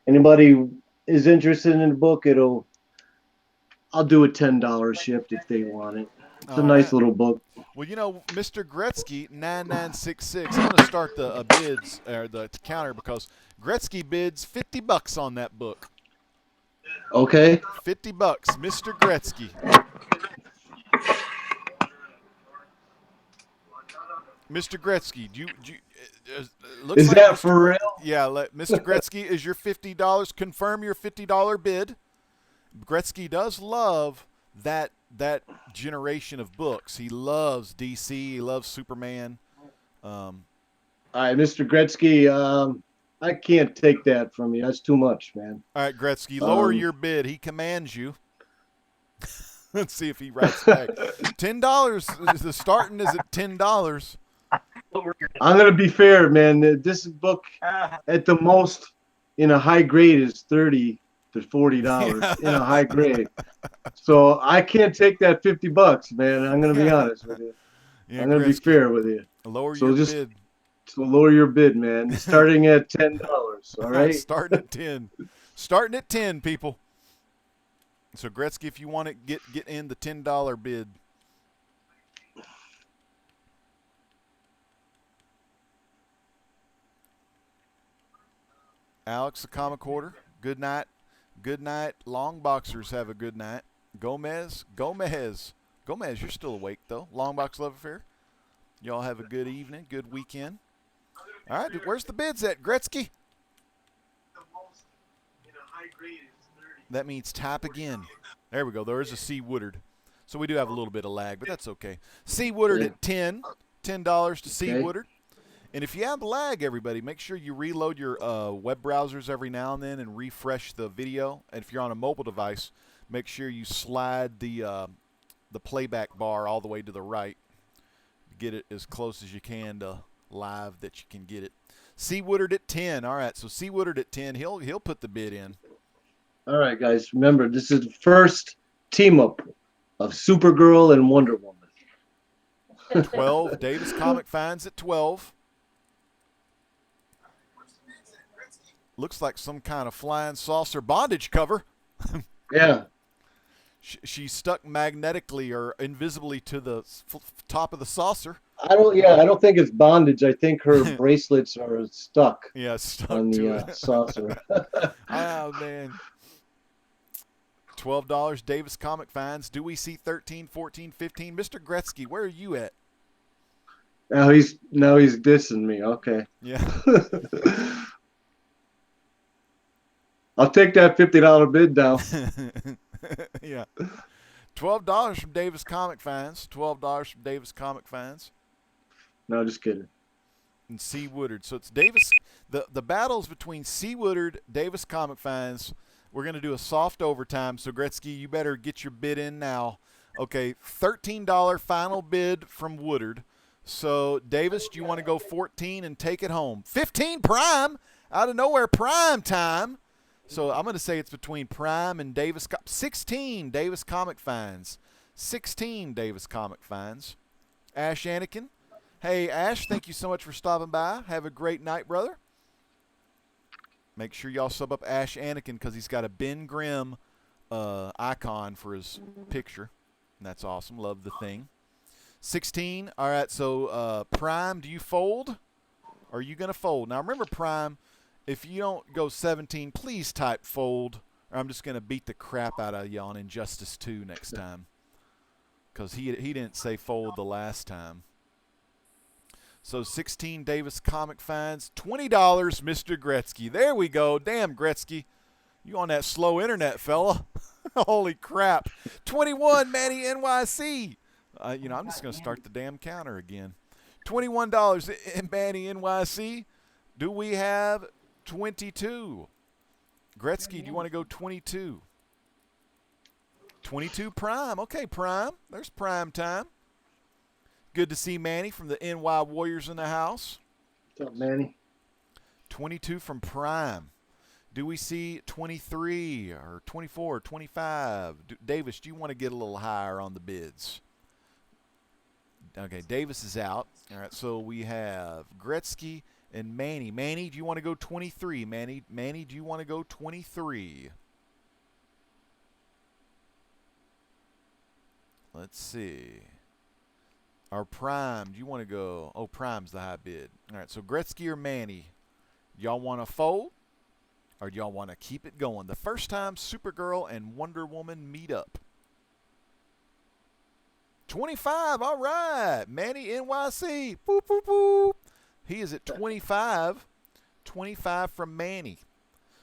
E: Anybody is interested in the book, I'll do a $10 shipped if they want it. It's a
A: All
E: nice
A: right.
E: little book.
A: Well, Mr. Gretzky 9966. I'm going to start the bids or the counter because Gretzky bids $50 on that book.
E: Okay.
A: $50, Mr. Gretzky. Mr. Gretzky, looks
E: Is
A: like
E: that
A: Mr.
E: for real?
A: Yeah, Mr. Gretzky is your $50. Confirm your $50 bid. Gretzky does love that generation of books. He loves DC. He loves Superman.
E: All right, Mr. Gretzky. I can't take that from you. That's too much, man.
A: All right, Gretzky, lower your bid. He commands you. Let's see if he writes back. $10. The starting is at $10.
E: I'm gonna be fair, man. This book, at the most, in a high grade, is $30 to $40 in a high grade. So I can't take that $50, man. I'm gonna be honest with you.
A: Yeah,
E: I'm gonna be
A: Gretzky,
E: fair with you.
A: lower
E: So
A: your
E: just
A: bid.
E: so lower your bid, man. Starting at $10. All right.
A: Starting at 10. Starting at 10, people. So Gretzky, if you want it, get in the $10 bid. Alex, the comic order. Good night. Good night. Long boxers have a good night. Gomez, you're still awake though. Long box love affair. Y'all have a good evening, good weekend. All right, where's the bids at, Gretzky? That means tap again. There we go. There is a C. Woodard. So we do have a little bit of lag, but that's okay. C. Woodard at $10 to C. Woodard. And if you have lag, everybody, make sure you reload your web browsers every now and then and refresh the video. And if you're on a mobile device, make sure you slide the playback bar all the way to the right. Get it as close as you can to live that you can get it. C. Woodard at 10. All right, so C. Woodard at 10. He'll put the bid in.
E: All right, guys. Remember, this is the first team up of Supergirl and Wonder Woman.
A: 12. Davis Comic finds at 12. Looks like some kind of flying saucer bondage cover.
E: Yeah.
A: She's stuck magnetically or invisibly to the top of the saucer.
E: I don't think it's bondage. I think her bracelets are stuck.
A: Yeah, stuck
E: on
A: to
E: the
A: it.
E: saucer.
A: Oh man. $12 Davis Comic finds. Do we see 13, 14, 15? Mr. Gretzky, where are you at?
E: Now he's dissing me. Okay.
A: Yeah.
E: I'll take that $50 bid down.
A: Yeah. $12 from Davis Comic finds. $12 from Davis Comic finds.
E: No, just kidding.
A: And C. Woodard. So it's Davis. The battles between C. Woodard, Davis Comic finds. We're going to do a soft overtime. So Gretzky, you better get your bid in now. Okay, $13 final bid from Woodard. So Davis, do you want to go 14 and take it home? 15 prime out of nowhere, prime time. So I'm going to say it's between Prime and Davis. 16 Davis Comic finds. 16 Davis Comic finds. Ash Anakin. Hey, Ash, thank you so much for stopping by. Have a great night, brother. Make sure y'all sub up Ash Anakin because he's got a Ben Grimm icon for his picture. And that's awesome. Love the thing. 16. All right, so Prime, do you fold? Are you going to fold? Now, remember, Prime, if you don't go 17, please type fold, or I'm just going to beat the crap out of you on Injustice 2 next time. Because he didn't say fold the last time. So 16 Davis Comic Finds, $20, Mr. Gretzky. There we go. Damn, Gretzky. You on that slow internet, fella. Holy crap. 21, Manny NYC. I'm just going to start the damn counter again. $21 in Manny NYC. Do we have 22? Gretzky, do you want to go 22? 22 Prime. Okay, Prime. There's Prime time. Good to see Manny from the NY Warriors in the house.
E: What's up, Manny?
A: 22 from Prime. Do we see 23 or 24 or 25? Davis, do you want to get a little higher on the bids? Okay, Davis is out. All right, so we have Gretzky and Manny. Manny, do you want to go 23? Manny, do you want to go 23? Let's see. Our Prime, do you want to go? Oh, Prime's the high bid. All right, so Gretzky or Manny, y'all want to fold? Or do y'all want to keep it going? The first time Supergirl and Wonder Woman meet up. 25, all right. Manny NYC. Boop, boop, boop. He is at 25. 25 from Manny.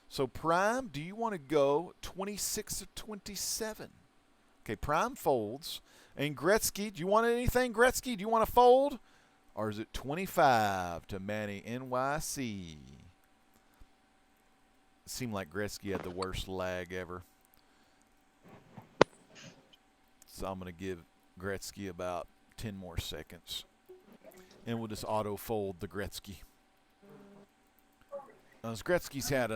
A: So, Prime, do you want to go 26 or 27? Okay, Prime folds. And Gretzky, do you want anything, Gretzky? Do you want to fold? Or is it 25 to Manny NYC? It seemed like Gretzky had the worst lag ever. So I'm going to give Gretzky about 10 more seconds. And we'll just auto-fold the Gretzky. As Gretzky's had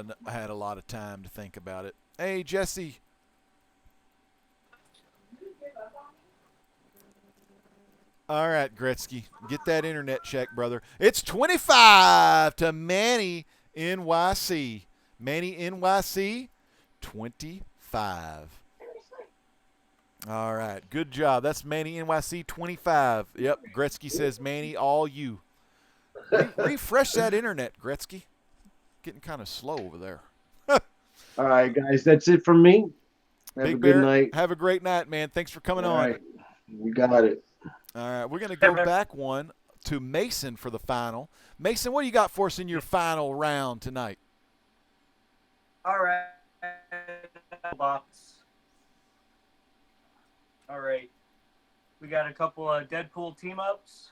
A: a lot of time to think about it. Hey, Jesse. All right, Gretzky. Get that internet check, brother. It's 25 to Manny NYC. Manny NYC, 25. All right, good job. That's Manny NYC, 25. Yep, Gretzky says, Manny, all you. Refresh that internet, Gretzky. Getting kind of slow over there.
E: All right, guys, that's it from me. Have
A: Big
E: a good
A: Bear,
E: night.
A: have a great night, man. Thanks for coming
E: All
A: on.
E: right, we got it.
A: All right, we're going to go back one to Mason for the final. Mason, what do you got for us in your final round tonight?
B: All right. Box. All right. We got a couple of Deadpool team-ups.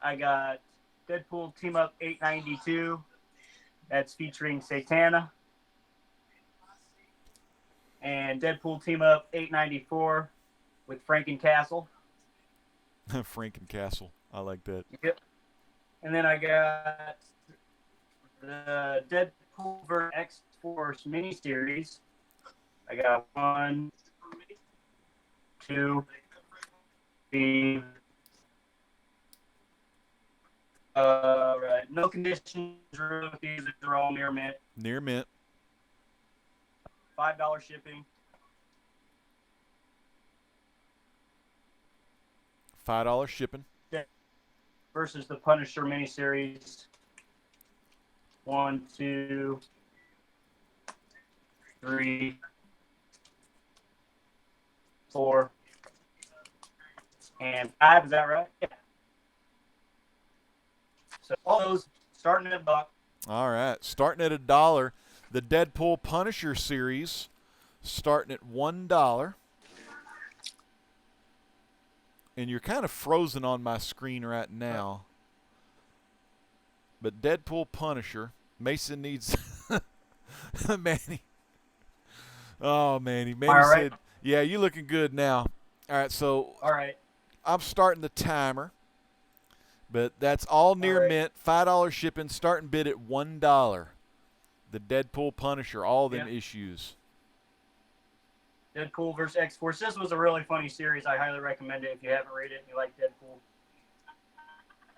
B: I got Deadpool Team-Up 892. That's featuring Satana. And Deadpool Team-Up 894 with Frankencastle.
A: Frankencastle. I like that.
B: Yep. And then I got the Deadpool vs. X-Force miniseries. I got 1, 2, 3. Right. No conditions. These are all near mint.
A: Near mint.
B: $5 shipping.
A: $5 shipping.
B: Versus the Punisher miniseries. 1, 2, 3, 4, and 5. Is that right? Yeah. So all those starting at $1.
A: All right, starting at $1. The Deadpool Punisher series starting at $1. And you're kind of frozen on my screen right now. But Deadpool Punisher, Mason needs Manny. Oh, Manny. Manny
B: All right.
A: said, yeah, you looking good now. All right, so
B: All right.
A: I'm starting the timer. But that's all near
B: right.
A: mint. $5 shipping, starting bid at $1. The Deadpool Punisher, all them issues.
B: Deadpool vs. X-Force. This was a really funny series. I highly recommend it if you haven't read it and you like Deadpool.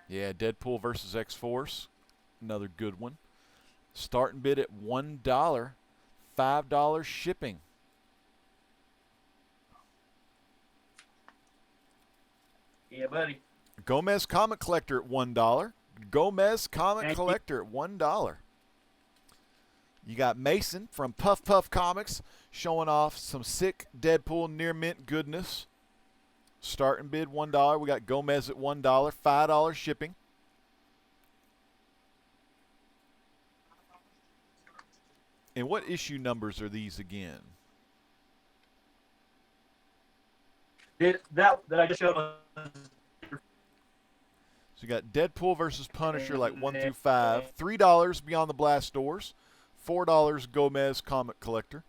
A: Yeah, Deadpool versus X-Force. Another good one. Starting bid at $1. $5 shipping.
B: Yeah, buddy.
A: Gomez Comic Collector at $1. Gomez Comic
B: Thank you.
A: Collector at $1. You got Mason from Puff Puff Comics showing off some sick Deadpool near mint goodness. Starting bid $1. We got Gomez at $1, $5 shipping. And what issue numbers are these again?
B: That I just showed was
A: So you got Deadpool versus Punisher, like 1 through 5. $3 Beyond the Blast Doors. $4 Gomez Comic Collector.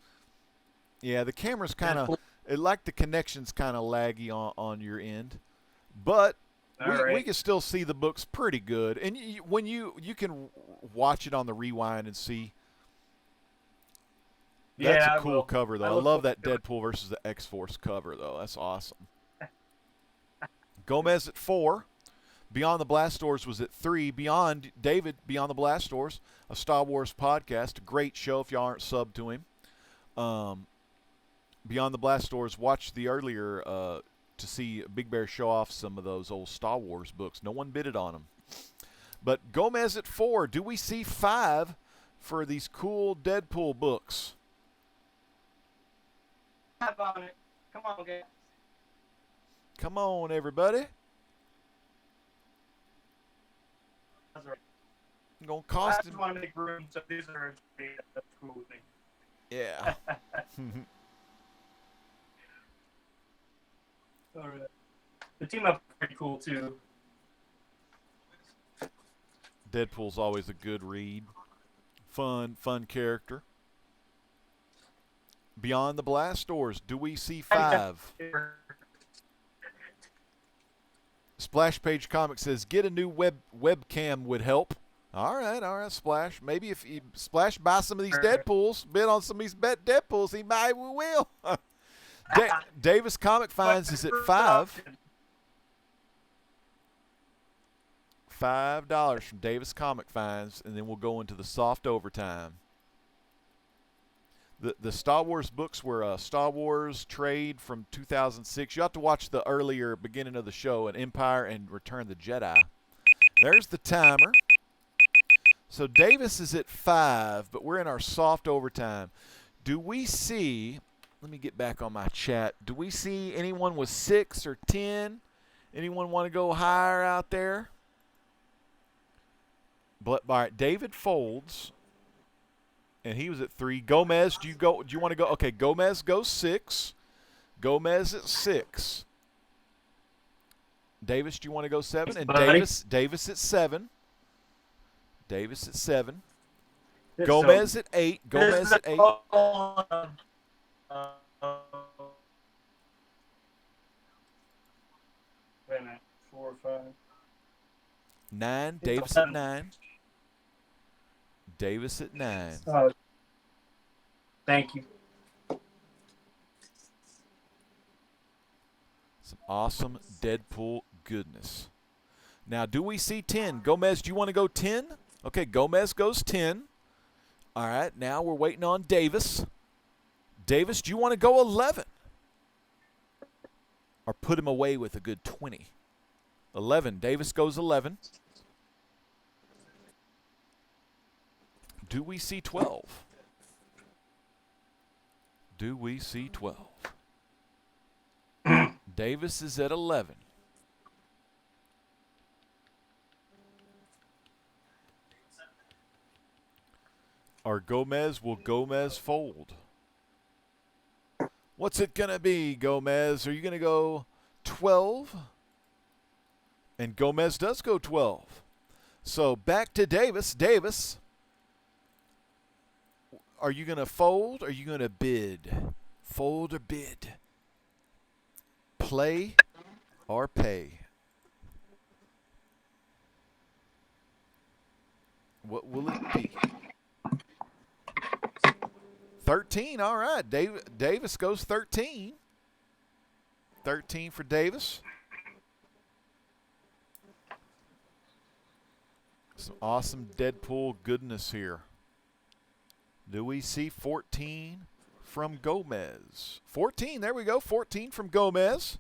A: Yeah, the camera's kind of, it like the connection's kind of laggy on your end, but we can still see the books pretty good. And when you can watch it on the rewind and see. That's a cool cover, though. I love that Deadpool versus the X-Force cover, though. That's awesome. Gomez at 4. Beyond the Blast Doors was at 3. Beyond the Blast Doors, a Star Wars podcast, a great show if y'all aren't subbed to him. Beyond the Blast Doors, watch the earlier to see Big Bear show off some of those old Star Wars books. No one bidded on them. But Gomez at 4. Do we see 5 for these cool Deadpool books?
B: on it. Come on, guys.
A: Come on, everybody.
B: That's right.
A: Gonna
B: I
A: cost
B: just
A: him.
B: want to make room, so these are that's cool with me.
A: Yeah.
B: All right. The team up pretty cool too.
A: Deadpool's always a good read. Fun character. Beyond the Blast Doors, do we see 5? Splash Page Comics says, get a new webcam would help. All right, Splash. Maybe if you, Splash, buy some of these Deadpools, bid on some of these Deadpools, he might will. Davis Comic Finds is at 5. $5 from Davis Comic Finds, and then we'll go into the soft overtime. The Star Wars books were a Star Wars trade from 2006. You have to watch the earlier beginning of the show, an Empire and Return of the Jedi. There's the timer. So Davis is at 5, but we're in our soft overtime. Do we see, let me get back on my chat, do we see anyone with 6 or 10? Anyone want to go higher out there? But all right, David folds, and he was at 3. Gomez, do you want to go? Okay, Gomez goes 6. Gomez at 6. Davis, do you want to go 7? And Davis at 7. Davis at 7. Gomez at 8. Gomez at 8.
B: Wait a minute. 4 or 5.
A: 9. Davis at 9. Davis at 9.
B: Oh, thank you.
A: Some awesome Deadpool goodness. Now, do we see 10? Gomez, do you want to go 10? Okay, Gomez goes 10. All right, now we're waiting on Davis. Davis, do you want to go 11? Or put him away with a good 20? 11. Davis goes 11. Do we see 12? Do we see 12? Davis is at 11. Or Gomez, will Gomez fold? What's it going to be, Gomez? Are you going to go 12? And Gomez does go 12. So back to Davis. Davis, are you going to fold or are you going to bid? Fold or bid? Play or pay? What will it be? 13. All right. Davis goes 13. 13 for Davis. Some awesome Deadpool goodness here. Do we see 14 from Gomez? 14. There we go. 14 from Gomez.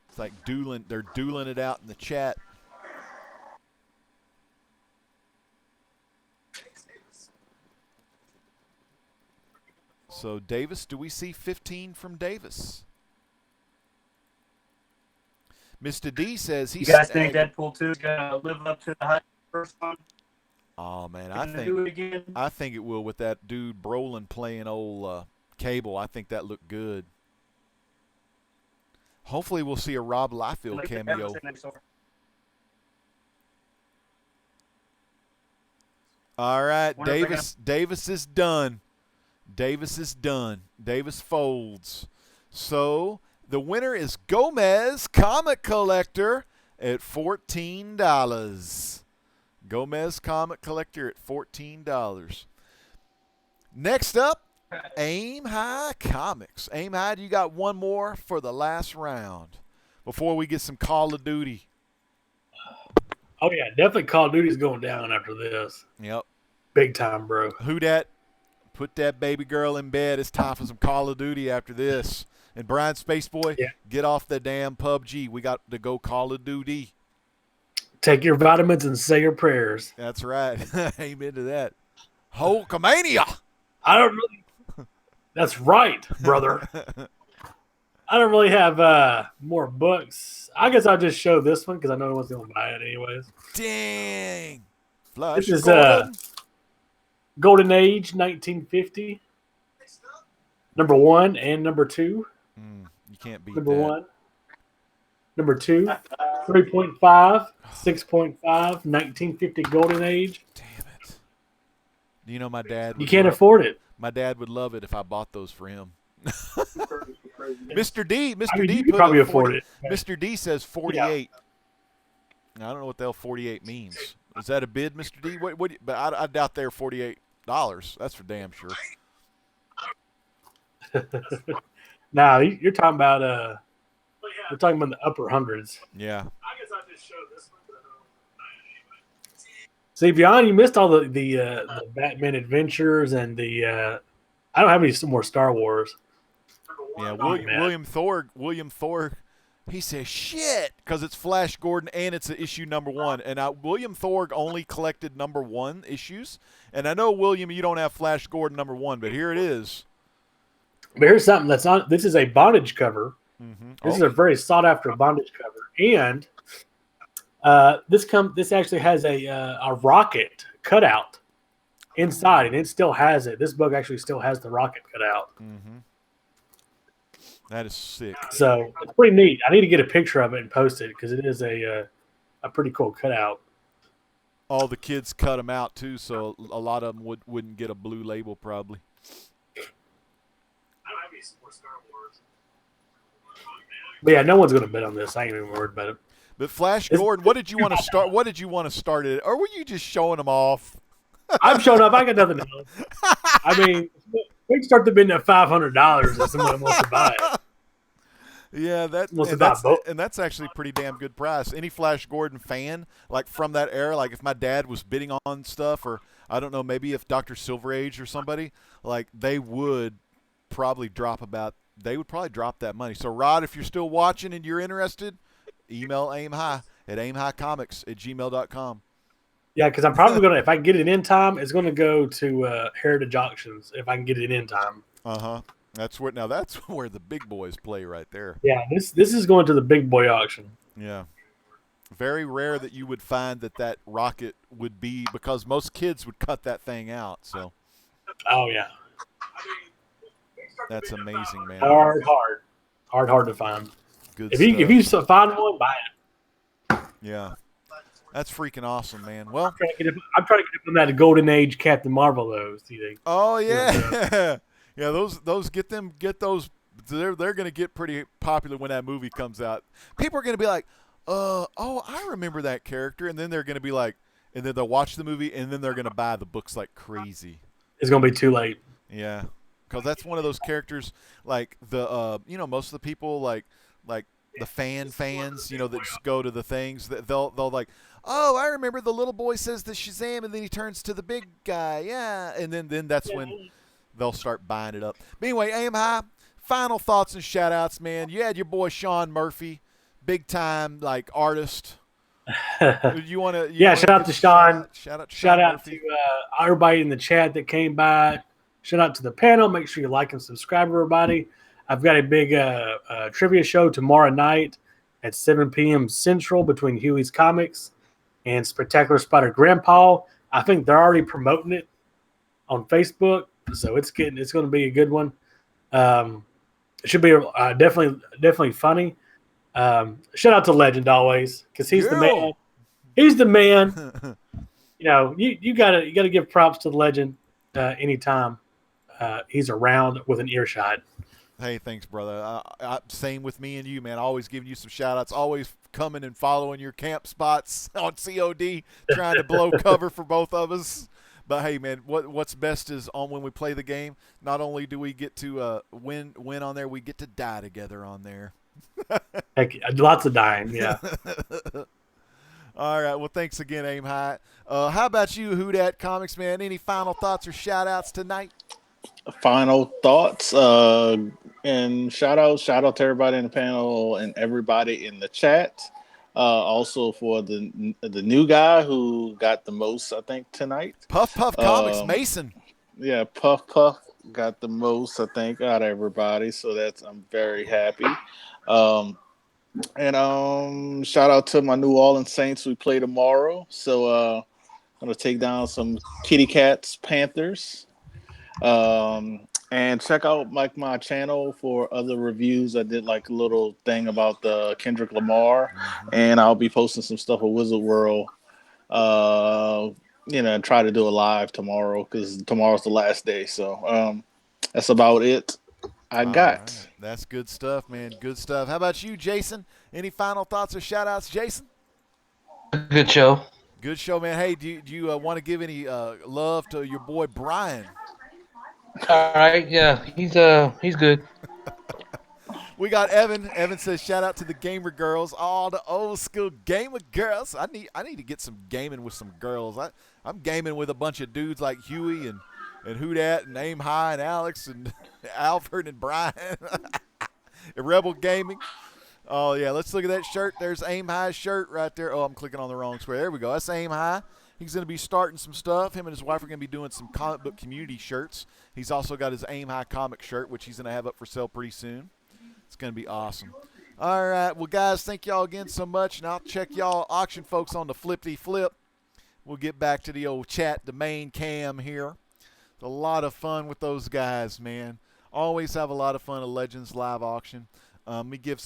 A: It's like dueling. They're dueling it out in the chat. So Davis, do we see 15 from Davis? Mr. D says
B: You
A: he's.
B: guys think Deadpool 2 is gonna live up to the hype of the first one?
A: Oh man,
B: Gonna do it again?
A: I think it will with that dude Brolin playing old Cable. I think that looked good. Hopefully, we'll see a Rob Liefeld
B: Like
A: cameo.
B: everything they saw.
A: All right,
B: Wonder if they're
A: Davis is done. Davis is done. Davis folds. So the winner is Gomez Comic Collector at $14. Gomez Comic Collector at $14. Next up, Aim High Comics. Aim High, you got one more for the last round before we get some Call of Duty.
F: Oh yeah, definitely Call of Duty's going down after this.
A: Yep.
F: Big time, bro.
A: Who dat? Put that baby girl in bed. It's time for some Call of Duty after this. And Brian Spaceboy, get off the damn PUBG. We got to go Call of Duty.
F: Take your vitamins and say your prayers.
A: That's right. Amen to that. Hulkamania.
F: I don't really. That's right, brother. I don't really have more books. I guess I'll just show this one because I know no one's going to buy it anyways.
A: Dang. Flash
F: This is
A: Gordon.
F: Golden Age 1950. Number 1 and number 2.
A: You can't beat
F: Number
A: that.
F: 1. Number 2. 3.5. 6.5. 1950 Golden Age.
A: Damn it. Do you know my dad?
F: You can't afford it.
A: My dad would love it if I bought those for him. Mr. D. Mr.
F: I mean,
A: D
F: you could
A: put
F: probably
A: up 40,
F: afford it.
A: Mr. D says 48. Now, I don't know what the hell 48 means. Is that a bid, Mr. D? But I doubt they're $48. That's for damn sure.
F: Now you're talking about we're talking about the upper hundreds.
A: Yeah.
F: I guess I just showed this one. See, Beyond, you missed all the Batman Adventures and the I don't have any more Star Wars.
A: Yeah,
F: Man.
A: William Thor, he says shit because it's Flash Gordon and it's issue number 1. And William Thor only collected number 1 issues. And I know, William, you don't have Flash Gordon number 1, but here it is.
F: But here's something that's on. This is a bondage cover.
A: Mm-hmm.
F: This is a very sought after bondage cover, and this actually has a rocket cutout inside, and it still has it. This book actually still has the rocket cutout.
A: Mm-hmm. That is sick.
F: So it's pretty neat. I need to get a picture of it and post it because it is a pretty cool cutout.
A: All the kids cut them out too, so a lot of them wouldn't get a blue label probably.
F: I don't have any more Star Wars. But yeah, no one's going to bet on this. I ain't even worried about it.
A: But Flash Gordon, what did you want to start? What did you want to start it? Or were you just showing them off?
F: I'm showing up. I got nothing else. I mean, we can start the bidding at $500 if someone wants to buy it.
A: Yeah, that's actually a pretty damn good price. Any Flash Gordon fan, like from that era, like if my dad was bidding on stuff, or I don't know, maybe if Dr. Silver Age or somebody, like they would probably drop that money. So Rod, if you're still watching and you're interested, email aimhigh at aimhighcomics@gmail.com.
F: Yeah, because I'm probably going to, if I can get it in time, it's going to go to Heritage Auctions if I can get it in time.
A: Uh-huh. That's where the big boys play right there.
F: Yeah, this is going to the big boy auction.
A: Yeah. Very rare that you would find that rocket would be, because most kids would cut that thing out. So.
F: Oh, yeah.
A: That's amazing, man.
F: Hard to find.
A: Good
F: if you find one, buy it.
A: Yeah. That's freaking awesome, man. Well,
F: I'm trying to get up on that Golden Age Captain Marvel, though.
A: Oh, yeah. Yeah, those get those. They're going to get pretty popular when that movie comes out. People are going to be like, I remember that character. And then they're going to be like, and then they'll watch the movie, and then they're going to buy the books like crazy.
F: It's going to be too late.
A: Yeah. Because that's one of those characters, like the, most of the people, like the fans, that just go to the things, that they'll like, oh, I remember the little boy says the Shazam, and then he turns to the big guy, yeah, and then that's when they'll start buying it up. But anyway, Aim High, final thoughts and shout-outs, man. You had your boy Sean Murphy, big-time, like, artist. You want to?
F: Shout out to Sean.
A: Shout out
F: to everybody in the chat that came by. Shout out to the panel. Make sure you like and subscribe, everybody. I've got a big trivia show tomorrow night at 7 p.m. Central between Huey's Comics and Spectacular Spider Grandpa. I think they're already promoting it on Facebook, so it's going to be a good one. It should be definitely funny. Shout out to Legend always, because he's the man. He's the man. You gotta give props to the Legend anytime he's around with an earshot.
A: Hey, thanks, brother. Same with me and you, man. Always giving you some shout-outs. Always coming and following your camp spots on COD, trying to blow cover for both of us. But hey, man, what's best is on when we play the game. Not only do we get to win on there, we get to die together on there.
F: Heck, lots of dying, yeah.
A: All right. Well, thanks again, Aim High. How about you, Who Dat Comics, man? Any final thoughts or shout-outs tonight?
D: Final thoughts and shout out to everybody in the panel and everybody in the chat. Also for the new guy who got the most, I think, tonight.
A: Puff Comics, Mason.
D: Yeah, Puff got the most, I think, out of everybody. So I'm very happy. And shout out to my New Orleans Saints. We play tomorrow, so I'm gonna take down some Kitty Cats Panthers. And check out my channel for other reviews. I did like a little thing about the Kendrick Lamar, and I'll be posting some stuff with Wizard World. Try to do a live tomorrow because tomorrow's the last day. So that's about it. I got.
A: Right. That's good stuff, man. Good stuff. How about you, Jason? Any final thoughts or shout outs, Jason?
C: Good show.
A: Good show, man. Hey, do you want to give any love to your boy Brian?
C: All right, yeah, he's good.
A: We got Evan. Evan says, "Shout out to the gamer girls, all the old school gamer girls. I need to get some gaming with some girls. I'm gaming with a bunch of dudes like Huey and Who Dat and Aim High and Alex and Alfred and Brian, and Rebel Gaming. Oh yeah, let's look at that shirt. There's Aim High's shirt right there. Oh, I'm clicking on the wrong square. There we go. That's Aim High. He's going to be starting some stuff. Him and his wife are going to be doing some comic book community shirts. He's also got his Aim High comic shirt, which he's going to have up for sale pretty soon. It's going to be awesome. All right. Well, guys, thank y'all again so much. And I'll check y'all auction folks on the Flippity Flip. We'll get back to the old chat, the main cam here. It's a lot of fun with those guys, man. Always have a lot of fun at Legends Live Auction. Let me give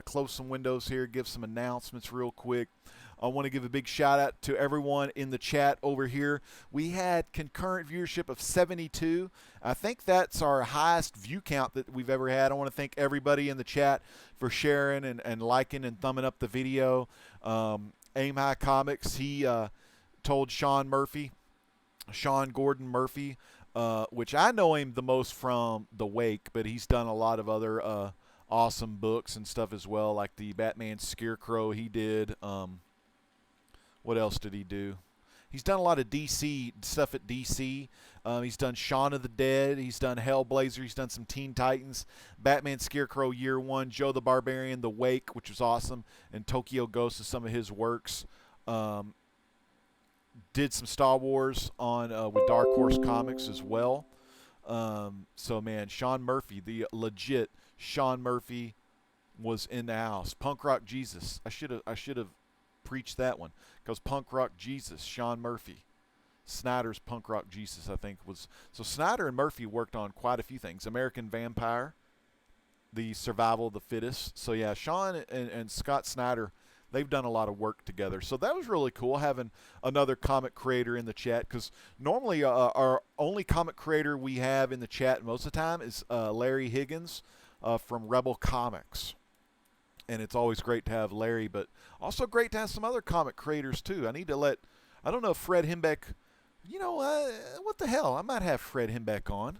A: close some windows here, give some announcements real quick. I want to give a big shout out to everyone in the chat over here. We had concurrent viewership of 72. I think that's our highest view count that we've ever had. I want to thank everybody in the chat for sharing and liking and thumbing up the video. Aim High Comics, he told Sean Gordon Murphy, which I know him the most from The Wake, but he's done a lot of other awesome books and stuff as well, like the Batman Scarecrow he did. What else did he do? He's done a lot of DC stuff at DC. He's done Shaun of the Dead. He's done Hellblazer. He's done some Teen Titans. Batman Scarecrow Year One. Joe the Barbarian, The Wake, which was awesome. And Tokyo Ghost is some of his works. Did some Star Wars on with Dark Horse Comics as well. So, man, Sean Murphy, the legit Sean Murphy was in the house. Punk Rock Jesus. I should have preached that one, because Punk Rock Jesus, Sean Murphy. Snyder's Punk Rock Jesus, I think, was. So Snyder and Murphy worked on quite a few things. American Vampire, the Survival of the Fittest. So yeah, Sean and Scott Snyder, they've done a lot of work together. So that was really cool having another comic creator in the chat, because normally our only comic creator we have in the chat most of the time is Larry Higgins from Rebel Comics. And it's always great to have Larry, but also great to have some other comic creators too. I don't know if Fred Himbeck, what the hell? I might have Fred Himbeck on.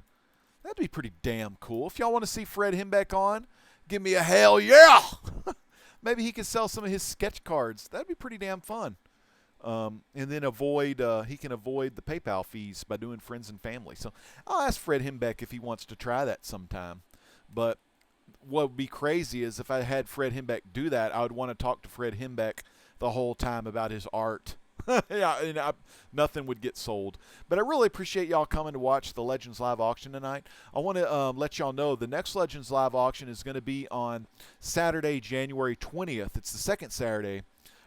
A: That'd be pretty damn cool. If y'all want to see Fred Himbeck on, give me a hell yeah. Maybe he could sell some of his sketch cards. That'd be pretty damn fun. And then he can avoid the PayPal fees by doing friends and family. So I'll ask Fred Himbeck if he wants to try that sometime. But what would be crazy is if I had Fred Himbeck do that, I would want to talk to Fred Himbeck the whole time about his art. Yeah, and nothing would get sold. But I really appreciate y'all coming to watch the Legends Live auction tonight. I want to let y'all know the next Legends Live auction is going to be on Saturday, January 20th. It's the second Saturday,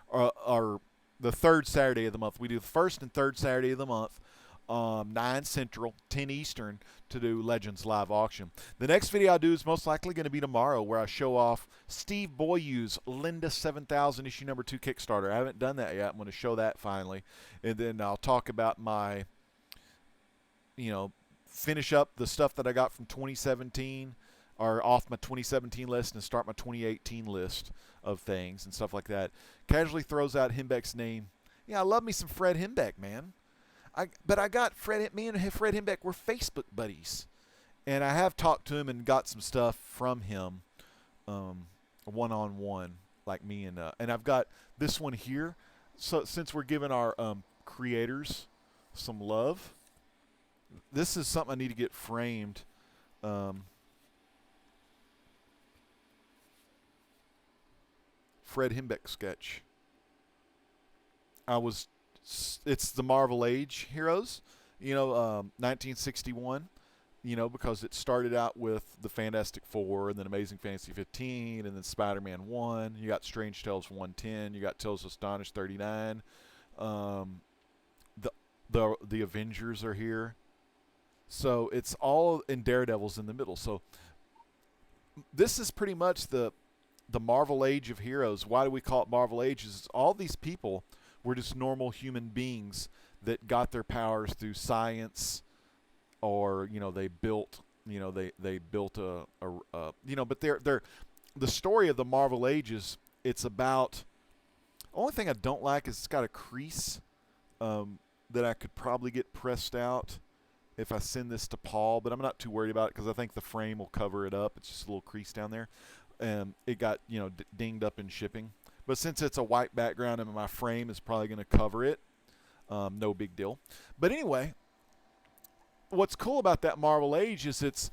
A: or the third Saturday of the month. We do the first and third Saturday of the month. 9 Central, 10 Eastern to do Legends Live Auction. The next video I do is most likely going to be tomorrow, where I show off Steve Boyu's Linda 7000 issue number 2 Kickstarter. I haven't done that yet. I'm going to show that finally. And then I'll talk about my, finish up the stuff that I got from 2017 or off my 2017 list and start my 2018 list of things and stuff like that. Casually throws out Himbeck's name. Yeah, I love me some Fred Himbeck, man. But I got me and Fred Himbeck were Facebook buddies, and I have talked to him and got some stuff from him, one-on-one, like me and I've got this one here. So since we're giving our creators some love, this is something I need to get framed. Fred Himbeck sketch. It's the Marvel Age heroes, 1961, because it started out with the Fantastic Four and then Amazing Fantasy 15 and then Spider-Man 1. You got Strange Tales 110. You got Tales of Astonish 39. The Avengers are here. So it's all in Daredevil's in the middle. So this is pretty much the Marvel Age of heroes. Why do we call it Marvel Age? Is all these people were just normal human beings that got their powers through science, or they built they built but they're the story of the Marvel Ages. It's about, only thing I don't like is it's got a crease that I could probably get pressed out if I send this to Paul, but I'm not too worried about it because I think the frame will cover it up. It's just a little crease down there, and it got dinged up in shipping. But since it's a white background and my frame is probably going to cover it, no big deal. But anyway, what's cool about that Marvel Age is it's,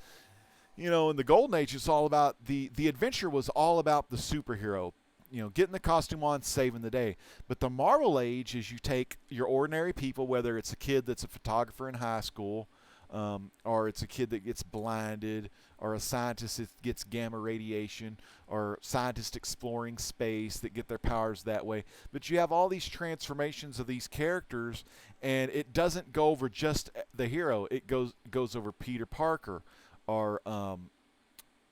A: in the Golden Age, it's all about the adventure was all about the superhero, getting the costume on, saving the day. But the Marvel Age is you take your ordinary people, whether it's a kid that's a photographer in high school, or it's a kid that gets blinded, or a scientist that gets gamma radiation, or scientists exploring space that get their powers that way. But you have all these transformations of these characters, and it doesn't go over just the hero. It goes over Peter Parker, or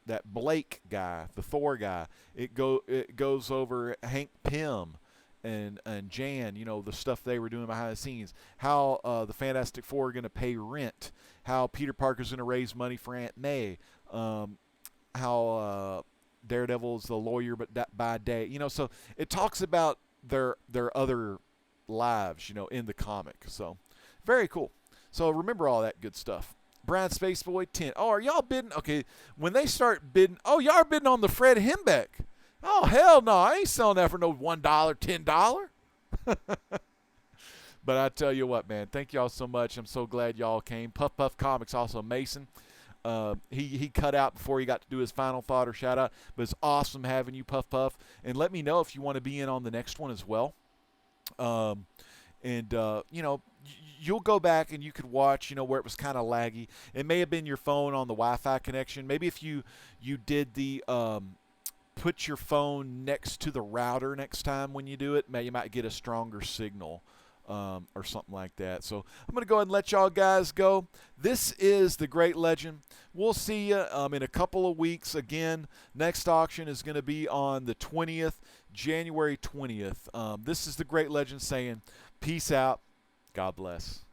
A: that Blake guy, the Thor guy. It goes over Hank Pym and Jan, the stuff they were doing behind the scenes, how the Fantastic Four are going to pay rent, how Peter Parker's going to raise money for Aunt May, how Daredevil's the lawyer but by day, so it talks about their other lives, in the comic. So very cool. So remember all that good stuff. Brian Spaceboy 10. Oh, are y'all bidding? Okay, when they start bidding, y'all are bidding on the Fred Himbeck. Oh, hell no. I ain't selling that for no $1, $10. But I tell you what, man, thank y'all so much. I'm so glad y'all came. Puff Puff Comics, also Mason. He cut out before he got to do his final thought or shout out. But it's awesome having you, Puff Puff. And let me know if you want to be in on the next one as well. You'll go back and you could watch, where it was kind of laggy. It may have been your phone on the Wi-Fi connection. Maybe if you did the put your phone next to the router next time when you do it, you might get a stronger signal or something like that. So I'm going to go ahead and let y'all guys go. This is the Great Legend. We'll see you in a couple of weeks. Again, next auction is going to be on the 20th, January 20th. This is the Great Legend saying, peace out. God bless.